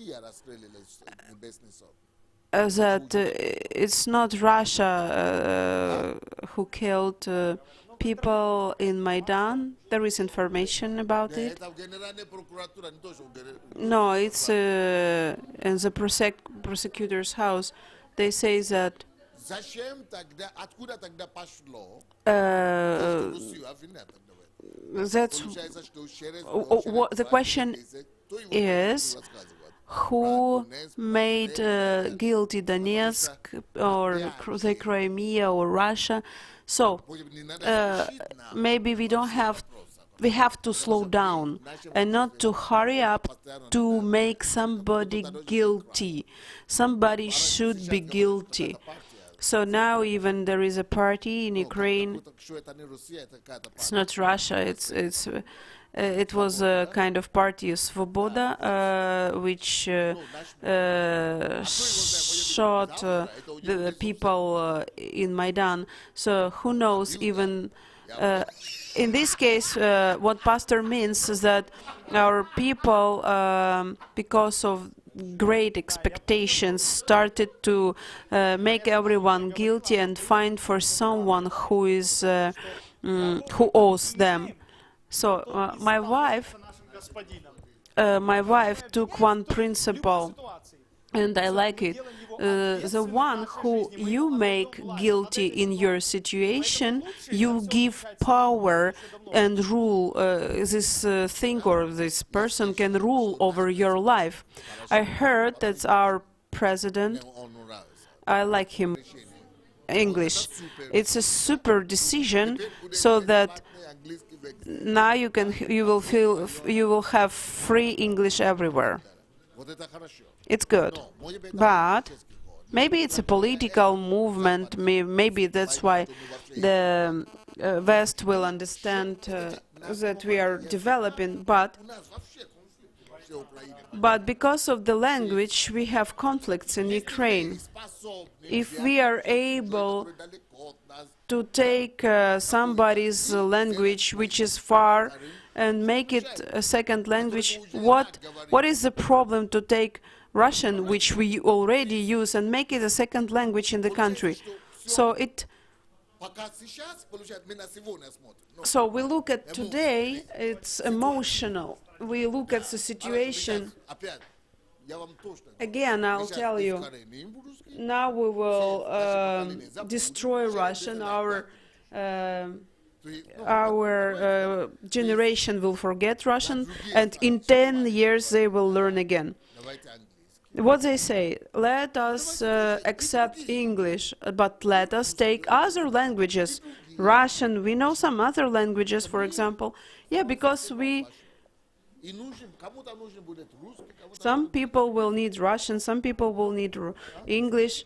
it's not Russia who killed people in Maidan. There is information about it. No, it's in the prosecutor's house. They say that that's what the question is: who made guilty Donetsk or the Crimea or Russia? So maybe we have to slow down and not to hurry up to make somebody guilty. Somebody should be guilty. So now even there is a party in Ukraine. It's not Russia. It was a kind of party, Svoboda, which shot the people in Maidan. So who knows, even in this case, what pastor means is that our people, because of great expectations, started to make everyone guilty and find for someone who is who owes them. So my wife took one principle, and I like it. The one who you make guilty in your situation, you give power and rule. This thing or this person can rule over your life. I heard that our president, I like him, English. It's a super decision, so that now you will have free English everywhere. It's good, but maybe it's a political movement. Maybe that's why the West will understand that we are developing. But because of the language, we have conflicts in Ukraine. If we are able to take somebody's language which is far and make it a second language, what is the problem to take Russian, which we already use, and make it a second language in the country? So we look at today, it's emotional. We look at the situation. Again, I'll tell you, now we will destroy Russian. Our generation will forget Russian, and in 10 years they will learn again. what they say, let us accept English, but let us take other languages. Russian, we know some other languages, for example. Yeah, because some people will need Russian, some people will need English.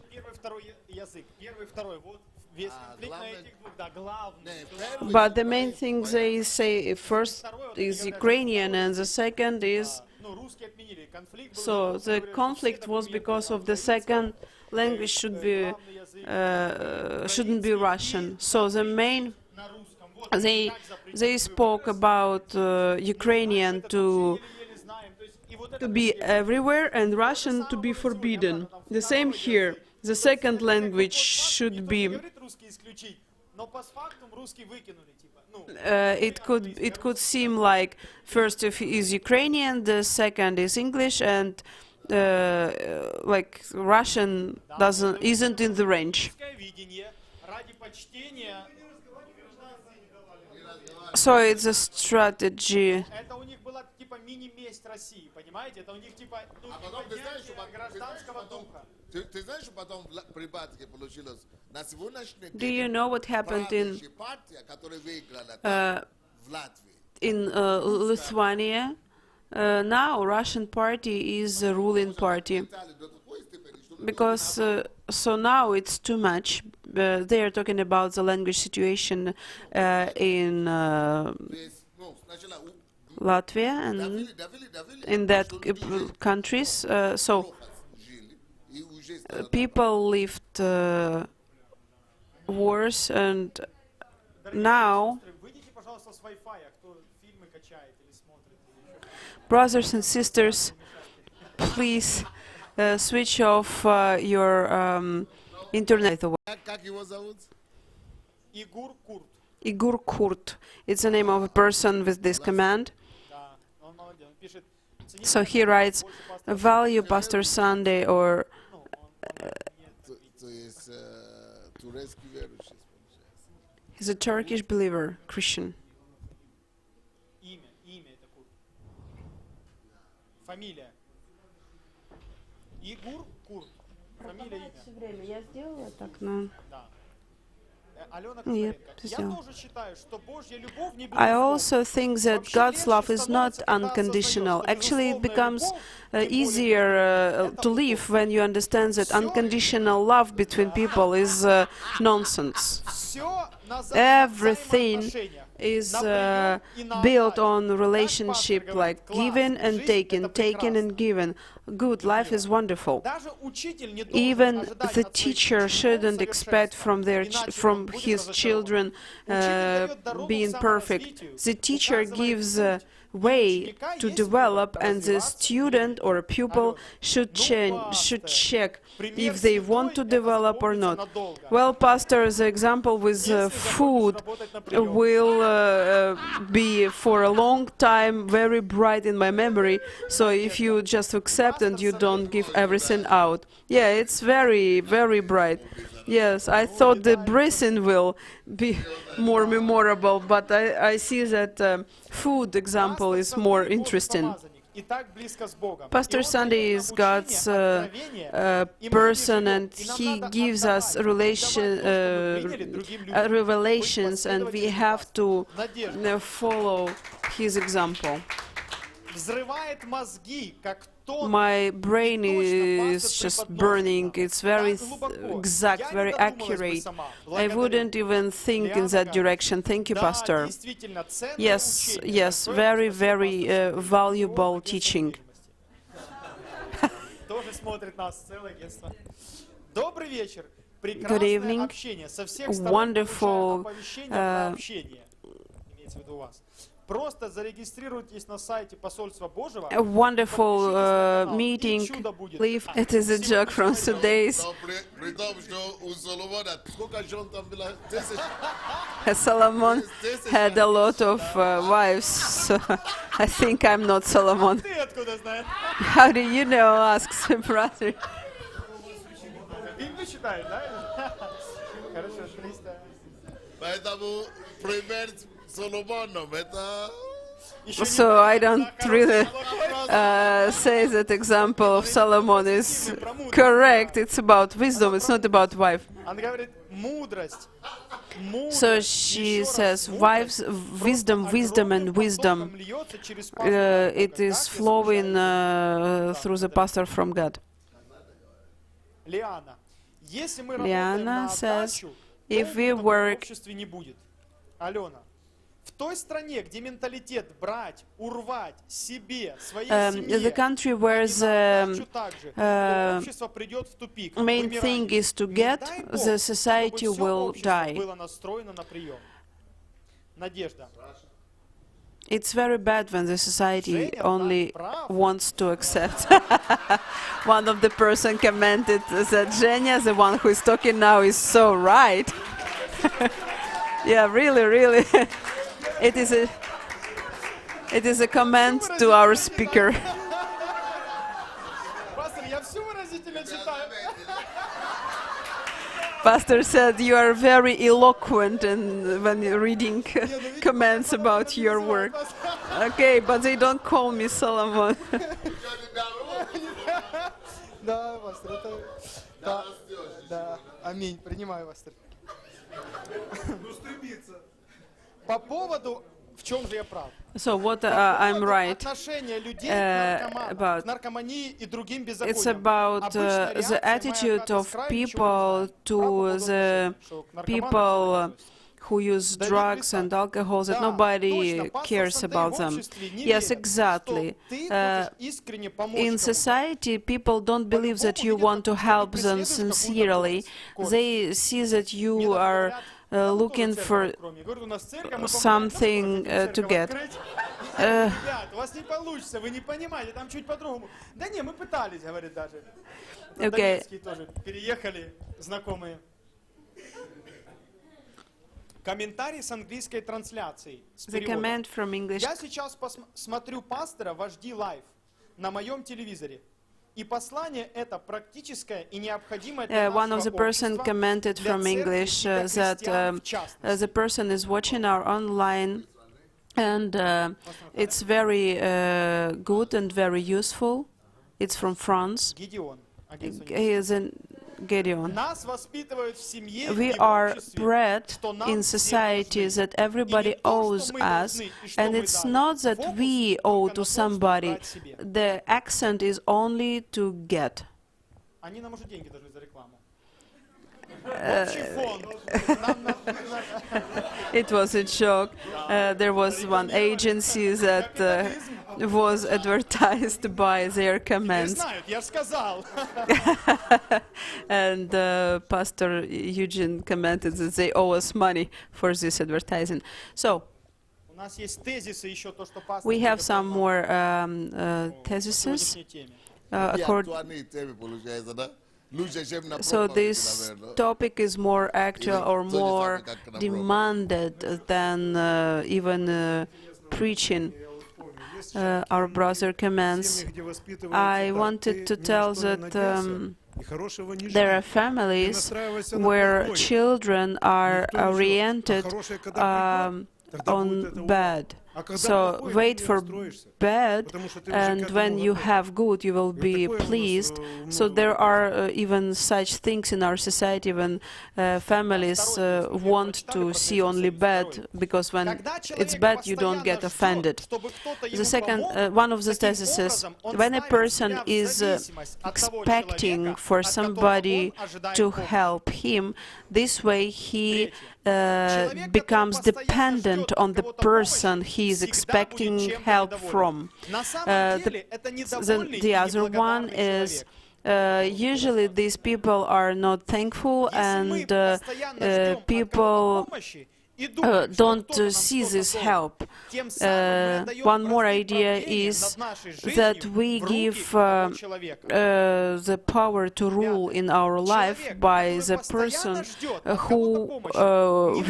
But the main thing they say first is Ukrainian and the second is... So the conflict was because of the second language shouldn't be Russian. So the main... They spoke about Ukrainian to be everywhere and Russian to be forbidden. The same here. The second language should be... it could seem like first is Ukrainian, the second is English, and like Russian isn't in the range. So it's a strategy. Do you know what happened in Lithuania? Now Russian party is a ruling party. Because so now it's too much. They are talking about the language situation in Latvia and in that countries. So people lived worse, and now, brothers and sisters, please switch off your internet. Igor Kurt. It's the name of a person with this command. So he writes, value Pastor Sunday, or he's a Turkish believer, Christian. I also think that God's love is not unconditional. Actually, it becomes easier to live when you understand that unconditional love between people is nonsense. Everything is built on relationship, like giving and taking, taking and giving. Good, life is wonderful. Even the teacher shouldn't expect from his children being perfect. The teacher gives way to develop, and the student or pupil should check if they want to develop or not. Well, Pastor, the example with food will be for a long time very bright in my memory. So if you just accept and you don't give everything out, yeah, it's very, very bright. Yes, I thought the breathing will be more memorable, but I see that food example is more interesting. Pastor Sunday is God's person, and he gives us revelations, and we have to follow his example. My brain is just burning. It's very exact, very accurate. I wouldn't even think in that direction. Thank you, Pastor. Yes, yes, very, very valuable teaching. Good evening. Wonderful a wonderful meeting. It is a joke from today's. Solomon had a lot of wives, so I think I'm not Solomon. How do you know? Asks the brother. Поэтому пример Соломоном это So I don't really say that example of Solomon is correct. It's about wisdom, it's not about wife. Она говорит, мудрость. So she says, wives, wisdom, wisdom, and wisdom. It is flowing through the pastor from God. Liana says, if we work в той стране, где менталитет брать, урвать себе, своей the country where the общество придет в тупик. main thing is to get, the society will die. Было настроено на прием. Надежда. It's very bad when the society only wants to accept. One of the person commented that Zhenya, the one who is talking now, is so right. Yeah, really, really. It is a comment to our speaker. Pastor said you are very eloquent when you're reading comments about your work. Okay, but they don't call me Solomon. Да, пастор, это... Да, аминь, принимаю, пастор. По поводу, в чем же я прав? So what I'm right about? It's about the attitude of people to the people who use drugs and alcohol, that nobody cares about them. Yes, exactly. In society, people don't believe that you want to help them sincerely. They see that you are looking for something to get. Okay. Комментарий с английской трансляцией. The comment from English. Я сейчас смотрю пастора «Вожди лайв» на моем телевизоре. И послание это практическое и необходимое для One of the person commented from English that the person is watching our online, and it's very good and very useful. It's from France. He is in Gideon. We are bred in society that everybody owes us, and it's not that we owe to somebody. The accent is only to get. It was a joke. There was one agency that was advertised by their comments. And Pastor Eugene commented that they owe us money for this advertising. So, we have some more theses. So this topic is more actual or more demanded than even preaching. Our brother comments, I wanted to tell that there are families where children are oriented on bad. So wait for bad, and when you have good, you will be pleased. So there are even such things in our society when families want to see only bad, because when it's bad, you don't get offended. The second, one of the theses is, when a person is expecting for somebody to help him, this way he becomes dependent on the person he is expecting help from. The other one is usually these people are not thankful, and people don't see this help. One more idea is that we give the power to rule in our life by the person who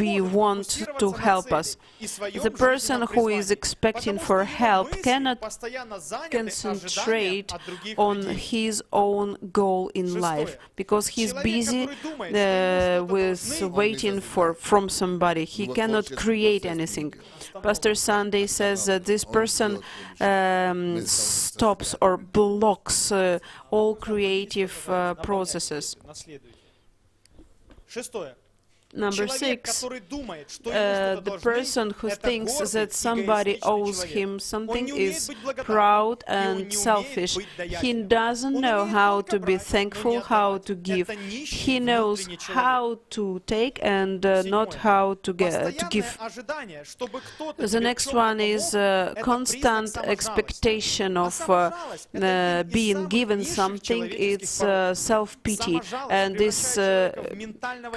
we want to help us. The person who is expecting for help cannot concentrate on his own goal in life, because he's busy with waiting from somebody. he cannot create anything. Pastor Sunday says that this person stops or blocks all creative processes. Number 6, the person who thinks that somebody owes him something is proud and selfish. He doesn't know how to be thankful, how to give. He knows how to take and not how to give. The next one is constant expectation of being given something. It's self-pity, and this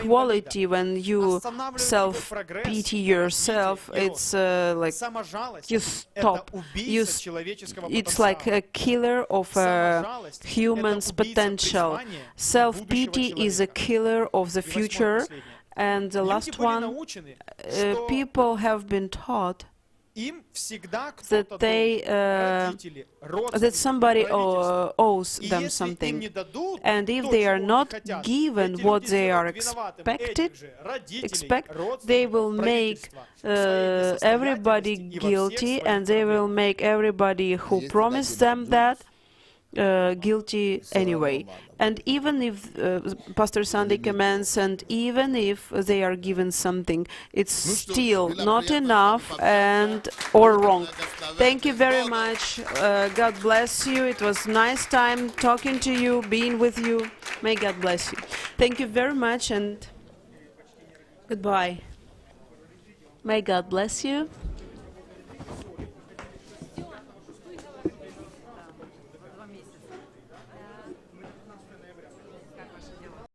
quality when you self-pity yourself, it's like you stop. It's like a killer of a human's potential. Self-pity is a killer of the future. And the last one, people have been taught that that somebody owes them something, and if they are not given what they are expect, they will make everybody guilty, and they will make everybody who promised them that guilty anyway. And even if Pastor Sunday commands, and even if they are given something, it's still not enough and or wrong. Thank you very much. God bless you. It was nice time talking to you, being with you. May God bless you. Thank you very much, and goodbye. May God bless you.